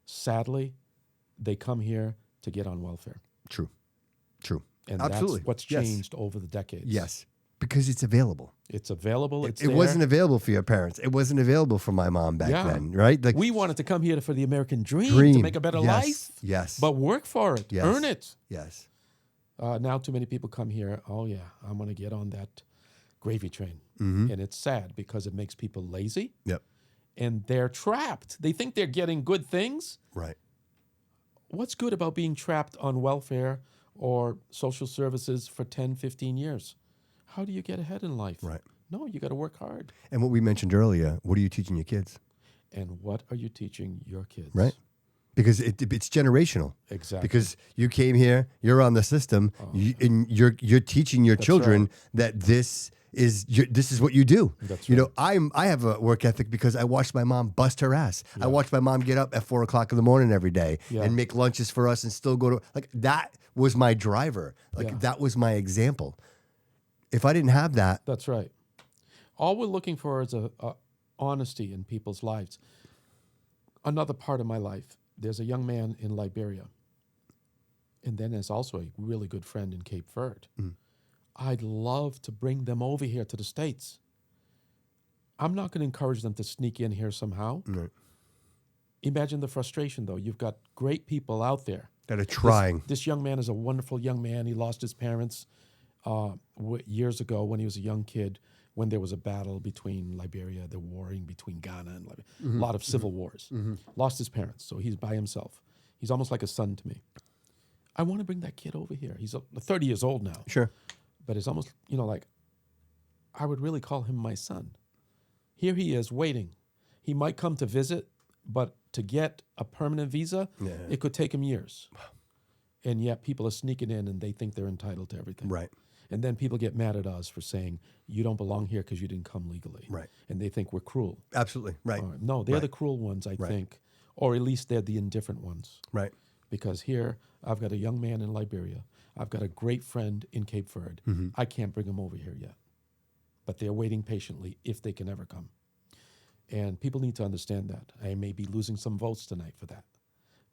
Sadly, they come here to get on welfare. True. And Absolutely. that's what's changed over the decades. Yes. Because it's available. It's available. It wasn't available for your parents. It wasn't available for my mom back then, right? Like, we wanted to come here for the American dream, to make a better life. Yes. But work for it. Yes. Earn it. Yes. Now too many people come here, I'm going to get on that gravy train. And it's sad because it makes people lazy. Yep. And they're trapped. They think they're getting good things. Right. What's good about being trapped on welfare or social services for 10, 15 years? How do you get ahead in life? Right. No, you got to work hard. And what we mentioned earlier, what are you teaching your kids? And what are you teaching your kids? Right. Because it's generational. Exactly. Because you came here, you're on the system, and you're teaching your children that this is what you do. That's you know, I have a work ethic because I watched my mom bust her ass. I watched my mom get up at 4 o'clock in the morning every day and make lunches for us and still go to, like, that was my driver. Like, that was my example. If I didn't have that. That's right. All we're looking for is a honesty in people's lives. Another part of my life, there's a young man in Liberia. And then there's also a really good friend in Cape Verde. I'd love to bring them over here to the States. I'm not going to encourage them to sneak in here somehow. Right. Imagine the frustration, though. You've got great people out there That are trying. This young man is a wonderful young man. He lost his parents years ago when he was a young kid, when there was a battle between Liberia, the warring between Ghana and Liberia, a lot of civil wars. Lost his parents, so he's by himself. He's almost like a son to me. I want to bring that kid over here. He's 30 years old now. Sure. But it's almost, like, I would really call him my son. Here he is waiting. He might come to visit, but to get a permanent visa, it could take him years. And yet people are sneaking in and they think they're entitled to everything. Right. And then people get mad at us for saying, you don't belong here because you didn't come legally. Right. And they think we're cruel. Absolutely. Right. No, they're the cruel ones, I think. Or at least they're the indifferent ones. Right. Because here, I've got a young man in Liberia. I've got a great friend in Cape Verde. I can't bring him over here yet. But they're waiting patiently if they can ever come. And people need to understand that. I may be losing some votes tonight for that,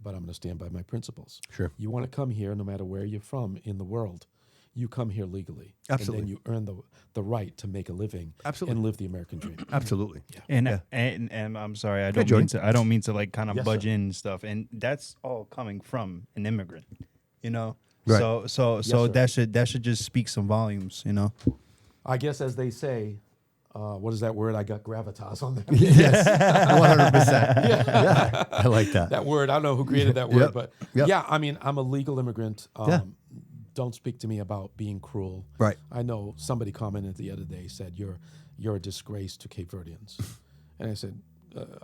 but I'm going to stand by my principles. Sure. You want to come here, no matter where you're from in the world, you come here legally. Absolutely. And then you earn the right to make a living. Absolutely. And live the American dream. Absolutely. Yeah. And I'm sorry, I Jordan. don't mean to like kind of Yes, budge sir. in and stuff. And that's all coming from an immigrant, Right. So sir. that should just speak some volumes, I guess, as they say, what is that word? I got gravitas on that. Yes. 100%. Yeah. I like that. That word, I don't know who created that word, Yep. but Yep. yeah, I mean, I'm a legal immigrant. Yeah. Don't speak to me about being cruel. Right. I know somebody commented the other day, said, you're a disgrace to Cape Verdeans. And I said,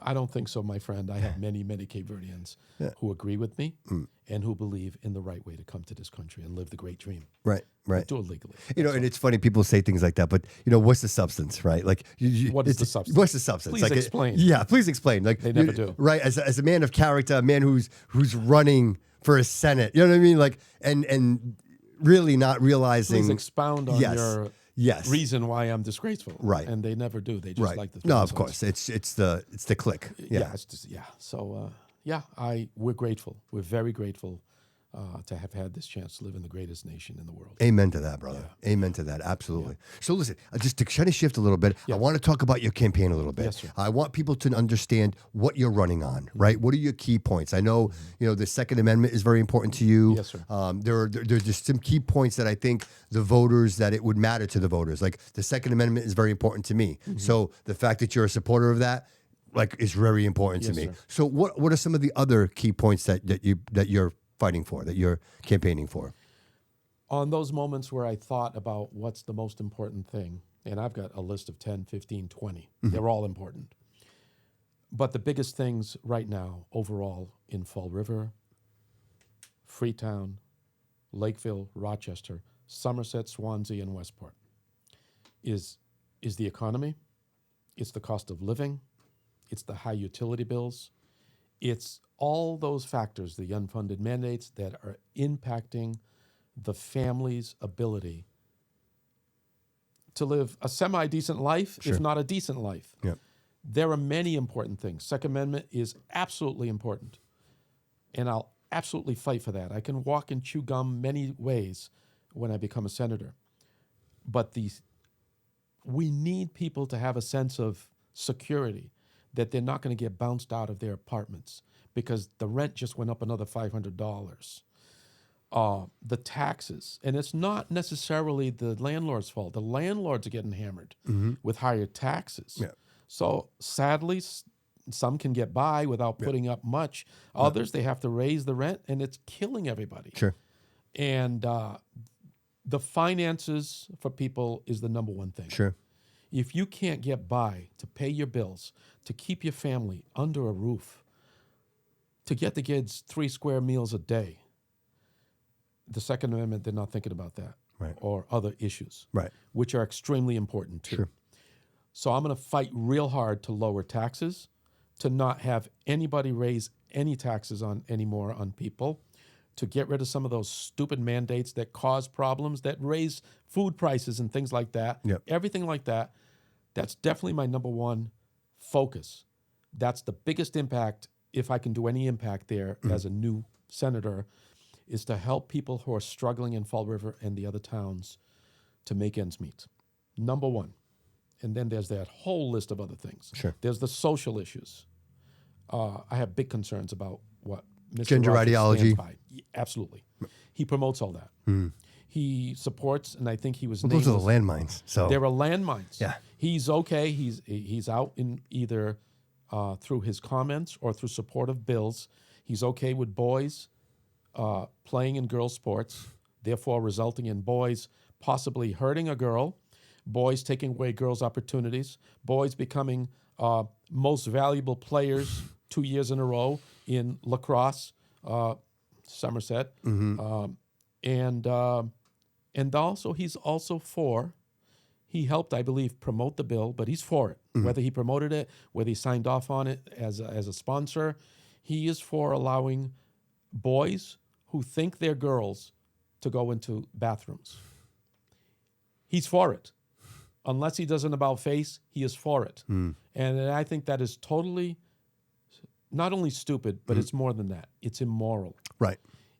I don't think so, my friend. I have many, many Cape Verdeans who agree with me and who believe in the right way to come to this country and live the great dream. Right. Right. Do it legally. And it's funny, people say things like that, but what's the substance, right? Like, What is the substance? What's the substance? Please like, explain. Please explain. Like, They never do. Right. As a man of character, a man who's running for a Senate, you know what I mean? Like, and really not realizing. Please expound on your reason why I'm disgraceful. Right. And they never do. They just like this. No, of course. It's the click. Yeah. It's just, So, we're grateful. We're very grateful to have had this chance to live in the greatest nation in the world. Amen to that, brother. Amen to that. Absolutely. So listen, just to kind of shift a little bit, I want to talk about your campaign a little bit. Yes, sir. I want people to understand what you're running on, right? What are your key points? I know, the Second Amendment is very important to you. Yes, sir. There's just some key points that I think the voters, that it would matter to the voters. Like the Second Amendment is very important to me. So the fact that you're a supporter of that, like, is very important to me. sir. So what are some of the other key points that you're fighting for, that you're campaigning for? On those moments where I thought about what's the most important thing, and I've got a list of 10, 15, 20. They're all important. But the biggest things right now, overall, in Fall River, Freetown, Lakeville, Rochester, Somerset, Swansea, and Westport, is the economy. It's the cost of living. It's the high utility bills. It's all those factors, the unfunded mandates, that are impacting the family's ability to live a semi-decent life, if not a decent life. Yep. There are many important things. Second Amendment is absolutely important, and I'll absolutely fight for that. I can walk and chew gum many ways when I become a senator, but we need people to have a sense of security, that they're not going to get bounced out of their apartments because the rent just went up another $500. The taxes, and it's not necessarily the landlord's fault. The landlords are getting hammered with higher taxes. Yeah. So sadly, some can get by without putting up much. Others, they have to raise the rent, and it's killing everybody. Sure. And the finances for people is the number one thing. Sure. If you can't get by to pay your bills, to keep your family under a roof, to get the kids 3 square meals a day, the Second Amendment, they're not thinking about that. Right. Or other issues, Right. which are extremely important too. Sure. So I'm going to fight real hard to lower taxes, to not have anybody raise any taxes anymore on people, to get rid of some of those stupid mandates that cause problems, that raise food prices and things like that. Yep. Everything like that. That's definitely my number one focus. That's the biggest impact, if I can do any impact there as a new senator, is to help people who are struggling in Fall River and the other towns to make ends meet. Number one. And then there's that whole list of other things. Sure. There's the social issues. I have big concerns about what Mr. Gender Rogers ideology. stands by. Absolutely. He promotes all that. He supports, and I think he was Well, named those are as- the landmines. So there are landmines. Yeah. He's okay. He's out in either through his comments or through supportive bills. He's okay with boys playing in girls' sports, therefore resulting in boys possibly hurting a girl, boys taking away girls' opportunities, boys becoming most valuable players 2 years in a row in lacrosse, Somerset, and also he's also for. He helped, I believe, promote the bill, but he's for it. Whether he promoted it, whether he signed off on it as a sponsor, he is for allowing boys who think they're girls to go into bathrooms. He's for it. Unless he does an about face, he is for it. And I think that is totally not only stupid, but it's more than that. It's immoral. right.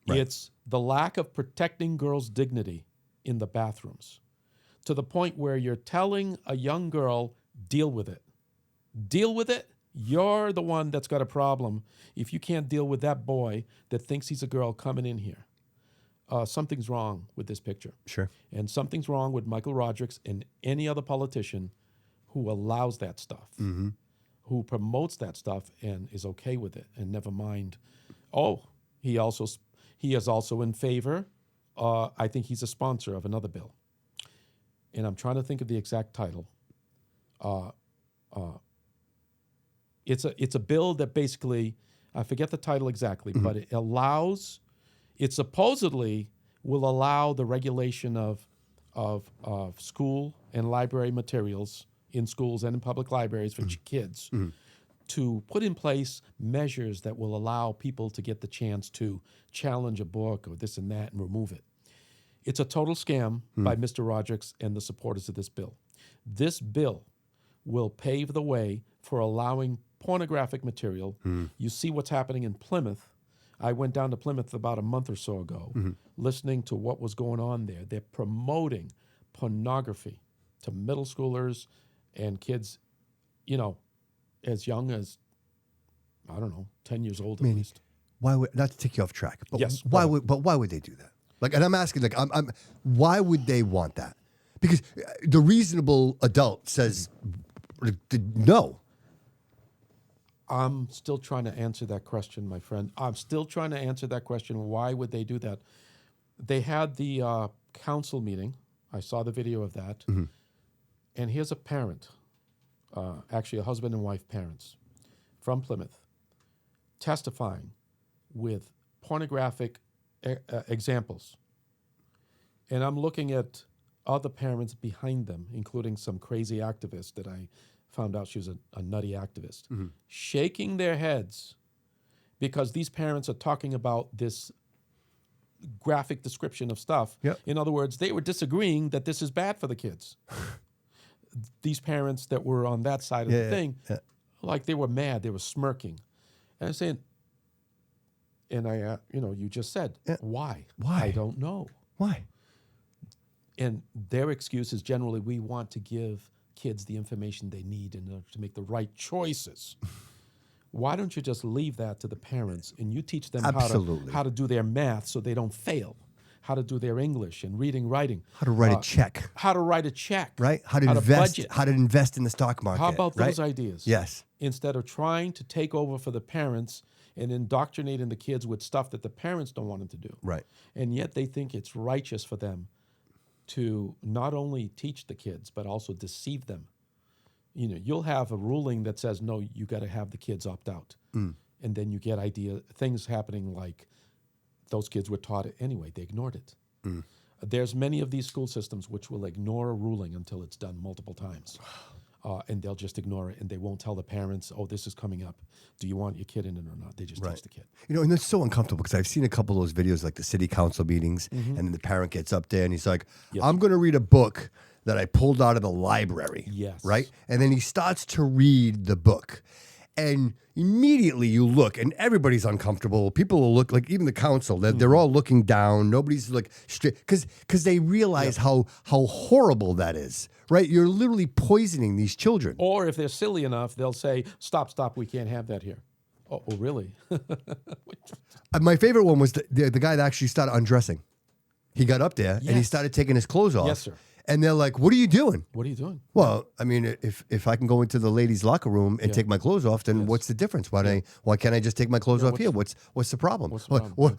It's the lack of protecting girls' dignity in the bathrooms to the point where you're telling a young girl, deal with it. Deal with it. You're the one that's got a problem if you can't deal with that boy that thinks he's a girl coming in here. Something's wrong with this picture. Sure. And something's wrong with Michael Rodrigues and any other politician who allows that stuff, who promotes that stuff and is okay with it, and never mind. Oh, he is also in favor. I think he's a sponsor of another bill, and I'm trying to think of the exact title. It's a bill that basically, I forget the title exactly, but it supposedly will allow the regulation of school and library materials in schools and in public libraries for kids to put in place measures that will allow people to get the chance to challenge a book or this and that and remove it. It's a total scam by Mr. Rodrigues and the supporters of this bill. This bill will pave the way for allowing pornographic material. You see what's happening in Plymouth. I went down to Plymouth about a month or so ago, listening to what was going on there. They're promoting pornography to middle schoolers and kids, as young as, 10 years old at least. Why would, not to take you off track, but Yes, why go would they do that? Like, and I'm asking, like, why would they want that? Because the reasonable adult says no. I'm still trying to answer that question, my friend. I'm still trying to answer that question. Why would they do that? They had the council meeting. I saw the video of that. And here's a parent, actually a husband and wife parents from Plymouth, testifying with pornographic examples. And I'm looking at other parents behind them, including some crazy activist that I found out she was a nutty activist, shaking their heads because these parents are talking about this graphic description of stuff. Yep. In other words, they were disagreeing that this is bad for the kids. These parents that were on that side of the thing, like they were mad, they were smirking. And I'm saying, and I, you just said, why? Why? I don't know. Why? And their excuse is generally we want to give kids the information they need in order to make the right choices. Why don't you just leave that to the parents and you teach them how to do their math so they don't fail, how to do their English and reading, writing. How to write a check. How to write a check. Right? How to invest. budget. How to invest in the stock market. How about right? those ideas? Yes. Instead of trying to take over for the parents and indoctrinating the kids with stuff that the parents don't want them to do. Right. And yet they think it's righteous for them to not only teach the kids, but also deceive them. You'll have a ruling that says, no, you got to have the kids opt out. And then you get things happening like those kids were taught it anyway. They ignored it. There's many of these school systems which will ignore a ruling until it's done multiple times. And they'll just ignore it, and they won't tell the parents, oh, this is coming up. Do you want your kid in it or not? They just teach the kid. And it's so uncomfortable because I've seen a couple of those videos like the city council meetings, and then the parent gets up there and he's like, I'm going to read a book that I pulled out of the library. Yes. Right? And then he starts to read the book. And immediately you look, and everybody's uncomfortable. People will look like even the council. They're all looking down. Nobody's like straight because they realize how horrible that is. Right? You're literally poisoning these children. Or if they're silly enough, they'll say, "Stop! We can't have that here." Oh, really? My favorite one was the guy that actually started undressing. He got up there and he Yes. started taking his clothes off. Yes, sir. And they're like, "What are you doing?" What are you doing? Well, I mean, if I can go into the ladies' locker room and Yeah. take my clothes off, then what's the difference? Why can't I just take my clothes off here? What's the problem? What's the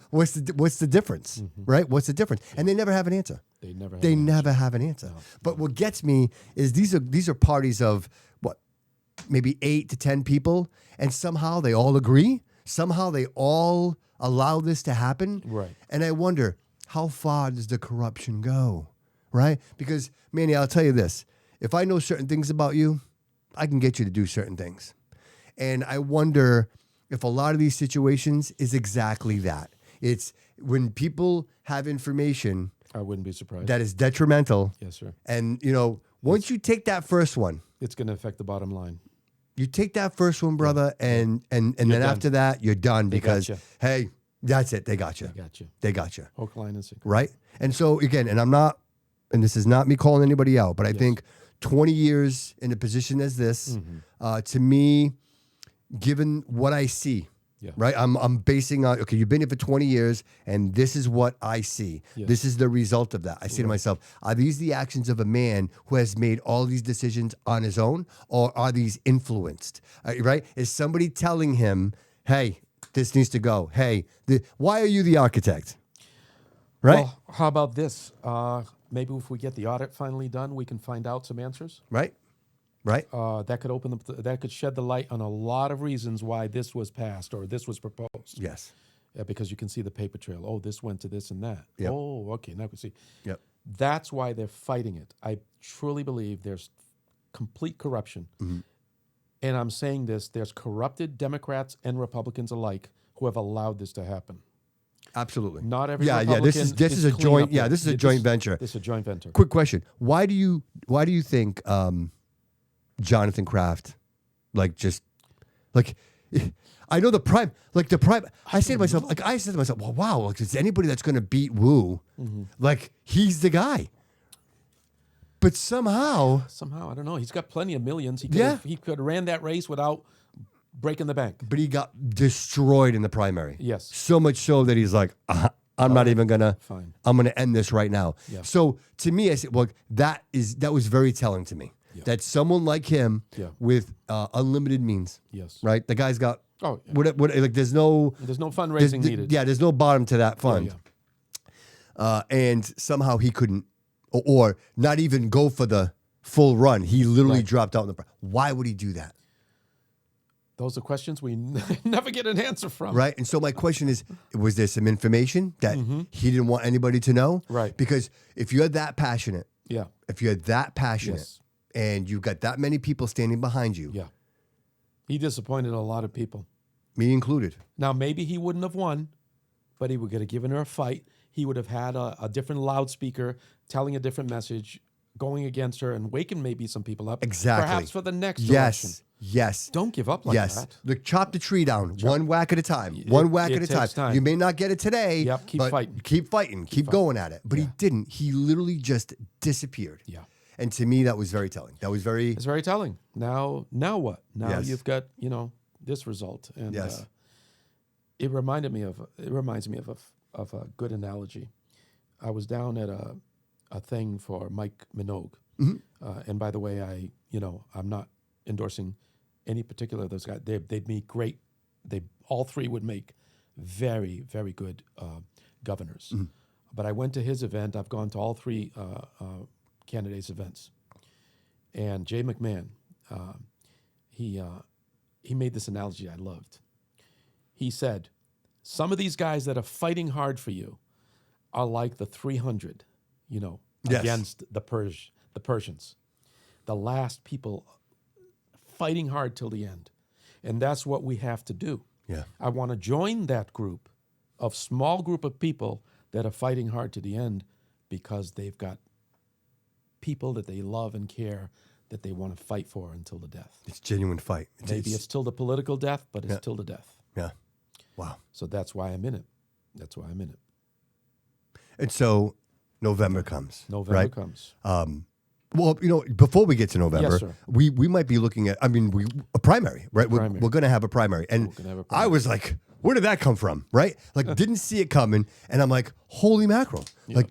What's the difference? Right? What's the difference? And they never have an answer. They never. They never have an answer. But what gets me is these are parties of what, maybe 8 to 10 people, and somehow they all agree. Somehow they all allow this to happen. Right. And I wonder, how far does the corruption go? Right? Because, Manny, I'll tell you this. If I know certain things about you, I can get you to do certain things. And I wonder if a lot of these situations is exactly that. It's when people have information I wouldn't be surprised. that is detrimental. Yes, sir. And, once you take that first one, It's going to affect the bottom line. you take that first one, brother, and then done. after that, you're done They got because, you. hey, that's it. They got you. I got you. They got you. Hook, line, and sinker. Right? And so, again, and this is not me calling anybody out, but I think 20 years in a position as this, to me, given what I see, right? I'm basing on, okay, you've been here for 20 years, and this is what I see. Yes. This is the result of that. I say to myself, are these the actions of a man who has made all these decisions on his own, or are these influenced? Right? Is somebody telling him, hey, this needs to go? Hey, why are you the architect? Right? Well, how about this? Maybe if we get the audit finally done, we can find out some answers. Right? Right? That could that could shed the light on a lot of reasons why this was passed or this was proposed. Yes. Because you can see the paper trail. Oh, this went to this and that. Yep. Oh, okay. Now we can see. Yep. That's why they're fighting it. I truly believe there's complete corruption. And I'm saying this, there's corrupted Democrats and Republicans alike who have allowed this to happen. Absolutely. Not every Yeah. Republican This is a clean joint. up Yeah, there. this is a joint venture. This is a joint venture. Quick question: Why do you think Jonathan Kraft, I know the prime. I say to myself, well, wow, like, is anybody that's going to beat Wu? Like, he's the guy. But somehow, I don't know. He's got plenty of millions. He could have ran that race without breaking the bank. but he got destroyed in the primary. Yes. So much so that he's like, I'm not even gonna. Fine. I'm gonna end this right now. Yeah. So to me, I said, well, that was very telling to me. Yeah. That someone like him Yeah. with unlimited means. Yes. Right. The guy's got. Oh, yeah. What like there's no. There's no fundraising needed. Yeah. There's no bottom to that fund. Yeah. And somehow he couldn't, or not even go for the full run. He literally Right. dropped out in the. Why would he do that? Those are questions we never get an answer from. Right. And so my question is, was there some information that he didn't want anybody to know? Right. Because if you're that passionate, Yeah. Yes. And you've got that many people standing behind you, Yeah. He disappointed a lot of people. me included. Now, maybe he wouldn't have won, but he would have given her a fight. He would have had a different loudspeaker telling a different message, going against her and waking maybe some people up. Exactly. Perhaps for the next election. Yes. Don't give up like that. Look, chop the tree down one whack at a time. One whack it at a takes time. time. You may not get it today. Yep, keep but fighting. Keep fighting. Keep going at it. But he didn't. He literally just disappeared. Yeah. And to me, that was very telling. That was very. It's very telling. Now what? Now Yes. you've got, this result. And Yes. it reminds me of a good analogy. I was down at a thing for Mike Minogue. And by the way, I'm not endorsing any particular of those guys. They'd make great. All three would make very, very good governors. But I went to his event. I've gone to all three candidates' events. And Jay McMahon, he made this analogy I loved. He said, some of these guys that are fighting hard for you are like the 300, Yes. against the Persians. The last people fighting hard till the end. And that's what we have to do. Yeah. I want to join that group of small group of people that are fighting hard to the end because they've got people that they love and care that they want to fight for until the death. It's a genuine fight. Maybe it's till the political death, but it's till the death. Yeah. Wow. So that's why I'm in it. That's why I'm in it. And so November comes. November right? comes. Well, before we get to November, Yes, sir. we might be looking at, a primary, right? Primary. We're going to have a primary. And gonna have a I primary. was like, where did that come from, right? Like, didn't see it coming. And I'm like, holy mackerel. Like,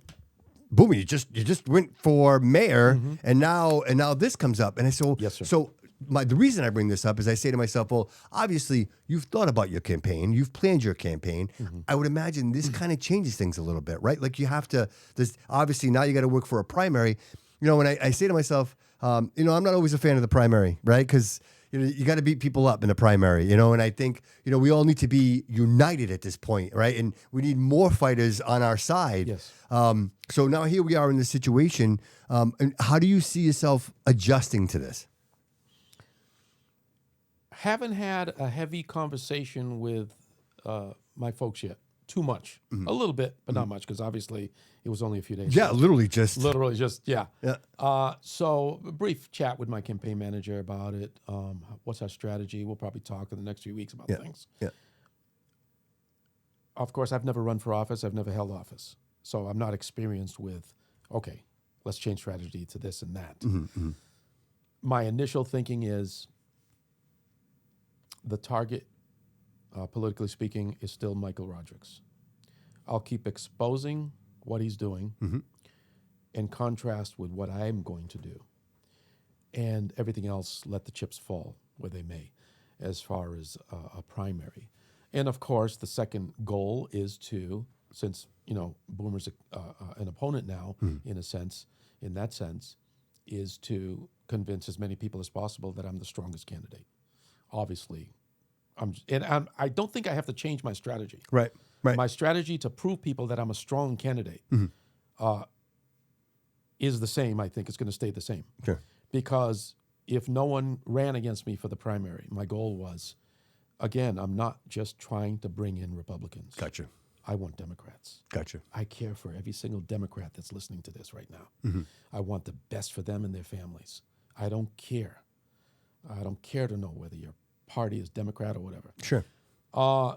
boom, you just went for mayor, and now this comes up. And I said, Yes, sir. So the reason I bring this up is I say to myself, well, obviously you've thought about your campaign, you've planned your campaign. I would imagine this kind of changes things a little bit, right? Like you have to. There's obviously now you got to work for a primary. When I say to myself, I'm not always a fan of the primary, right? Because you got to beat people up in the primary, and I think we all need to be united at this point, right? And we need more fighters on our side. Yes. So now here we are in this situation. And how do you see yourself adjusting to this? Haven't had a heavy conversation with my folks yet. Too much. A little bit, but not much, because obviously it was only a few days Yeah, ago. literally just. Yeah. Yeah. So a brief chat with my campaign manager about it. What's our strategy? We'll probably talk in the next few weeks about things. Yeah. Of course, I've never run for office. I've never held office. So I'm not experienced with, okay, let's change strategy to this and that. My initial thinking is the target, politically speaking, is still Michael Rodrigues. I'll keep exposing what he's doing in contrast with what I'm going to do. And everything else, let the chips fall where they may, as far as a primary. And of course, the second goal is to, since Boomer's an opponent now, in that sense, is to convince as many people as possible that I'm the strongest candidate. Obviously, I don't think I have to change my strategy. Right. My strategy to prove people that I'm a strong candidate is the same. I think it's going to stay the same. Sure. Because if no one ran against me for the primary, my goal was, again, I'm not just trying to bring in Republicans. Gotcha. I want Democrats. Gotcha. I care for every single Democrat that's listening to this right now. I want the best for them and their families. I don't care. I don't care to know whether your party is Democrat or whatever. Sure.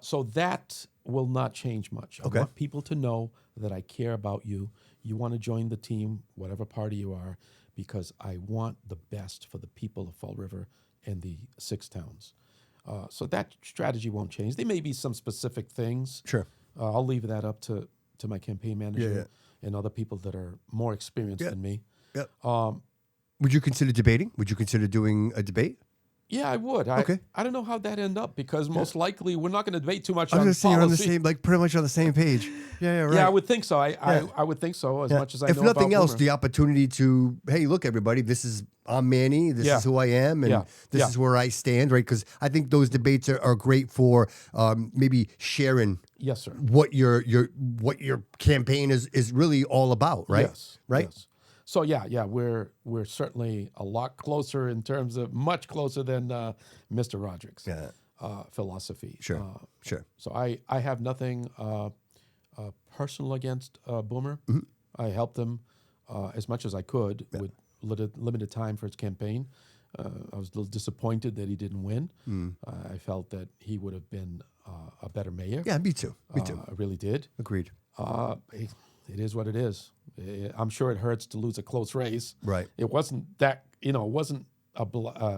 So that will not change much. Okay. I want people to know that I care about you. You want to join the team, whatever party you are, because I want the best for the people of Fall River and the 6 towns. So that strategy won't change. There may be some specific things. Sure. I'll leave that up to my campaign manager and other people that are more experienced than me. Yeah. Would you consider debating? Would you consider doing a debate? Yeah, I would. Okay. I don't know how that end up, because most likely we're not going to debate too much I was on going to say you're on the policy. same, pretty much on the same page. Yeah, right. Yeah, I would think so. I would think so, as much as I if know nothing about else, Boomer. the opportunity to, hey, look, everybody, I'm Manny. This is who I am, and this is where I stand, right? Because I think those debates are great for maybe sharing. Yes, sir. What your campaign is really all about, right? Yes. Right. Yes. So we're certainly a lot closer in terms of much closer than Mr. Rodrigues. Yeah. Philosophy. Sure. Sure. So I have nothing personal against Boomer. I helped him as much as I could with limited time for his campaign. I was a little disappointed that he didn't win. I felt that he would have been a better mayor. Yeah, me too. Me too. I really did. Agreed. It is what it is. I'm sure it hurts to lose a close race. Right. It wasn't that. It wasn't a blowout.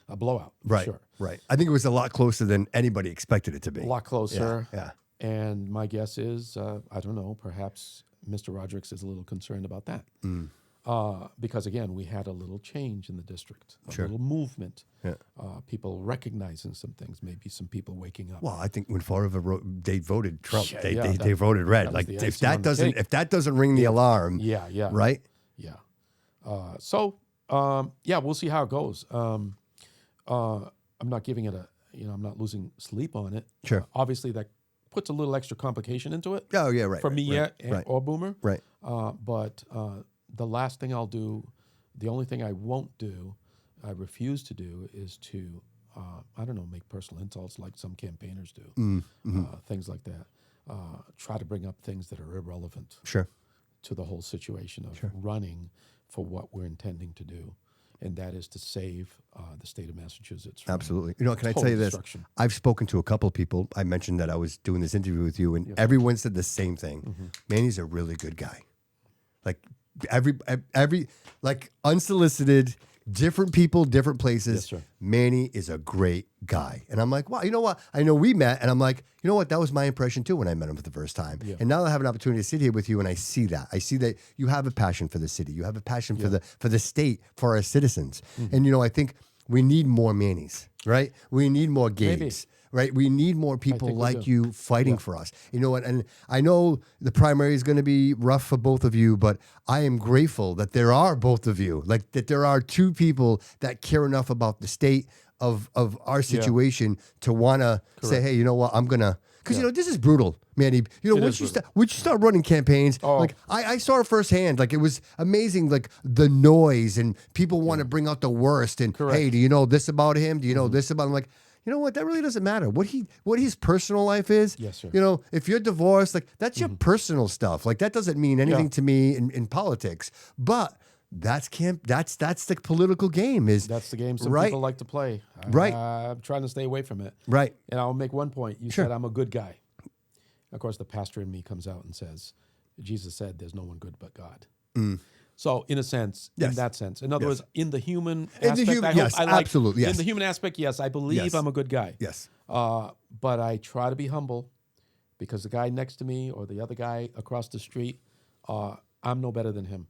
For Right. Sure. Right. I think it was a lot closer than anybody expected it to be. A lot closer. Yeah. And my guess is, I don't know, perhaps Mr. Rodrigues is a little concerned about that. Because, again, we had a little change in the district, a little movement. Yeah. People recognizing some things, maybe some people waking up. Well, I think when Fall River they voted Trump, Yeah, they voted red. that was Like the if icing on that the doesn't cake. if that doesn't ring the alarm, Yeah. right? Yeah. We'll see how it goes. I'm not giving it I'm not losing sleep on it. Sure. Obviously, that puts a little extra complication into it. Oh yeah, right. For me, right. or Boomer. Right. But the last thing I'll do, the only thing I won't do, I refuse to do, is to, make personal insults like some campaigners do. Things like that. Try to bring up things that are irrelevant Sure. to the whole situation of running for what we're intending to do. and that is to save the state of Massachusetts from Absolutely. You know, can I total tell you this? destruction. I've spoken to a couple of people. I mentioned that I was doing this interview with you, and everyone said the same thing. Manny's a really good guy. Like every like unsolicited, different people, different places. Yes, sir. Manny is a great guy. And I'm like, wow, you know what? I know we met, and I'm like, you know what? That was my impression too when I met him for the first time. Yeah. And now I have an opportunity to sit here with you, and I see that. I see that you have a passion for the city. You have a passion for the state, for our citizens. And you know, I think we need more Mannys, right? We need more Gabes. Right, we need more people think we like do. you fighting for us. You know what? And I know the primary is going to be rough for both of you, but I am grateful that there are both of you. Like that, there are two people that care enough about the state of our situation to want to say, hey, you know what? I'm gonna, because you know this is brutal, Manny. You know, once you start running campaigns, like I saw it firsthand. Like it was amazing. Like the noise and people want to bring out the worst. And hey, do you know this about him? Do you know this about him? Like, you know what? That really doesn't matter. What his personal life is. Yes, sir. You know, if you're divorced, like that's your personal stuff. Like that doesn't mean anything to me in politics. But that's the political game. That's the game some people like to play. Right. I'm trying to stay away from it. Right. And I'll make one point. You said I'm a good guy. Of course, the pastor in me comes out and says, Jesus said, "There's no one good but God." So, in a sense, in that sense, in other words, in the human aspect, absolutely, in the human aspect, yes, I believe I'm a good guy. Yes. But I try to be humble because the guy next to me or the other guy across the street, I'm no better than him.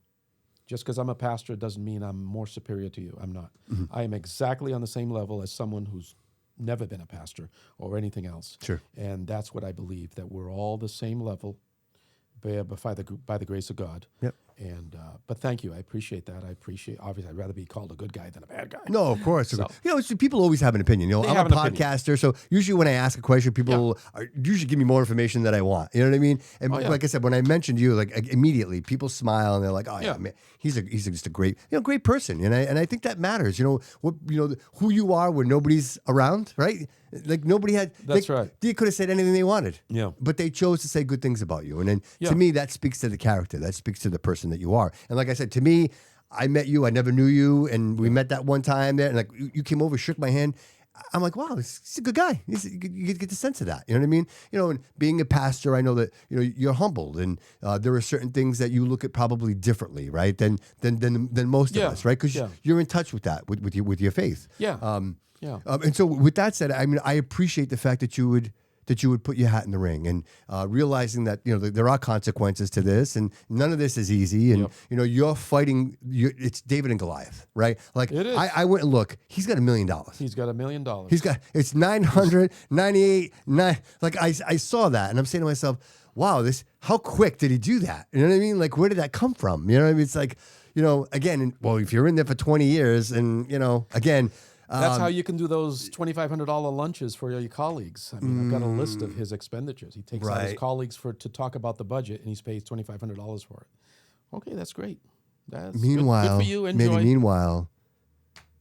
Just because I'm a pastor doesn't mean I'm more superior to you. I'm not. I am exactly on the same level as someone who's never been a pastor or anything else. Sure. And that's what I believe, that we're all the same level by the grace of God. Yep. And but thank you, I appreciate that. Obviously, I'd rather be called a good guy than a bad guy. No, of course. So- You know, people always have an opinion. You know, I'm a podcaster, so usually when I ask a question, people usually give me more information than I want. You know what I mean? And like I said, when I mentioned you, like immediately people smile and they're like, "Oh yeah, man, he's just a great, great person." And I think that matters. You know, who you are when nobody's around, right? Like nobody had. That's right. They could have said anything they wanted. Yeah. But they chose to say good things about you, and then to me, that speaks to the character. That speaks to the person that you are. And like I said, to me, I met you. I never knew you, and we met that one time there. And like you came over, shook my hand. I'm like, wow, he's a good guy. You get the sense of that. You know what I mean? You know, and being a pastor, I know that you're humbled, and there are certain things that you look at probably differently, right? Than most of us, right? Because you're in touch with that with your faith. Yeah. And so with that said, I mean, I appreciate the fact that you would put your hat in the ring, and realizing that there are consequences to this, and none of this is easy, and you're fighting. It's David and Goliath, right? Like it is. I went and look. He's got $1 million. He's got $1 million. It's 998 9. Like I saw that, and I'm saying to myself, wow, how quick did he do that? You know what I mean? Like where did that come from? You know what I mean? It's like again, well, if you're in there for 20 years, and again. That's how you can do those $2,500 lunches for your colleagues. I mean, I've got a list of his expenditures. He takes out his colleagues to talk about the budget, and he pays $2,500 for it. Okay, that's great. That's good for you. Enjoy. Meanwhile,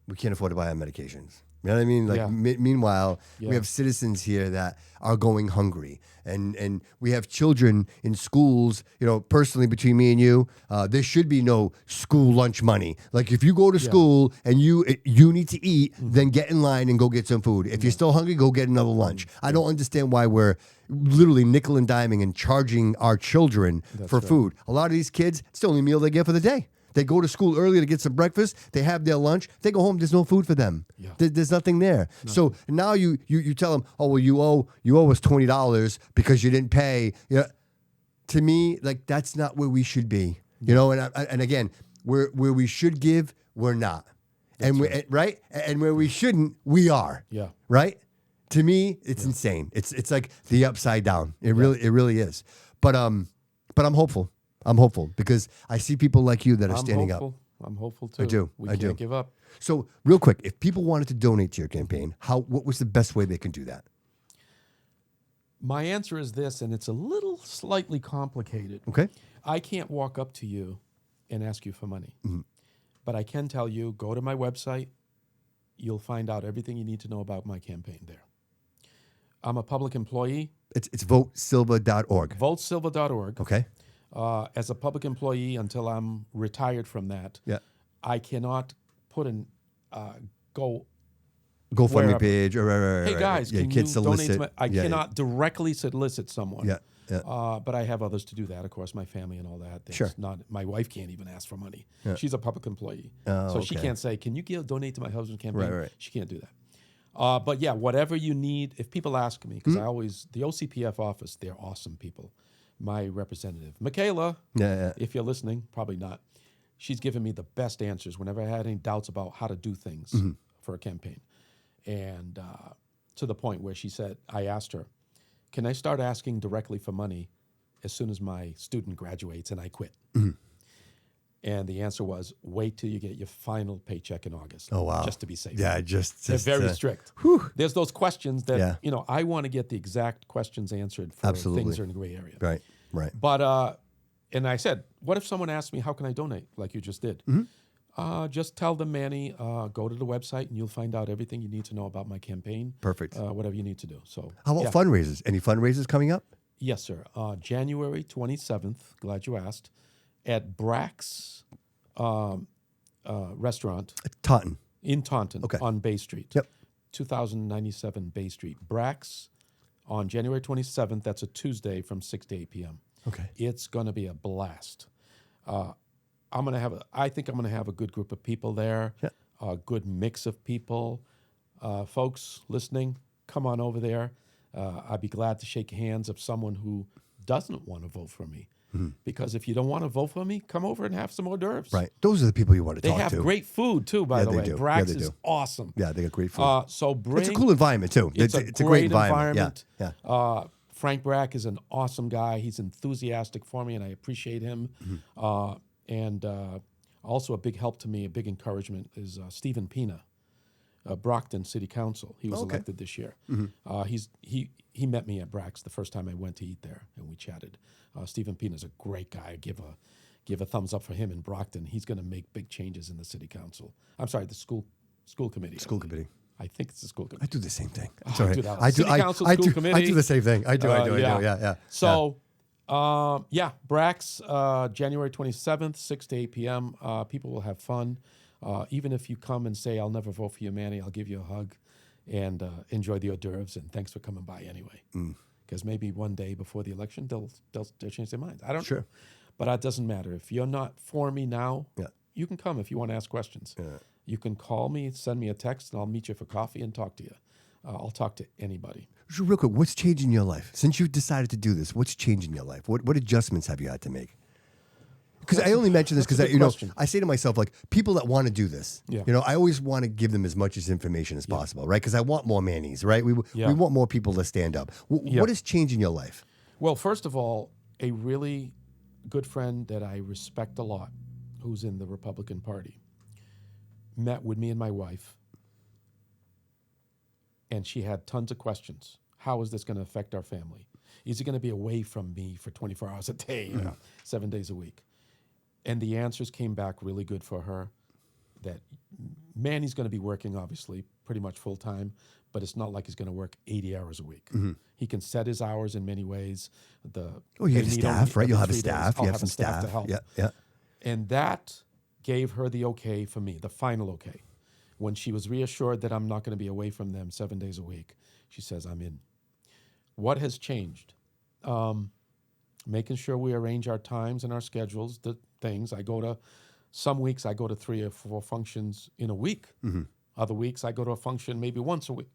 we can't afford to buy our medications. You know what I mean? Like meanwhile, we have citizens here that are going hungry, and we have children in schools. Personally, between me and you, there should be no school lunch money. Like if you go to school and you need to eat, then get in line and go get some food. If you're still hungry, go get another lunch. I don't understand why we're literally nickel and diming and charging our children for food. A lot of these kids, it's the only meal they get for the day. They go to school early to get some breakfast. They have their lunch. They go home. There's no food for them. Yeah. There's nothing there. So now you tell them, oh well, you owe us $20 because you didn't pay. To me, like that's not where we should be. And again, where we should give, we're not. Right. And where we shouldn't, we are. Yeah. Right. To me, it's insane. It's like the upside down. It really is. But I'm hopeful. I'm hopeful because I see people like you that are standing up. I'm hopeful too. I do. We can't give up. So real quick, if people wanted to donate to your campaign, what was the best way they can do that? My answer is this, and it's a little slightly complicated. Okay. I can't walk up to you and ask you for money. But I can tell you, go to my website. You'll find out everything you need to know about my campaign there. I'm a public employee. It's votesilva.org. Votesilva.org. Okay. As a public employee, until I'm retired from that, I cannot put an go. GoFundMe wherever. page or Hey guys, yeah, can you you can't donate? solicit. To I Yeah, cannot directly solicit someone. Yeah, yeah. But I have others to do that. Of course, my family and all that. That's Sure. Not my wife can't even ask for money. Yeah. She's a public employee, Oh, so she okay. can't say, "Can you donate to my husband's campaign?" Right. She can't do that. But yeah, whatever you need. If people ask me, because I always the OCPF office, they're awesome people. My representative, Michaela, Yeah. if you're listening, probably not. She's given me the best answers whenever I had any doubts about how to do things for a campaign. And to the point where she said, I asked her, can I start asking directly for money as soon as my student graduates and I quit? And the answer was, wait till you get your final paycheck in August. Oh, wow. Just to be safe. Yeah, just They're very strict. There's those questions that, Yeah. I want to get the exact questions answered for Absolutely. things that are in the gray area. Right. But, and I said, what if someone asked me, how can I donate, like you just did? Just tell them, Manny, go to the website and you'll find out everything you need to know about my campaign. Perfect. Whatever you need to do. So, How about fundraisers? Any fundraisers coming up? Yes, sir. January 27th, glad you asked, at Brack's restaurant Taunton. in Taunton Okay. on Bay Street. Yep. 2097 Bay Street. Brack's on January 27th. That's a Tuesday from 6 to 8 p.m. Okay. It's going to be a blast. I think I'm going to have a good group of people there, Yeah. a good mix of people. Folks listening, come on over there. I'd be glad to shake hands of someone who doesn't want to vote for me. Because if you don't want to vote for me, come over and have some hors d'oeuvres. Right. Those are the people you want to They talk have to. great food too, by Yeah, the they way. do. Brax Yeah, they is do. awesome. Yeah, they got great food. So bring. It's a cool environment too. It's a great environment. environment. Yeah. Frank Brack is an awesome guy. He's enthusiastic for me, and I appreciate him. And also a big help to me, a big encouragement is Stephen Pina, Brockton City Council. He was Okay. elected this year. He met me at Brack's the first time I went to eat there, and we chatted. Stephen Pina's a great guy. Give a thumbs up for him in Brockton. He's going to make big changes in the city council. I'm sorry, the school committee. School committee. I think it's the school I committee. do the same thing. It's Oh, all right. dude, I do. City council, I school do. I committee. do the same thing. I do. Yeah. So, Brack's January 27th, 6 to 8 p.m. People will have fun. Even if you come and say, I'll never vote for you, Manny, I'll give you a hug and enjoy the hors d'oeuvres. And thanks for coming by anyway. Because maybe one day before the election, they'll change their minds. I don't know. But that doesn't matter. If you're not for me now, you can come if you want to ask questions. You can call me, send me a text, and I'll meet you for coffee and talk to you. I'll talk to anybody. So real quick, what's changed in your life since you've decided to do this? What's changed in your life? What adjustments have you had to make? Because I only mention this That's because a good question. I say to myself, like, people that want to do this, Yeah. I always want to give them as much as information as possible, right? Because I want more Mannies, right? We Yeah. want more people to stand up. What has changed in your life? Well, first of all, a really good friend that I respect a lot, who's in the Republican Party, met with me and my wife, and she had tons of questions. How is this going to affect our family? Is he going to be away from me for 24 hours a day, 7 days a week? And the answers came back really good for her, that Manny's going to be working, obviously, pretty much full time, but it's not like he's going to work 80 hours a week. He can set his hours in many ways. You have staff, right? You'll have a 3 days. staff. I'll You have some staff to staff. help. Yeah. And that gave her the okay for me, the final okay. When she was reassured that I'm not going to be away from them 7 days a week, she says, I'm in. What has changed? Making sure we arrange our times and our schedules, the things. Some weeks I go to 3 or 4 functions in a week. Other weeks I go to a function maybe once a week.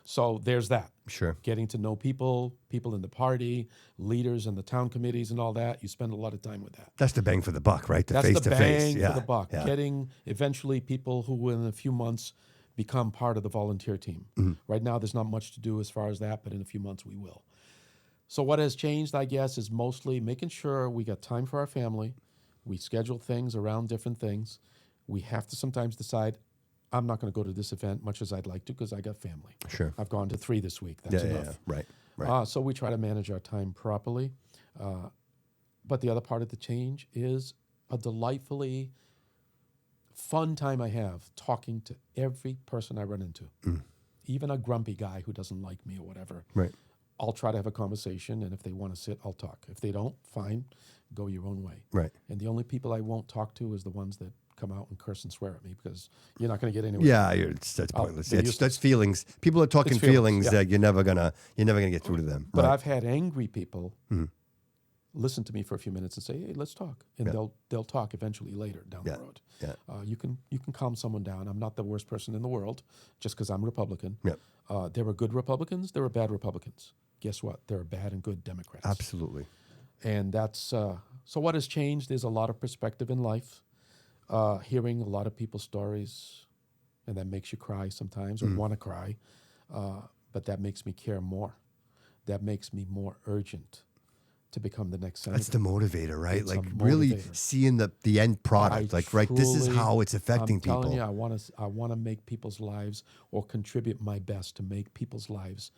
So there's that. Sure. Getting to know people in the party, leaders in the town committees and all that. You spend a lot of time with that. That's the bang for the buck, right? That's face the to face. bang for the buck. Yeah. Getting eventually people who in a few months become part of the volunteer team. Right now there's not much to do as far as that, but in a few months we will. So what has changed, I guess, is mostly making sure we got time for our family. We schedule things around different things. We have to sometimes decide, I'm not going to go to this event much as I'd like to because I got family. Sure. I've gone to 3 this week. That's enough. Yeah. Right. So we try to manage our time properly. But the other part of the change is a delightfully fun time I have talking to every person I run into. Even a grumpy guy who doesn't like me or whatever. Right. I'll try to have a conversation, and if they want to sit, I'll talk. If they don't, fine, go your own way. Right. And the only people I won't talk to is the ones that come out and curse and swear at me because you're not going to get anywhere. Yeah, that's pointless. they're That's feelings. People are talking It's feelings, feelings yeah. that you're never gonna get through to them. But right? I've had angry people listen to me for a few minutes and say, "Hey, let's talk," and they'll talk eventually later down the road. Yeah. You can calm someone down. I'm not the worst person in the world just because I'm Republican. Yeah. There are good Republicans. There are bad Republicans. Guess what? There are bad and good Democrats. Absolutely. And that's so. What has changed? There's a lot of perspective in life. Hearing a lot of people's stories, and that makes you cry sometimes or want to cry, but that makes me care more. That makes me more urgent to become the next senator. That's the motivator, right? It's like a really motivator. seeing the end product. This is truly- how it's affecting I'm people. telling you, I want to make people's lives or contribute my best to make people's lives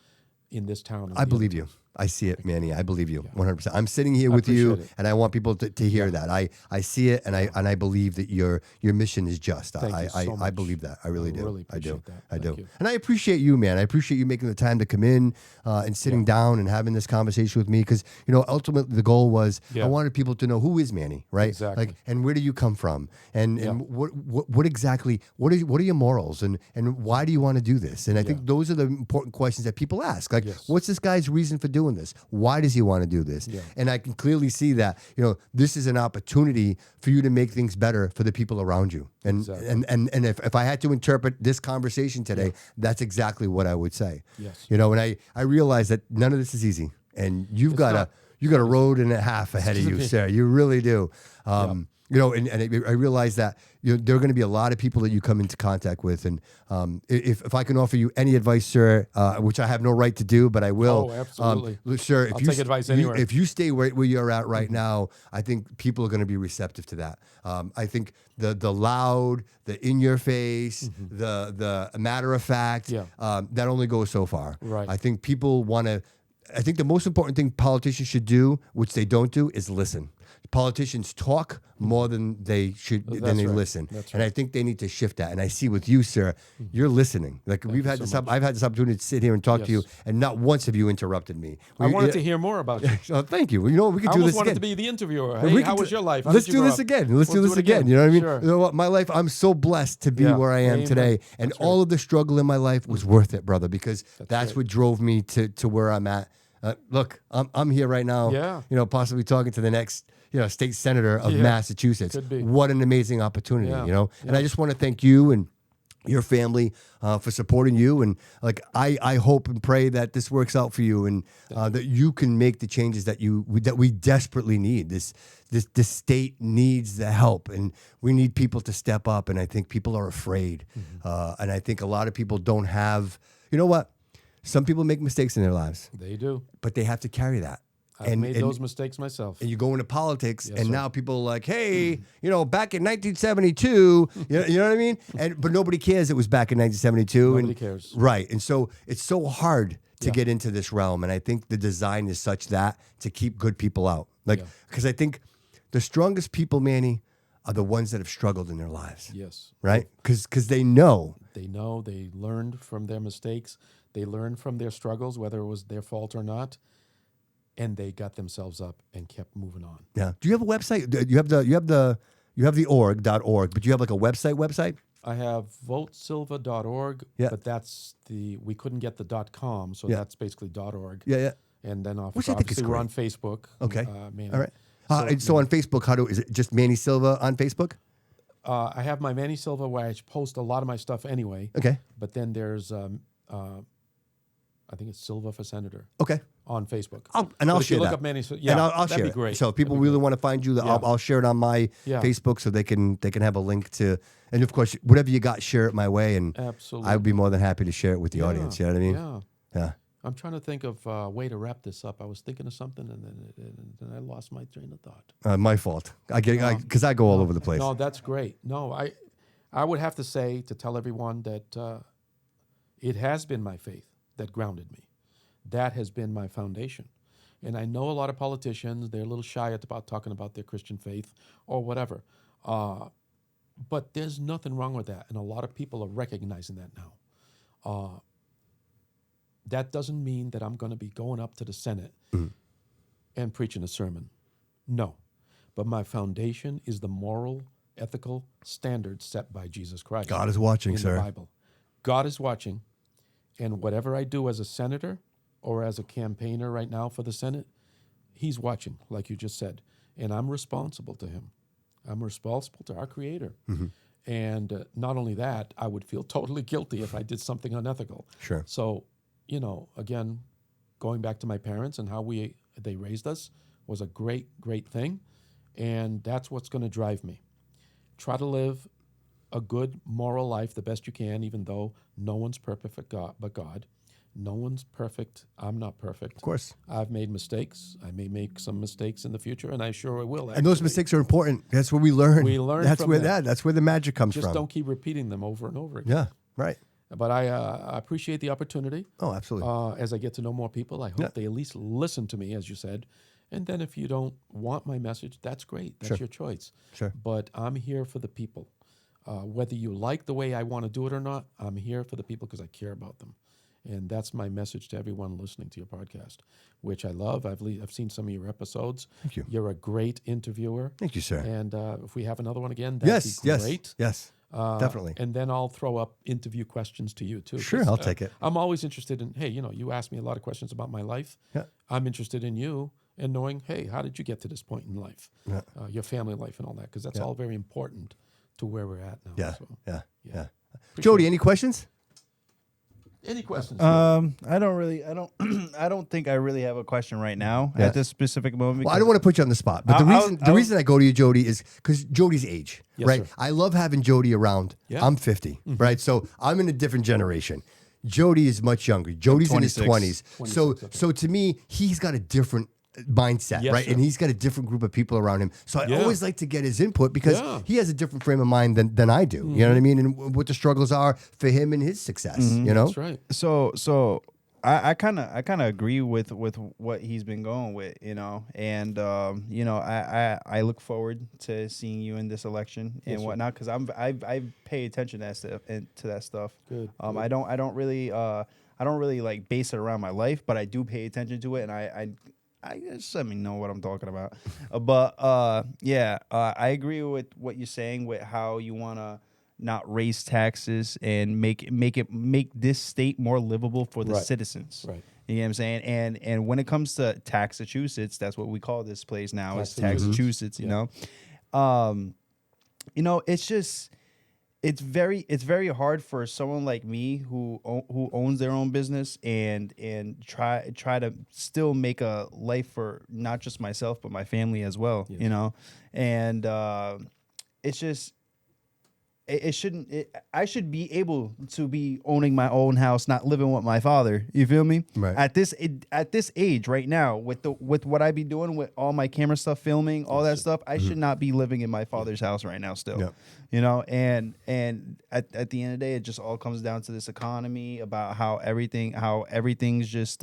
in this town. and I the believe other you. towns. I see it, Manny. I believe you 100%. I'm sitting here with you, appreciate it. and I want people to hear that. I see it, and I believe that your mission is just. Thank you so I much. believe that. I really do. really I do. appreciate that. I do. Thank you. And I appreciate you, man. I appreciate you making the time to come in and sitting down and having this conversation with me because ultimately the goal was I wanted people to know who is Manny, right? Exactly. Like, and where do you come from, and what exactly what are your morals, and why do you want to do this? And I think those are the important questions that people ask. Like, what's this guy's reason for doing this? Why does he want to do this? Yeah. And I can clearly see that this is an opportunity for you to make things better for the people around you. And Exactly. and if I had to interpret this conversation today, that's exactly what I would say. Yes. And I realize that none of this is easy, and you've got a road and a half ahead of you, sir. You really do. And I realize that there are going to be a lot of people that you come into contact with, and if I can offer you any advice, sir, which I have no right to do, but I will. Oh, absolutely. Sir, I'll take advice anywhere. If you stay where you're at right now, I think people are going to be receptive to that. I think the loud, the in your face, the matter of fact, that only goes so far. Right. I think people want to. I think the most important thing politicians should do, which they don't do, is listen. Politicians talk more than they should than they right. listen, That's and I think they need to shift that. And I see with you, sir, you're listening. Like I've had this opportunity to sit here and talk to you, and not once have you interrupted me. I wanted to hear more about you. Oh, thank you. You know what? We can I do almost this wanted again. to be the interviewer. We Hey, can how do- was your life? How Let's did you do grow this up? again. Let's do We'll this again. You know what I mean? Sure. You know what? My life, I'm so blessed to be Yeah. where I am Amen. today. And That's all right. of the struggle in my life was worth it, brother, because that's right. what drove me to where I'm at. Look, I'm here right now, Yeah. possibly talking to the next, state senator of Yeah. Massachusetts. Could be. What an amazing opportunity, Yeah. And I just want to thank you and your family for supporting you, and like I hope and pray that this works out for you, and that you can make the changes that we desperately need. This state needs the help, and we need people to step up. And I think people are afraid, and I think a lot of people don't have. You know what? Some people make mistakes in their lives, They do. but they have to carry that. I've made those mistakes myself. And you go into politics, Yes, and sir. now people are like, hey, back in 1972, you know what I mean? But nobody cares it was back in 1972. Nobody cares. Right. And so it's so hard to get into this realm. And I think the design is such that to keep good people out. Because I think the strongest people, Manny, are the ones that have struggled in their lives. Yes. Right? Because they know. They know, they learned from their mistakes. They learned from their struggles, whether it was their fault or not. And they got themselves up and kept moving on. Yeah. Do you have a website? You have the org.org, but do you have like a website? I have votesilva.org, Yeah. but we couldn't get the .com, so Yeah. that's basically .org. Yeah. And then Which I think is obviously we're great. on Facebook. Okay. Manny. All right. So on Facebook, is it just Manny Silva on Facebook? I have my Manny Silva where I post a lot of my stuff anyway. Okay. But then there's, I think it's Silva for Senator Okay. on Facebook. I'll But if share you look that. up Manny Silva, and I'll that'd share be it. great. So if people That'd be really great. want to find you, Yeah. I'll share it on my Yeah. Facebook so they can have a link to. And of course, whatever you got, share it my way, and Absolutely. I would be more than happy to share it with the audience. You know what I mean? Yeah. Yeah. I'm trying to think of a way to wrap this up. I was thinking of something, and then I lost my train of thought. My fault. Because I go all over the place. No, that's great. No, I would have to say to tell everyone that it has been my faith that grounded me. That has been my foundation. And I know a lot of politicians, they're a little shy about talking about their Christian faith or whatever. But there's nothing wrong with that. And a lot of people are recognizing that now. That doesn't mean that I'm going to be going up to the Senate and preaching a sermon. No. But my foundation is the moral ethical standards set by Jesus Christ. God is watching, in sir. the Bible. God is watching, and whatever I do as a senator or as a campaigner right now for the Senate, he's watching, like you just said, and I'm responsible to him. I'm responsible to our Creator. And not only that, I would feel totally guilty if I did something unethical. Sure. So, again, going back to my parents and how they raised us was a great, great thing. And that's what's going to drive me. Try to live a good moral life the best you can, even though no one's perfect but God. No one's perfect. I'm not perfect. Of course. I've made mistakes. I may make some mistakes in the future, and I sure will. And those mistakes are important. That's where we learn. We learn That's from where them. that's where the magic comes Just from. don't keep repeating them over and over again. Yeah, right. But I appreciate the opportunity. Oh, absolutely. As I get to know more people, I hope they at least listen to me, as you said. And then if you don't want my message, that's great. That's your choice. Sure. But I'm here for the people. Whether you like the way I want to do it or not, I'm here for the people because I care about them. And that's my message to everyone listening to your podcast, which I love. I've seen some of your episodes. Thank you. You're a great interviewer. Thank you, sir. And if we have another one again, that'd be great. Yes. Definitely. And then I'll throw up interview questions to you too. Sure, 'Cause, I'll take it. I'm always interested in, hey, you asked me a lot of questions about my life. Yeah. I'm interested in you and knowing, hey, how did you get to this point in life? Yeah. Your family life and all that, because that's all very important to where we're at now. Yeah. So, Yeah. Appreciate Jody, it. any questions? Any questions? I don't think I really have a question right now Yeah. at this specific moment. Well, I don't want to put you on the spot, but the reason I go to you, Jody, is because Jody's age, Yes, right? sir. I love having Jody around. Yeah. I'm 50, right? So I'm in a different generation. Jody is much younger. Jody's in his 26. 20s. So to me, he's got a different mindset, Yes, right? sir. And he's got a different group of people around him. So I Yeah. always like to get his input because Yeah. he has a different frame of mind than I do. You know what I mean? And what the struggles are for him and his success, you know? That's right. So I kind of agree with what he's been going with, and I look forward to seeing you in this election and sir. whatnot, because I pay attention to that stuff. Good, I don't really like base it around my life, but I do pay attention to it, and I just let me know what I'm talking about. I agree with what you're saying with how you want to not raise taxes and make this state more livable for the Right. citizens. Right. You know what I'm saying? And when it comes to Taxachusetts, that's what we call this place now. It's Taxachusetts. Taxachusetts, it's just it's very hard for someone like me who owns their own business and try to still make a life for not just myself but my family as well. Yes. And it's just. I should be able to be owning my own house, not living with my father. You feel me? Right. At this age right now, with what I be doing with all my camera stuff, filming, all that stuff, I should not be living in my father's house right now still. Yeah. And at the end of the day, it just all comes down to this economy about how everything's just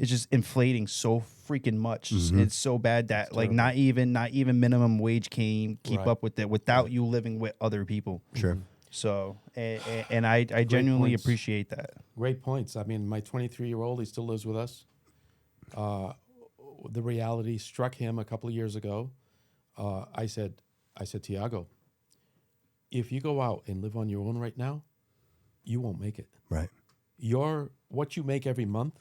it's just inflating so freaking much. It's so bad that like not even minimum wage can keep Right. up with it without you living with other people. Sure. So and I genuinely points. appreciate that. Great points. I mean, my 23-year-old, he still lives with us. The reality struck him a couple of years ago. I said, Tiago, if you go out and live on your own right now, you won't make it. Right. What you make every month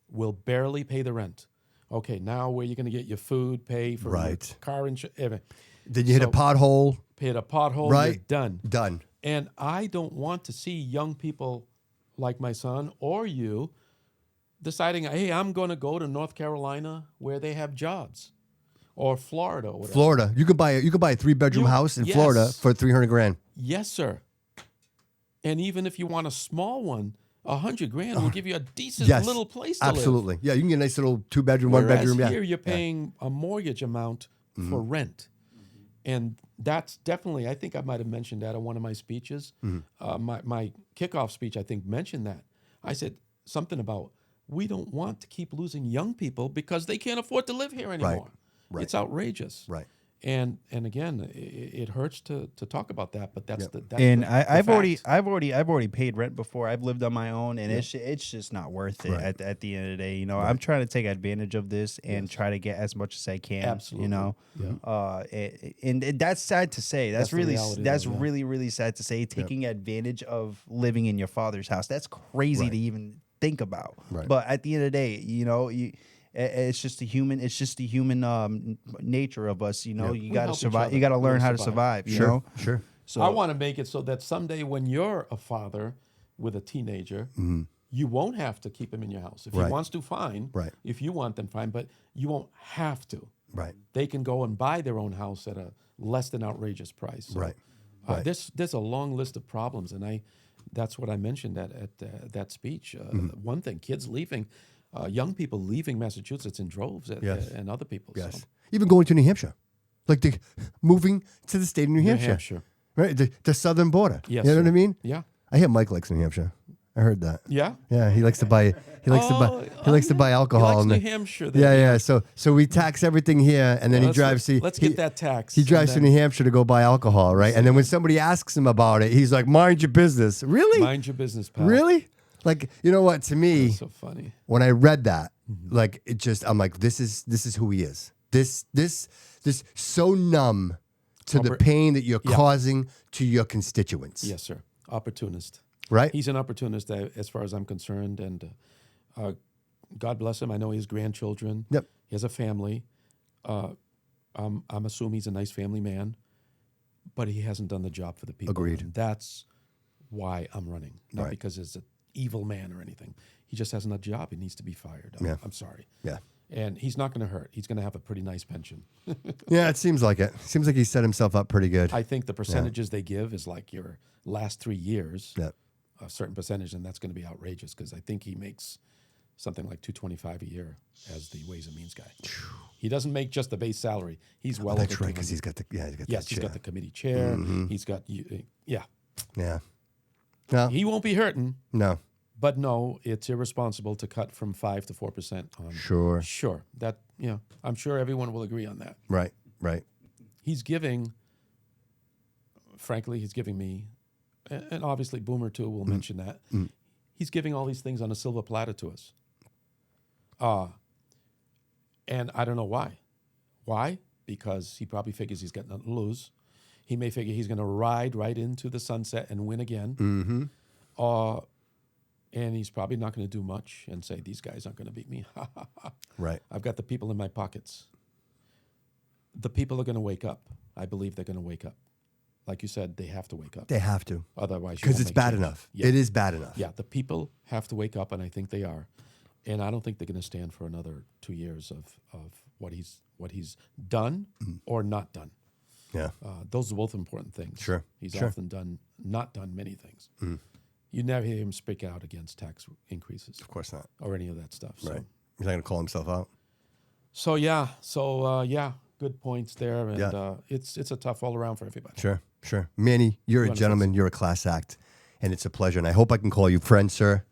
will barely pay the rent. Okay, now where you're going to get your food, pay for your Right. car insurance, everything. Then you hit a pothole. Hit a pothole, Right. you're done. Done. And I don't want to see young people like my son or you deciding, hey, I'm going to go to North Carolina where they have jobs, or Florida, or whatever. Florida. You could buy a 3-bedroom house in yes. Florida for $300,000. Yes, sir. And even if you want a small one, $100,000 will give you a decent Yes. little place to live. Absolutely. Yeah, you can get a nice little 2-bedroom, Whereas 1-bedroom. Yeah. here you're paying a mortgage amount for rent. And that's definitely, I think I might have mentioned that in one of my speeches. My kickoff speech, I think, mentioned that. I said something about, we don't want to keep losing young people because they can't afford to live here anymore. Right. It's outrageous. Right. And again, it hurts to talk about that, but that's the that's And the I've fact. already paid rent before. I've lived on my own, and it's just not worth it Right. at the end of the day. You know, I'm trying to take advantage of this and try to get as much as I can. Absolutely. You know, Yeah. and that's sad to say. That's the really reality, that's though, yeah. really sad to say. Taking advantage of living in your father's house. That's crazy Right. to even think about. Right. But at the end of the day, you know, it's just the human. It's just the human nature of us. You know, you We got to help each survive. other. You got to We learn gotta how to survive. survive. You know. Sure. So I want to make it so that someday when you're a father with a teenager, you won't have to keep him in your house. If Right. he wants to, fine. Right. If you want, then fine. But you won't have to. Right. They can go and buy their own house at a less than outrageous price. So, Right. Right. There's a long list of problems, and that's what I mentioned at that speech. One thing, kids leaving, young people leaving Massachusetts in droves, Yes. and other people. Yes. So. Even going to New Hampshire, like moving to the state of New New Hampshire. Hampshire. Right, the southern border. Yes, You know sir. what I mean? Yeah. I hear Mike likes New Hampshire. I heard that. Yeah. Yeah, he likes to buy. He likes to buy alcohol. He likes and New the- Hampshire. Yeah. So we tax everything here, and then he drives. Let's get that tax. He drives to and New Hampshire to go buy alcohol, right? And then when somebody asks him about it, he's like, "Mind your business." Really? then mind your business, pal. Really? Like, you know what? To me, That's so funny. when I read that, like it just, I'm like, this is who he is. This so numb to the Albert- pain that you're Yeah. causing to your constituents. Yes, sir. Opportunist. Right? He's an opportunist as far as I'm concerned, and God bless him. I know he has grandchildren. Yep. He has a family. I'm assuming he's a nice family man, but he hasn't done the job for the people. Agreed. And that's why I'm running, not Right. because he's an evil man or anything. He just hasn't done a job. He needs to be fired. Yeah. I'm sorry. Yeah. And he's not going to hurt. He's going to have a pretty nice pension. Yeah, it seems like it. Seems like he set himself up pretty good. I think the percentages they give is like your last 3 years, Yeah. a certain percentage, and that's going to be outrageous because I think he makes something like $225 a year as the Ways and Means guy. He doesn't make just the base salary. He's well. That's over right, because 200. he's got the Yes, that he's got chair. the committee chair. He's got yeah. Yeah. No. He won't be hurting, No. but no, it's irresponsible to cut from 5 to 4% on. Sure. Sure, that I'm sure everyone will agree on that. Right. Right. He's giving. Frankly, he's giving me, and obviously Boomer too will mention that. He's giving all these things on a silver platter to us. And I don't know why. Why? Because he probably figures he's got nothing to lose. He may figure he's going to ride right into the sunset and win again. Mm-hmm. And he's probably not going to do much and say, these guys aren't going to beat me. Right. I've got the people in my pockets. The people are going to wake up. I believe they're going to wake up. Like you said, they have to wake up. They have to. Otherwise, you Because won't it's make bad change. enough. Yeah. It is bad enough. Yeah, the people have to wake up, and I think they are. And I don't think they're going to stand for another 2 years of what he's done or not done. Yeah. Those are both important things. Sure, He's sure. often not done many things. You never hear him speak out against tax increases Of course not. or any of that stuff. So, Right. He's not going to call himself out. yeah, good points there, and Yeah. it's a tough all around for everybody. Sure. Sure. Manny, you're a 200%. gentleman. You're a class act. And it's a pleasure. And I hope I can call you friend, sir.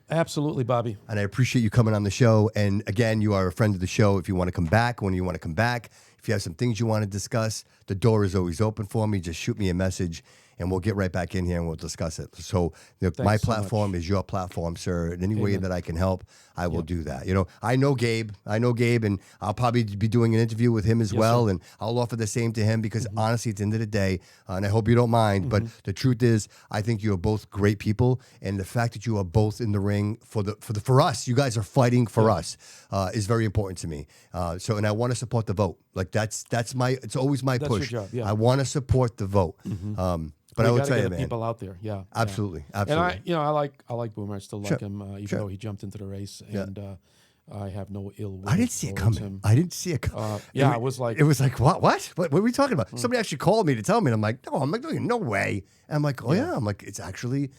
Absolutely, Bobby. And I appreciate you coming on the show. And again, you are a friend of the show. If you want to come back, when you want to come back, if you have some things you want to discuss, the door is always open for me. Just shoot me a message and we'll get right back in here and we'll discuss it. So my so much. platform is your platform, sir. In any way Amen. that I can help, I will do that. You know, I know Gabe, and I'll probably be doing an interview with him as well. sir. And I'll offer the same to him because honestly, at the end of the day, and I hope you don't mind, but the truth is, I think you are both great people. And the fact that you are both in the ring for us, you guys are fighting for us, is very important to me. And I want to support the vote. Like it's always my That's your push. job, yeah. I want to support the vote. But We I will gotta tell get you, the man. people out there. Yeah, Absolutely, yeah. absolutely. And I like Boomer. I still like him, even sure. though he jumped into the race. And I have no ill will. I didn't see it towards coming. him. I didn't see it coming. Yeah, it was like- it was like what? What are we talking about? Somebody actually called me to tell me. And I'm like, no, no way. And I'm like, oh yeah. I'm like, it's actually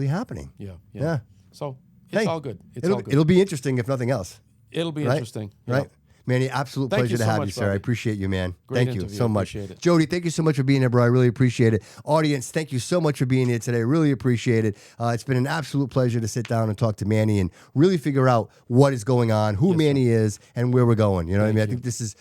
happening. Yeah. So it's Hey, all good. It's all good. It'll be interesting if nothing else. It'll be Right? interesting. Right. Manny, absolute Thank pleasure you to so have much, you, sir. I Bobby. appreciate you, man. Great Thank you interview. so much. Appreciate it. Jody, thank you so much for being here, bro. I really appreciate it. Audience, thank you so much for being here today. Really appreciate it. It's been an absolute pleasure to sit down and talk to Manny and really figure out what is going on, who Manny is, and where we're going. You know what I mean? I think this is,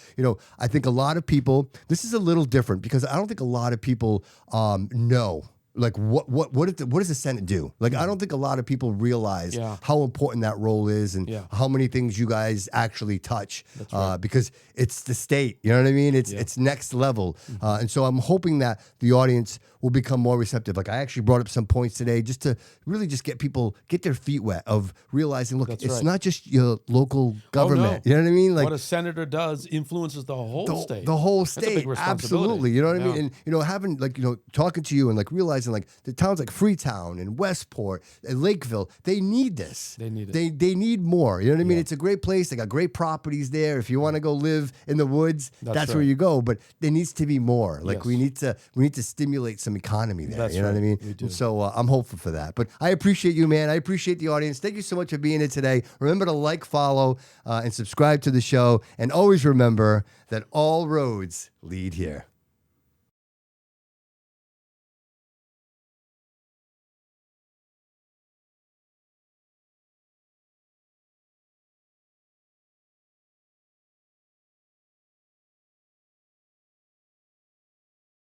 I think a lot of people, this is a little different because I don't think a lot of people know. Like what does the Senate do? Like I don't think a lot of people realize how important that role is and how many things you guys actually touch. That's right. Because it's the state. You know what I mean? It's next level. And so I'm hoping that the audience will become more receptive. Like I actually brought up some points today just to really just get people get their feet wet of realizing, look, it's not just your local government. You know what I mean? Like what a senator does influences the whole state. The whole That's a state. big responsibility. Absolutely. You know what I mean? And having talking to you and like realizing like the towns like Freetown and Westport and Lakeville, they need this. They need it. They need more. You know what I mean? It's a great place. They got great properties there. If you want to go live in the woods, that's where you go. But there needs to be more. Like we need to stimulate some economy there. That's you know what I mean? We do. And so I'm hopeful for that. But I appreciate you, man. I appreciate the audience. Thank you so much for being here today. Remember to like, follow, and subscribe to the show. And always remember that all roads lead here.